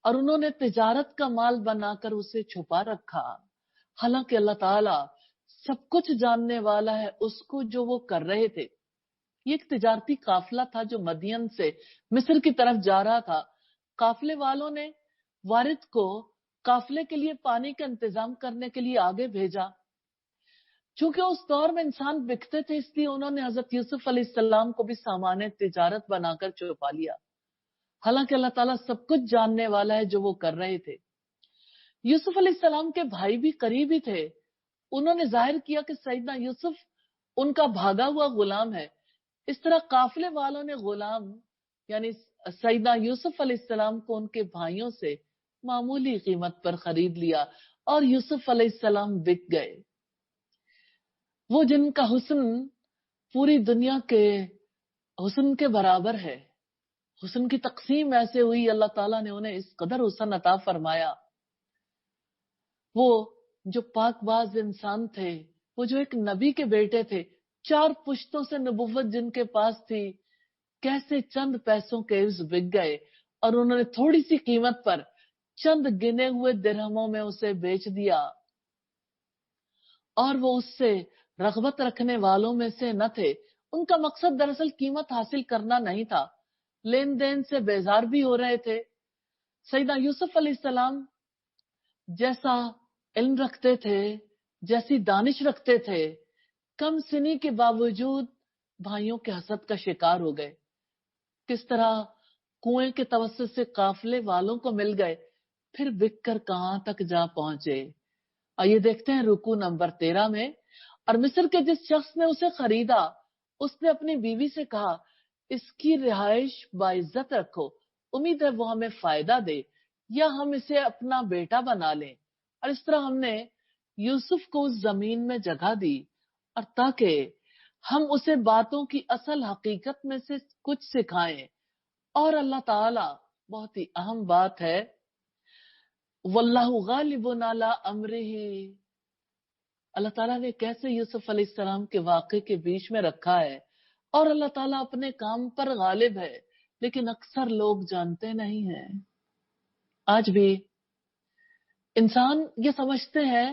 اور انہوں نے تجارت کا مال بنا کر اسے چھپا رکھا، حالانکہ اللہ تعالیٰ سب کچھ جاننے والا ہے اس کو جو وہ کر رہے تھے۔ یہ ایک تجارتی قافلہ تھا جو مدین سے مصر کی طرف جا رہا تھا۔ قافلے والوں نے وارد کو قافلے کے لیے پانی کا انتظام کرنے کے لیے آگے بھیجا۔ چونکہ اس دور میں انسان بکتے تھے، اس لیے انہوں نے حضرت یوسف علیہ السلام کو بھی سامان تجارت بنا کر چھپا لیا، حالانکہ اللہ تعالیٰ سب کچھ جاننے والا ہے جو وہ کر رہے تھے۔ یوسف علیہ السلام کے بھائی بھی قریبی تھے، انہوں نے ظاہر کیا کہ سیدنا یوسف ان کا بھاگا ہوا غلام ہے۔ اس طرح قافلے والوں نے غلام یعنی سیدنا یوسف علیہ السلام کو ان کے بھائیوں سے معمولی قیمت پر خرید لیا اور یوسف علیہ السلام بک گئے۔ وہ جن کا حسن پوری دنیا کے حسن کے برابر ہے، حسن کی تقسیم ایسے ہوئی، اللہ تعالیٰ نے انہیں اس قدر حسن عطا فرمایا۔ وہ جو پاک باز انسان تھے، وہ جو ایک نبی کے بیٹے تھے، 4 پشتوں سے نبوت جن کے پاس تھی، کیسے چند پیسوں کے عوض بک گئے، اور انہوں نے تھوڑی سی قیمت پر چند گنے ہوئے درہموں میں اسے بیچ دیا، اور وہ اس سے رغبت رکھنے والوں میں سے نہ تھے۔ ان کا مقصد دراصل قیمت حاصل کرنا نہیں تھا، لین دین سے بیزار بھی ہو رہے تھے۔ سیدنا یوسف علیہ السلام جیسا علم رکھتے تھے، جیسی دانش رکھتے تھے، کم سنی کے باوجود بھائیوں کے حسد کا شکار ہو گئے۔ کس طرح کنویں کے توسط سے قافلے والوں کو مل گئے، پھر بک کر کہاں تک جا پہنچے۔ آئیے دیکھتے ہیں رکوع نمبر 13 میں۔ اور مصر کے جس شخص نے اسے خریدا، اس نے اپنی بیوی سے کہا اس کی رہائش باعزت رکھو، امید ہے وہ ہمیں فائدہ دے یا ہم اسے اپنا بیٹا بنا لیں۔ اور اس طرح ہم نے یوسف کو اس زمین میں جگہ دی، اور تاکہ ہم اسے باتوں کی اصل حقیقت میں سے کچھ سکھائیں۔ اور اللہ تعالیٰ، بہت ہی اہم بات ہے، واللہ غالب علی امرہ، اللہ تعالیٰ نے کیسے یوسف علیہ السلام کے واقعے کے بیچ میں رکھا ہے، اور اللہ تعالیٰ اپنے کام پر غالب ہے، لیکن اکثر لوگ جانتے نہیں ہیں۔ آج بھی انسان یہ سمجھتے ہیں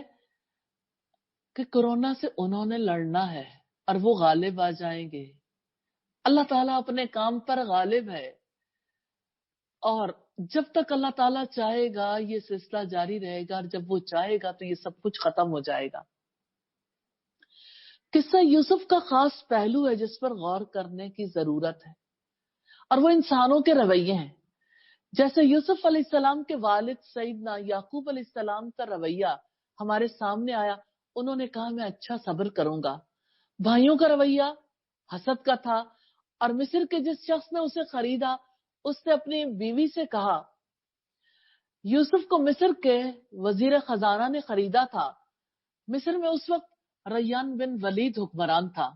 کہ کورونا سے انہوں نے لڑنا ہے اور وہ غالب آ جائیں گے۔ اللہ تعالیٰ اپنے کام پر غالب ہے، اور جب تک اللہ تعالیٰ چاہے گا یہ سلسلہ جاری رہے گا، اور جب وہ چاہے گا تو یہ سب کچھ ختم ہو جائے گا۔ قصہ یوسف کا خاص پہلو ہے جس پر غور کرنے کی ضرورت ہے، اور وہ انسانوں کے رویے ہیں۔ جیسے یوسف علیہ السلام کے والد سیدنا یعقوب علیہ السلام کا رویہ ہمارے سامنے آیا، انہوں نے کہا میں اچھا صبر کروں گا۔ بھائیوں کا رویہ حسد کا تھا، اور مصر کے جس شخص نے اسے خریدا، اس نے اپنی بیوی سے کہا، یوسف کو مصر کے وزیر خزانہ نے خریدا تھا۔ مصر میں اس وقت ریان بن ولید حکمران تھا،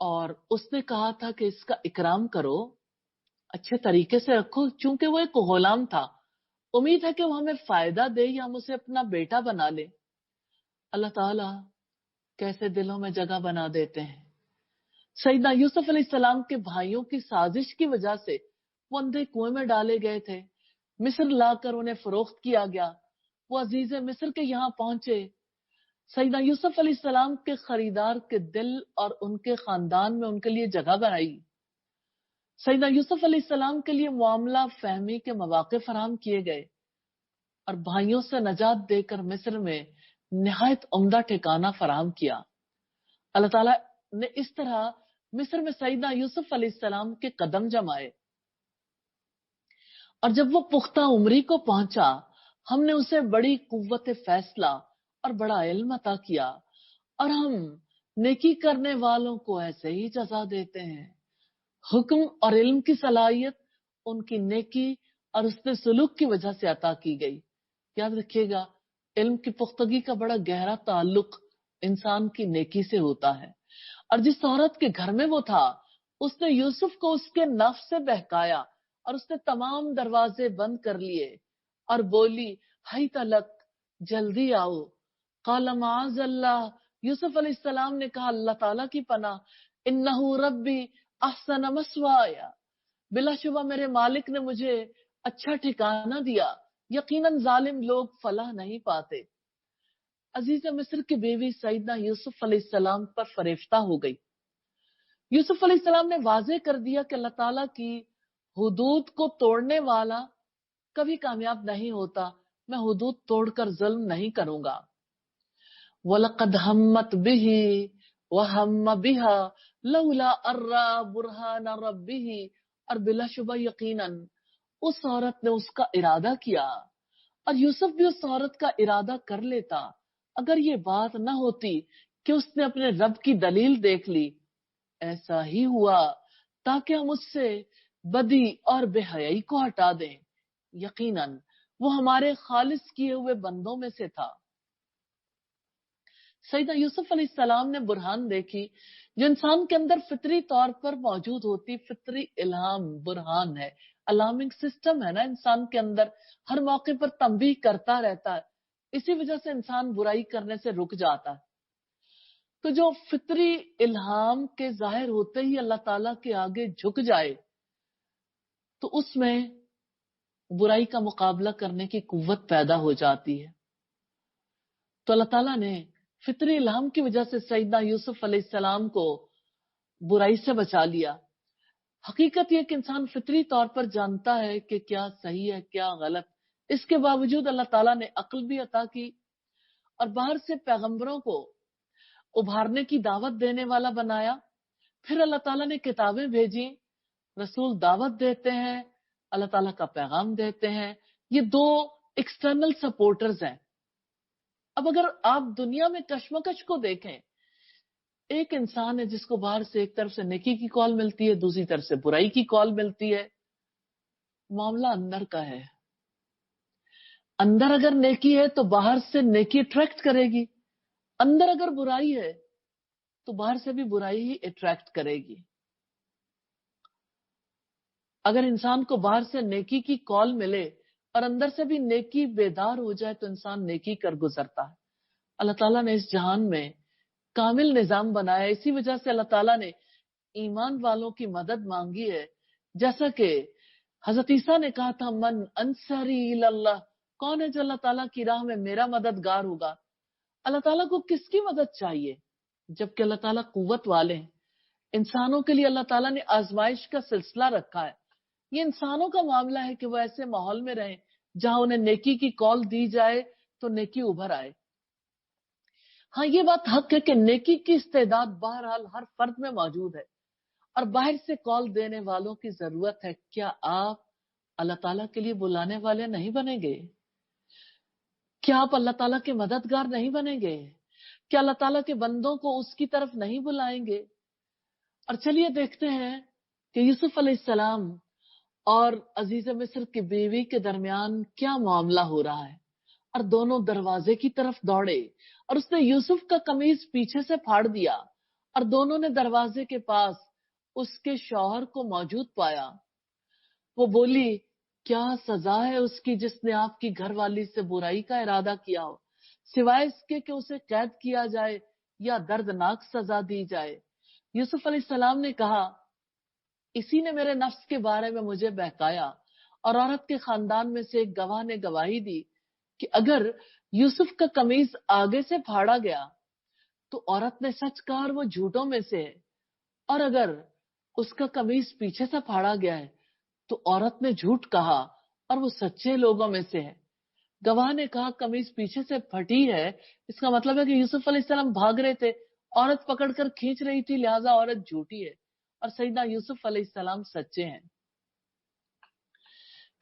اور اس نے کہا تھا کہ اس کا اکرام کرو، अच्छे तरीके से रखो, चूंकि वो एक गुलाम था, उम्मीद है कि वो हमें फायदा दे या हम उसे अपना बेटा बना ले। अल्लाह ताला कैसे दिलों में जगह बना देते हैं। सईदना यूसुफ अलैहिस्सलाम के भाइयों की साजिश की वजह से वो अंधे कुएं में डाले गए थे। मिस्र लाकर उन्हें फरोख्त किया गया। वो अजीज मिस्र के यहाँ पहुंचे। सईदना यूसुफ अलैहिस्सलाम के खरीदार के दिल और उनके खानदान में उनके लिए जगह बनाई। सईदना यूसुफ अलैहिस्सलाम के लिए मामला फहमी के मौके फराहम किए गए और भाइयों से नजात देकर मिस्र में निहायत उम्दा ठिकाना फराहम किया। अल्लाह ताला ने इस तरह मिस्र में सईदना यूसुफ अलैहिस्सलाम के कदम जमाए और जब वो पुख्ता उम्री को पहुंचा, हमने उसे बड़ी कुव्वत फैसला और बड़ा इल्म अता किया और हम नेकी करने वालों को ऐसे ही जजा देते हैं। हुक्म और इल्म की सलाहियत उनकी नेकी और उसने सुलूक की वजह से अता की गई। याद रखिएगा, इल्म की पुख्तगी का बड़ा गहरा ताल्लुक इंसान की नेकी से होता है। और जिस औरत के घर में वो था, उसने यूसुफ को उसके नफ्स से बहकाया और उसने तमाम दरवाजे बंद कर लिए और बोली, हाय तलक, जल्दी आओ। काला माअज़ल्लाह, यूसुफ अलैहिस्सलाम ने कहा, अल्लाह ताला की पनाह, इन्नहु रब्बी अहसन मस्वाया, बिलाशुबा मेरे मालिक ने मुझे अच्छा ठिकाना दिया, यकीनन जालिम लोग फलाह नहीं पाते। अजीज मिस्र की बीवी सईदना यूसुफ अलैहिस्सलाम पर फरेफ्ता हो गई। यूसुफ अलैहिस्सलाम ने वाजे कर दिया कि अल्लाह ताला की हुदूद को तोड़ने वाला कभी कामयाब नहीं होता। मैं हुदूद तोड़कर जुल्म नहीं करूंगा। वलक़द हम्मत बिही वहम्म बिहा लौला अर्रा बुरहान रब्बिही, और बिलाशुबा यकीनन उस औरत ने उसका इरादा किया और यूसुफ भी उस औरत का इरादा कर लेता अगर ये बात न होती कि उसने अपने रब की दलील देख ली। ऐसा ही हुआ ताकि हम उससे बदी और बेहयाई को हटा दें। यकीनन वो हमारे खालिस किए हुए बंदों में से था। सईदना यूसुफ अलैहिस्सलाम ने बुरहान देखी जो इंसान के अंदर फितरी तौर पर मौजूद होती। फितरी इल्हाम बुरहान है, अलार्मिंग सिस्टम है ना इंसान के अंदर, हर मौके पर तंबीह करता रहता है। इसी वजह से इंसान बुराई करने से रुक जाता है। तो जो फितरी इल्हाम के जाहिर होते ही अल्लाह ताला के आगे झुक जाए तो उसमें बुराई का मुकाबला करने की कुव्वत पैदा हो जाती है। तो अल्लाह ताला ने फितरी इल्हाम की वजह से सईदना यूसुफ अलैहिस्सलाम को बुराई से बचा लिया। हकीकत यह कि इंसान फितरी तौर पर जानता है कि क्या सही है क्या गलत। इसके बावजूद अल्लाह ताला ने अक्ल भी अता की और बाहर से पैगंबरों को उभारने की दावत देने वाला बनाया। फिर अल्लाह ताला ने किताबें भेजी, रसूल दावत देते हैं, अल्लाह ताला का पैगाम देते हैं। ये दो एक्सटर्नल सपोर्टर्स हैं। अब अगर आप दुनिया में कश्मकश को देखें, एक इंसान है जिसको बाहर से एक तरफ से नेकी की कॉल मिलती है, दूसरी तरफ से बुराई की कॉल मिलती है। मामला अंदर का है। अंदर अगर नेकी है तो बाहर से नेकी अट्रैक्ट करेगी, अंदर अगर बुराई है तो बाहर से भी बुराई ही अट्रैक्ट करेगी। अगर इंसान को बाहर से नेकी की कॉल मिले और अंदर से भी नेकी बेदार हो जाए तो इंसान नेकी कर गुजरता है। अल्लाह ताला ने इस जहान में कामिल निजाम बनाया। इसी वजह से अल्लाह ताला ने ईमान वालों की मदद मांगी है। जैसा कि हजरत ईसा ने कहा था, मन अंसारी इल्लल्लाह, कौन है जो अल्लाह ताला की राह में मेरा मददगार होगा। अल्लाह ताला को किसकी मदद चाहिए जबकि अल्लाह ताला कुव्वत वाले हैं। इंसानों के लिए अल्लाह ताला ने आजमाइश का सिलसिला रखा है। ये इंसानों का मामला है कि वो ऐसे माहौल में रहें जहां उन्हें नेकी की कॉल दी जाए तो नेकी उभर आए। हाँ, ये बात हक है कि नेकी की इस्तेदाद बहरहाल हर फर्द में मौजूद है और बाहर से कॉल देने वालों की जरूरत है। क्या आप अल्लाह ताला के लिए बुलाने वाले नहीं बनेंगे? क्या आप अल्लाह ताला के मददगार नहीं बनेंगे? क्या अल्लाह ताला के बंदों को उसकी तरफ नहीं बुलाएंगे? और चलिए देखते हैं कि यूसुफ अलैहिस्सलाम और अजीज मिस्र की बीवी के दरमियान क्या मामला हो रहा है। और दोनों दरवाजे की तरफ दौड़े और उसने यूसुफ का कमीज पीछे से फाड़ दिया और दोनों ने दरवाजे के पास उसके शौहर को मौजूद पाया। وہ بولی کیا سزا ہے اس کی جس نے آپ کی گھر والی سے برائی کا ارادہ کیا ہو، سوائے اس کے کہ اسے قید کیا جائے یا دردناک سزا دی جائے۔ یوسف علیہ السلام نے کہا اسی نے میرے نفس کے بارے میں مجھے بہکایا، اور عورت کے خاندان میں سے ایک گواہ نے گواہی دی کہ اگر یوسف کا قمیص آگے سے پھاڑا گیا تو عورت نے سچ کہا اور وہ جھوٹوں میں سے ہے، اور اگر اس کا قمیص پیچھے سے پھاڑا گیا ہے تو عورت نے جھوٹ کہا اور وہ سچے لوگوں میں سے ہے۔ گواہ نے کہا قمیص پیچھے سے پھٹی ہے، اس کا مطلب ہے کہ یوسف علیہ السلام بھاگ رہے تھے، عورت پکڑ کر کھینچ رہی تھی، لہٰذا عورت جھوٹی ہے اور سیدنا یوسف علیہ السلام سچے ہیں۔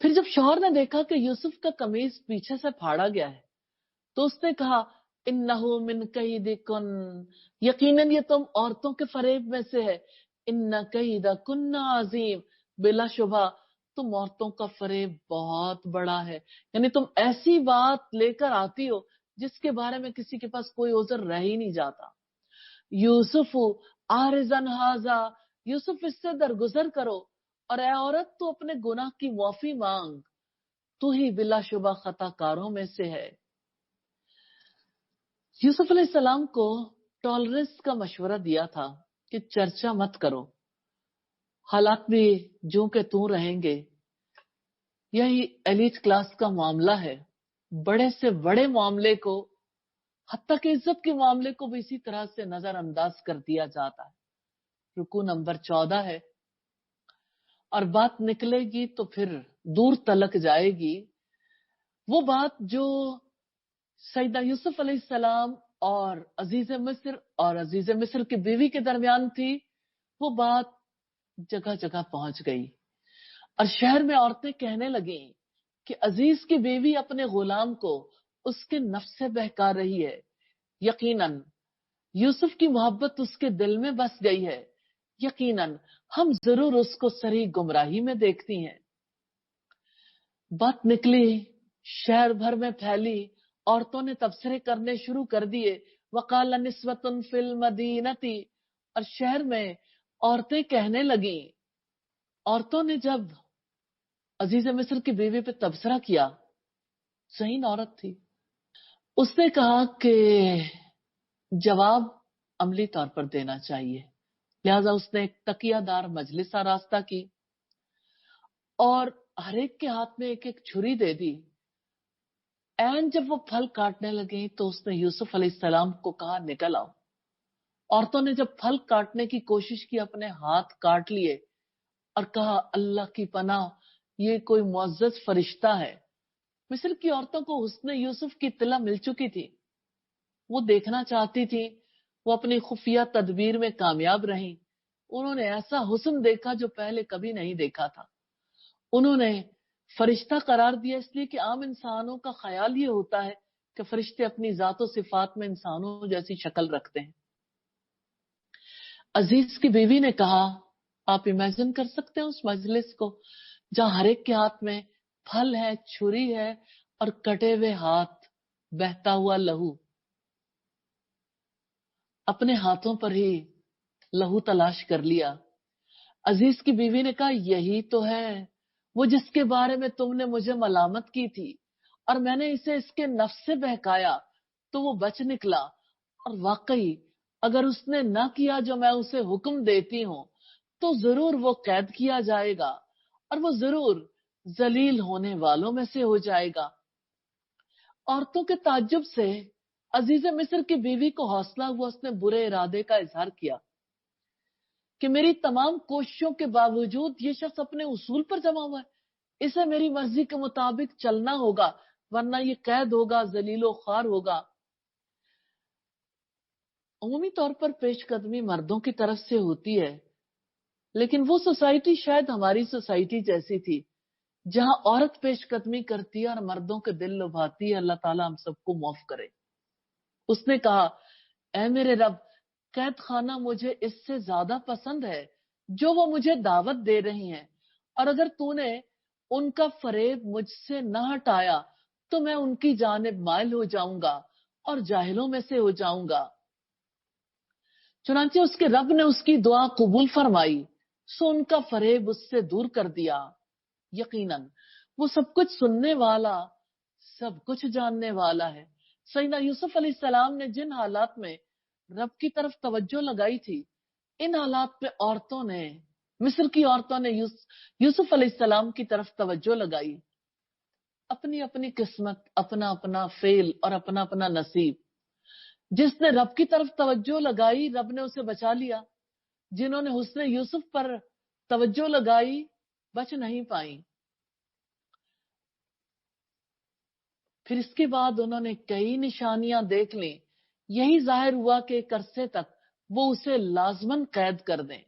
پھر جب شوہر نے دیکھا کہ یوسف کا قمیص پیچھے سے پھاڑا گیا ہے تو اس نے کہا انہو من کیدکن، یقیناً یہ تم عورتوں کے فریب میں سے ہے، ان کیدکن عظیم، بلا شبہ تم عورتوں کا فریب بہت بڑا ہے، یعنی تم ایسی بات لے کر آتی ہو جس کے بارے میں کسی کے پاس کوئی عذر رہ ہی نہیں جاتا۔ یوسف آرزن ہاذا، یوسف اس سے درگزر کرو، اور اے عورت تو اپنے گناہ کی معافی مانگ، تو ہی بلا شبہ خطا کاروں میں سے ہے۔ یوسف علیہ السلام کو ٹالرنس کا مشورہ دیا تھا کہ چرچا مت کرو، حالات بھی جو کہ توں رہیں گے، یہی ایلیٹ کلاس کا معاملہ ہے، بڑے سے بڑے معاملے کو، حتیٰ کہ عزت کے معاملے کو بھی اسی طرح سے نظر انداز کر دیا جاتا ہے۔ رکو نمبر 14 ہے، اور بات نکلے گی تو پھر دور تلک جائے گی، وہ بات جو سیدنا یوسف علیہ السلام اور عزیز مصر کی بیوی کے درمیان تھی، وہ بات جگہ جگہ پہنچ گئی، اور شہر میں عورتیں کہنے لگیں کہ عزیز کی بیوی اپنے غلام کو اس کے نفس سے بہکا رہی ہے، یقیناً یوسف کی محبت اس کے دل میں بس گئی ہے، یقیناً ہم ضرور اس کو صریح گمراہی میں دیکھتی ہیں۔ بات نکلی، شہر بھر میں پھیلی، عورتوں نے تبصرے کرنے شروع کر دیے، وقال نسوۃ فی المدینۃ، اور شہر میں عورتیں کہنے لگیں، عورتوں نے جب عزیز مصر کی بیوی پہ تبصرہ کیا، صحیح عورت تھی، اس نے کہا کہ جواب عملی طور پر دینا چاہیے، لہذا اس نے ایک تکیہ دار مجلس آراستہ کی اور ہر ایک کے ہاتھ میں ایک ایک چھری دے دی۔ جب وہ پھل کاٹنے لگے تو اس نے یوسف علیہ السلام کو کہا نکل آؤ۔ عورتوں نے جب پھل کاٹنے کی کوشش کی اپنے ہاتھ کاٹ لیے اور کہا اللہ کی پناہ، یہ کوئی معزز فرشتہ ہے۔ مصر کی عورتوں کو حسن یوسف کی اطلاع مل چکی تھی، وہ دیکھنا چاہتی تھی، وہ اپنی خفیہ تدبیر میں کامیاب رہیں، انہوں نے ایسا حسن دیکھا جو پہلے کبھی نہیں دیکھا تھا، انہوں نے فرشتہ قرار دیا، اس لیے کہ عام انسانوں کا خیال یہ ہوتا ہے کہ فرشتے اپنی ذات و صفات میں انسانوں جیسی شکل رکھتے ہیں۔ عزیز کی بیوی نے کہا آپ امیجن کر سکتے ہیں اس مجلس کو جہاں ہر ایک کے ہاتھ میں پھل ہے، چھری ہے اور کٹے ہوئے ہاتھ، بہتا ہوا لہو، اپنے ہاتھوں پر ہی لہو تلاش کر لیا۔ عزیز کی بیوی نے کہا یہی تو ہے وہ جس کے بارے میں تم نے مجھے ملامت کی تھی، اور میں نے اسے اس کے نفس سے بہکایا تو وہ بچ نکلا، اور واقعی اگر اس نے نہ کیا جو میں اسے حکم دیتی ہوں تو ضرور وہ قید کیا جائے گا اور وہ ضرور ذلیل ہونے والوں میں سے ہو جائے گا۔ عورتوں کے تعجب سے عزیز مصر کی بیوی کو حوصلہ ہوا، اس نے برے ارادے کا اظہار کیا کہ میری تمام کوششوں کے باوجود یہ شخص اپنے اصول پر جمع ہوا ہے، اسے میری مرضی کے مطابق چلنا ہوگا ورنہ یہ قید ہوگا، ذلیل و خوار ہوگا۔ عمومی طور پر پیش قدمی مردوں کی طرف سے ہوتی ہے، لیکن وہ سوسائٹی شاید ہماری سوسائٹی جیسی تھی جہاں عورت پیش قدمی کرتی ہے اور مردوں کے دل لبھاتی ہے، اللہ تعالیٰ ہم سب کو معاف کرے۔ اس نے کہا اے میرے رب، قید خانہ مجھے اس سے زیادہ پسند ہے جو وہ مجھے دعوت دے رہی ہیں، اور اگر تو نے ان کا فریب مجھ سے نہ ہٹایا تو میں ان کی جانب مائل ہو جاؤں گا اور جاہلوں میں سے ہو جاؤں گا۔ چنانچہ اس کے رب نے اس کی دعا قبول فرمائی، سو ان کا فریب اس سے دور کر دیا۔ यकीनन वो सब कुछ सुनने वाला, सब कुछ जानने वाला है। सैयदना यूसुफ अलैहिस्सलाम ने जिन हालात में रब की तरफ तवज्जो लगाई थी, इन हालात में औरतों ने, मिस्र की औरतों ने यूसुफ अलैहिस्सलाम की तरफ तवज्जो लगाई। अपनी अपनी किस्मत, अपना अपना फेल और अपना अपना नसीब। जिसने रब की तरफ तवज्जो लगाई, रब ने उसे बचा लिया। जिन्होंने हुस्ने यूसुफ पर तवज्जो लगाई, बच नहीं पाई। फिर इसके बाद उन्होंने कई निशानियां देख ली। यही जाहिर हुआ कि एक अरसे तक वो उसे लाजमन कैद कर दें।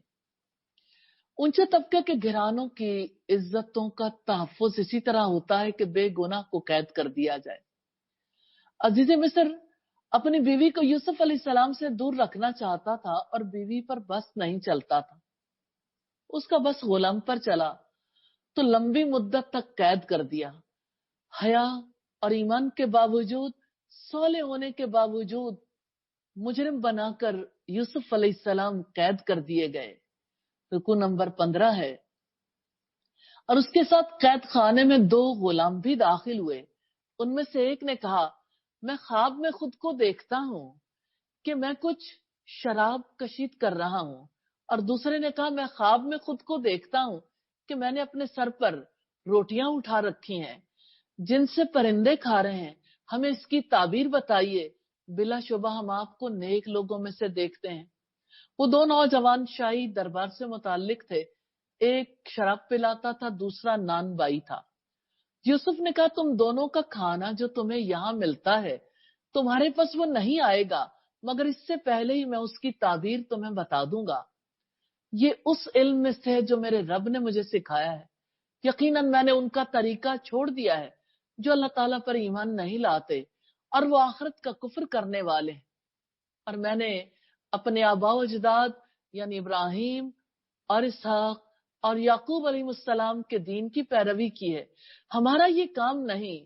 ऊंचे तबके के घरानों की इज्जतों का तहफ्फुज इसी तरह होता है कि बेगुनाह को कैद कर दिया जाए। अजीज मिस्र अपनी बीवी को यूसुफ अलैहिस्सलाम से दूर रखना चाहता था और बीवी पर बस नहीं चलता था। उसका बस गुलाम पर चला तो लंबी मुद्दत तक कैद कर दिया। हया और ईमान के बावजूद, सौले होने के बावजूद मुजरिम बनाकर यूसुफ अलैहिस्सलाम कैद कर दिए गए। रुकू नंबर 15 है। और उसके साथ कैद खाने में 2 गुलाम भी दाखिल हुए। उनमें से एक ने कहा, मैं ख्वाब में खुद को देखता हूं कि मैं कुछ शराब कशीद कर रहा हूं। और दूसरे ने कहा, मैं ख्वाब में खुद को देखता हूं कि मैंने अपने सर पर रोटियां उठा रखी हैं जिनसे परिंदे खा रहे हैं। हमें इसकी ताबीर बताइए, बिलाशुबा हम आपको नेक लोगों में से देखते हैं। वो 2 नौजवान शाही दरबार से मुताल्लिक थे। एक शराब पिलाता था, दूसरा नान बाई था। यूसुफ ने कहा, तुम दोनों का खाना जो तुम्हें यहाँ मिलता है, तुम्हारे पास वो नहीं आएगा, मगर इससे पहले ही मैं उसकी ताबीर तुम्हें बता दूंगा। ये उस इल्म में से है जो मेरे रब ने मुझे सिखाया है। यकीनन मैंने उनका तरीका छोड़ दिया है जो अल्लाह ताला पर ईमान नहीं लाते और वो आखिरत का कुफ्र करने वाले हैं। और मैंने अपने आबा अजदाद यानी इब्राहिम और इसहाक और याकूब अलैहिस्सलाम के दीन की पैरवी की है। हमारा ये काम नहीं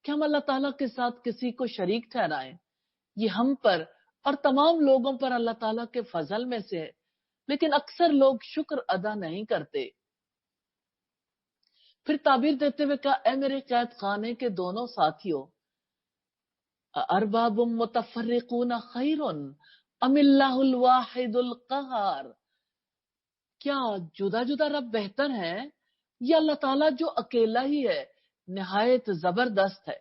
कि हम अल्लाह ताला के साथ किसी को शरीक ठहराएं। ये हम पर और तमाम लोगों पर अल्लाह ताला के फजल में से है, लेकिन अक्सर लोग शुक्र अदा नहीं करते। फिर ताबीर देते हुए कहा, ए मेरे कैद खाने के दोनों साथियों, अरबाबुम मुतफर्रिकून खैरुन अमिल्लाहुल वाहिदुल कहार। क्या जुदा जुदा रब बेहतर है या अल्लाह ताला जो अकेला ही है, निहायत जबरदस्त है।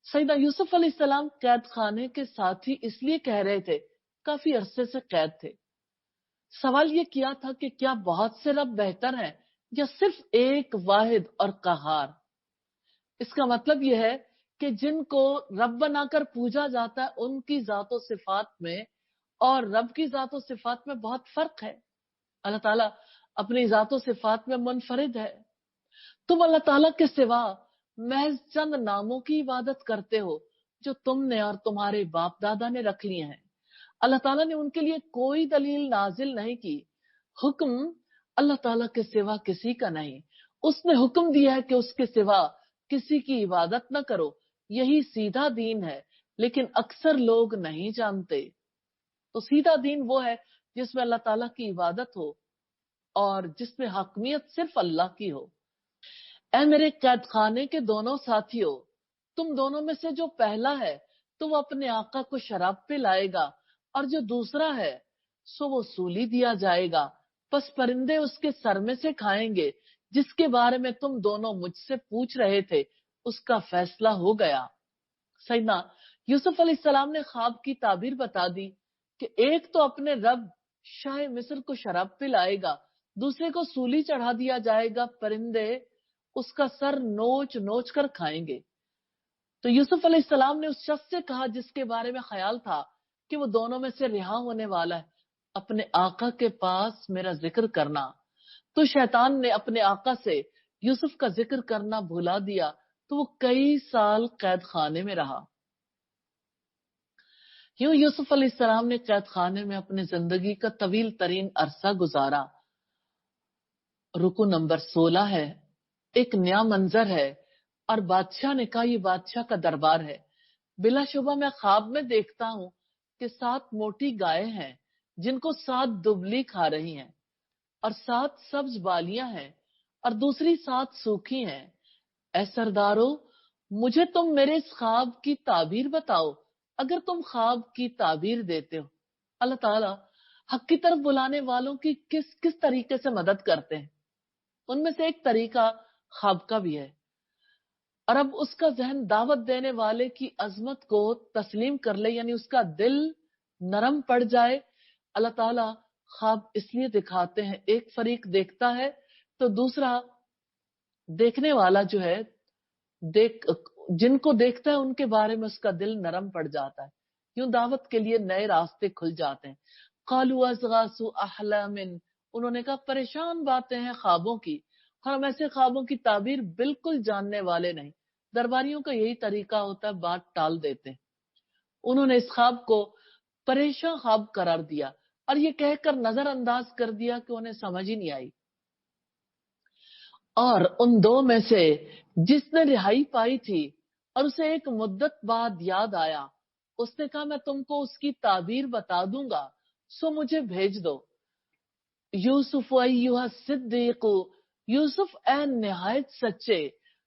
सैयदना यूसुफ अलैहिस्सलाम कैद खाने के साथी इसलिए कह रहे थे, काफी अरसे से कैद थे। सवाल ये किया था कि क्या बहुत से रब बेहतर हैं या सिर्फ एक वाहिद और कहार। इसका मतलब यह है कि जिनको रब बनाकर पूजा जाता है उनकी जातो सिफात में और रब की जातो सिफात में बहुत फर्क है। अल्लाह ताला अपनी जातो सिफात में मुनफरिद है। तुम अल्लाह ताला के सिवा महज चंद नामों की इबादत करते हो जो तुमने और तुम्हारे बाप दादा ने रख लिए हैं। अल्लाह ताला ने उनके लिए कोई दलील नाजिल नहीं की। हुक्म अल्लाह ताला के सिवा किसी का नहीं। उसने हुक्म दिया है कि उसके सिवा किसी की इबादत न करो। यही सीधा दीन है, लेकिन अक्सर लोग नहीं जानते। तो सीधा दीन वो है जिसमें अल्लाह ताला की इबादत हो और जिसमें हकमियत सिर्फ अल्लाह की हो। ऐ मेरे कैद खाने के दोनों साथियों, तुम दोनों में से जो पहला है तो वो अपने आका को शराब पिलाएगा और जो दूसरा है सो वो सूली दिया जाएगा। बस परिंदे उसके सर में से खाएंगे। जिसके बारे में तुम दोनों मुझसे पूछ रहे थे उसका फैसला हो गया। सैयदना यूसुफ अलैहिस्सलाम ने ख्वाब की ताबीर बता दी कि एक तो अपने रब शाह मिस्र को शराब पिलाएगा, दूसरे को सूली चढ़ा दिया जाएगा, परिंदे उसका सर नोच नोच कर खाएंगे। तो यूसुफ अलैहिस्सलाम ने उस शख्स से कहा जिसके बारे में ख्याल था कि वो दोनों में से रिहा होने वाला है, अपने आका के पास मेरा जिक्र करना। तो शैतान ने अपने आका से यूसुफ का जिक्र करना भुला दिया, तो वो कई साल कैद खाने में रहा। यूं यूसुफ अलैहिस्सलाम ने कैद खाने में अपनी जिंदगी का तवील तरीन अरसा गुजारा। रुकू नंबर 16 है। एक नया मंजर है और बादशाह ने कहा, ये बादशाह का दरबार है। बिलाशुबा मैं ख्वाब में देखता हूँ कि 7 मोटी गायें हैं जिनको 7 दुबली खा रही हैं और 7 सब्ज बालियां हैं اور دوسری 7 सूखी हैं। اے سردارو مجھے تم میرے اس خواب کی تعبیر بتاؤ اگر تم خواب کی تعبیر دیتے ہو۔ اللہ تعالیٰ حق کی طرف بلانے والوں کی کس طریقے سے مدد کرتے ہیں، ان میں سے ایک طریقہ خواب کا بھی ہے۔ اور اب اس کا ذہن دعوت دینے والے کی عظمت کو تسلیم کر لے، یعنی اس کا دل نرم پڑ جائے۔ اللہ تعالیٰ خواب اس لیے دکھاتے ہیں، ایک فریق دیکھتا ہے تو دوسرا دیکھنے والا جو ہے جن کو دیکھتا ہے ان کے بارے میں اس کا دل نرم پڑ جاتا ہے، یوں دعوت کے لیے نئے راستے کھل جاتے ہیں۔ قالوا اضغاث احلام، انہوں نے کہا پریشان باتیں ہیں خوابوں کی، اور ہم ایسے خوابوں کی تعبیر بالکل جاننے والے نہیں۔ درباریوں کا یہی طریقہ ہوتا ہے، بات ٹال دیتے ہیں۔ انہوں نے اس خواب کو پریشان خواب قرار دیا اور یہ کہہ کر نظر انداز کر دیا کہ انہیں سمجھ ہی نہیں آئی۔ اور ان دو میں سے جس نے رہائی پائی تھی اور اسے ایک مدت بعد یاد آیا، اس نے کہا میں تم کو اس کی تعبیر بتا دوں گا، سو مجھے بھیج دو۔ یوسف ایھا الصدیق، یوسف اے نہایت سچے،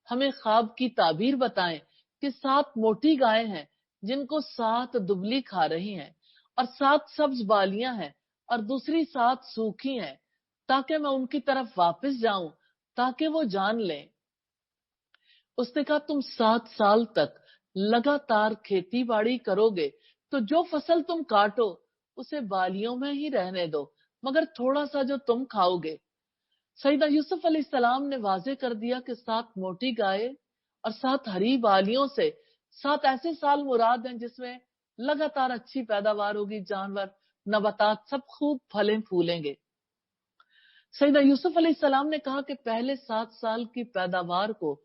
ہمیں خواب کی تعبیر بتائیں کہ 7 موٹی گائیں ہیں جن کو 7 دبلی کھا رہی ہیں، اور 7 سبز بالیاں ہیں اور دوسری 7 سوکھی ہیں، تاکہ میں ان کی طرف واپس جاؤں تاکہ وہ جان لیں۔ اس نے کہا تم 7 سال تک لگاتار کھیتی باڑی کرو گے تو جو فصل تم کاٹو اسے بالیوں میں ہی رہنے دو، مگر تھوڑا سا جو تم کھاؤ گے۔ سیدنا یوسف علیہ السلام نے واضح کر دیا کہ 7 موٹی گائے اور 7 ہری بالیوں سے 7 ایسے سال مراد ہیں جس میں لگاتار اچھی پیداوار ہوگی، جانور نباتات سب خوب پھلیں پھولیں گے۔ سیدنا یوسف علیہ السلام نے کہا کہ پہلے 7 سال کی پیداوار کو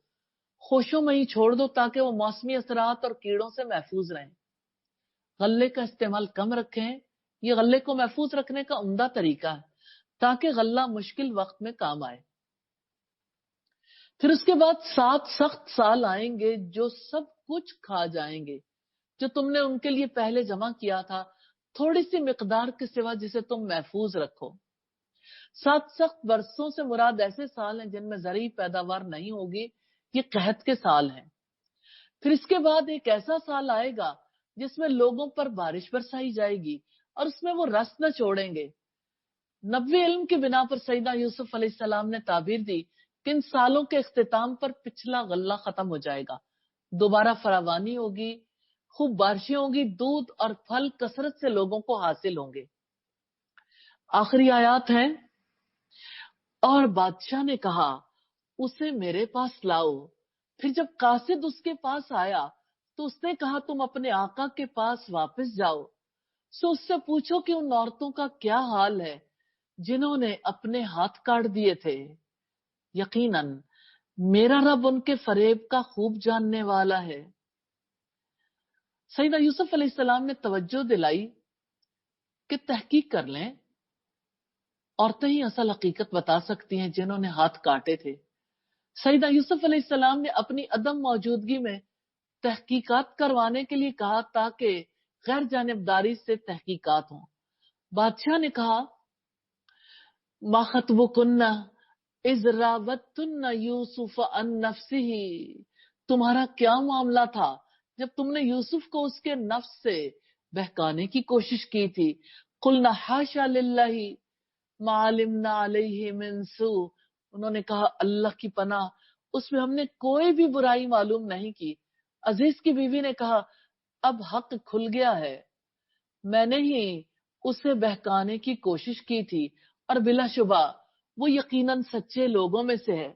خوشوں میں ہی چھوڑ دو تاکہ وہ موسمی اثرات اور کیڑوں سے محفوظ رہیں۔ غلے کا استعمال کم رکھیں، یہ غلے کو محفوظ رکھنے کا عمدہ طریقہ ہے تاکہ غلہ مشکل وقت میں کام آئے۔ پھر اس کے بعد 7 سخت سال آئیں گے جو سب کچھ کھا جائیں گے جو تم نے ان کے لیے پہلے جمع کیا تھا، تھوڑی سی مقدار کے سوا جسے تم محفوظ رکھو۔ 7 سخت برسوں سے مراد ایسے سال ہیں جن میں زرعی پیداوار نہیں ہوگی، یہ قحط کے سال ہیں۔ پھر اس کے بعد ایک ایسا سال آئے گا جس میں لوگوں پر بارش برسائی جائے گی اور اس میں وہ رس نہ چھوڑیں گے۔ نبوی علم کی بنا پر سیدنا یوسف علیہ السلام نے تعبیر دی کہ ان سالوں کے اختتام پر پچھلا غلہ ختم ہو جائے گا، دوبارہ فراوانی ہوگی، خوب بارشیں ہوں گی، دودھ اور پھل کثرت سے لوگوں کو حاصل ہوں گے۔ آخری آیات ہیں، اور بادشاہ نے کہا اسے میرے پاس لاؤ۔ پھر جب قاصد اس کے پاس آیا تو اس نے کہا تم اپنے آقا کے پاس واپس جاؤ، سو اس سے پوچھو کہ ان عورتوں کا کیا حال ہے جنہوں نے اپنے ہاتھ کاٹ دیے تھے، یقیناً میرا رب ان کے فریب کا خوب جاننے والا ہے۔ سیدنا یوسف علیہ السلام نے توجہ دلائی کہ تحقیق کر لیں، عورتیں ہی اصل حقیقت بتا سکتی ہیں جنہوں نے ہاتھ کاٹے تھے۔ سیدنا یوسف علیہ السلام نے اپنی عدم موجودگی میں تحقیقات کروانے کے لیے کہا تاکہ غیر جانبداری سے تحقیقات ہوں۔ بادشاہ نے کہا ما خطبکن اذ راوتن یوسف عن نفسہ، تمہارا کیا معاملہ تھا جب تم نے یوسف کو اس کے نفس سے بہکانے کی کوشش کی تھی؟ قلنا حاشا للہ ما علمنا علیہ من سوء، انہوں نے کہا اللہ کی پناہ، اس میں ہم نے کوئی بھی برائی معلوم نہیں کی۔ عزیز کی بیوی نے کہا اب حق کھل گیا ہے، میں نے ہی اسے بہکانے کی کوشش کی تھی اور بلا شبہ وہ یقیناً سچے لوگوں میں سے ہے۔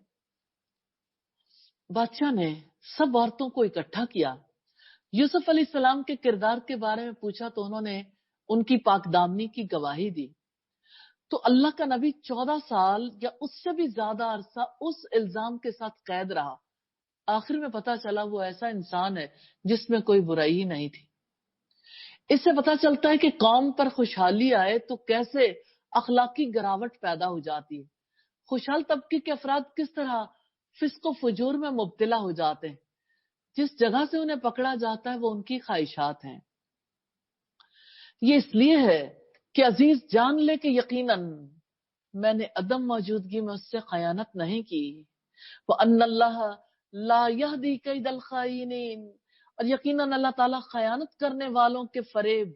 بادشاہ نے سب عورتوں کو اکٹھا کیا، یوسف علیہ السلام کے کردار کے بارے میں پوچھا تو انہوں نے ان کی پاک دامنی کی گواہی دی۔ تو اللہ کا نبی 14 سال یا اس سے بھی زیادہ عرصہ اس الزام کے ساتھ قید رہا، آخر میں پتا چلا وہ ایسا انسان ہے جس میں کوئی برائی ہی نہیں تھی۔ اس سے پتا چلتا ہے کہ قوم پر خوشحالی آئے تو کیسے اخلاقی گراوٹ پیدا ہو جاتی ہے، خوشحال طبقے کے افراد کس طرح فسق و فجور میں مبتلا ہو جاتے ہیں، جس جگہ سے انہیں پکڑا جاتا ہے وہ ان کی خواہشات ہیں۔ یہ اس لیے ہے کہ عزیز جان لے کہ یقیناً میں نے عدم موجودگی میں اس سے خیانت نہیں کی. وَأَنَّ اللَّهَ لَا يَهْدِي كَيْدَ الْخَائِنِينَ، اور یقیناً اللہ تعالیٰ خیانت کرنے والوں کے فریب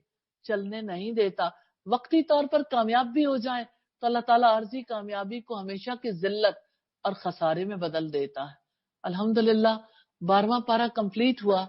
چلنے نہیں دیتا. وقتی طور پر کامیاب بھی ہو جائیں تو اللہ تعالیٰ عارضی کامیابی کو ہمیشہ کی ذلت اور خسارے میں بدل دیتا ہے. الحمدللہ 12واں پارہ کمپلیٹ ہوا.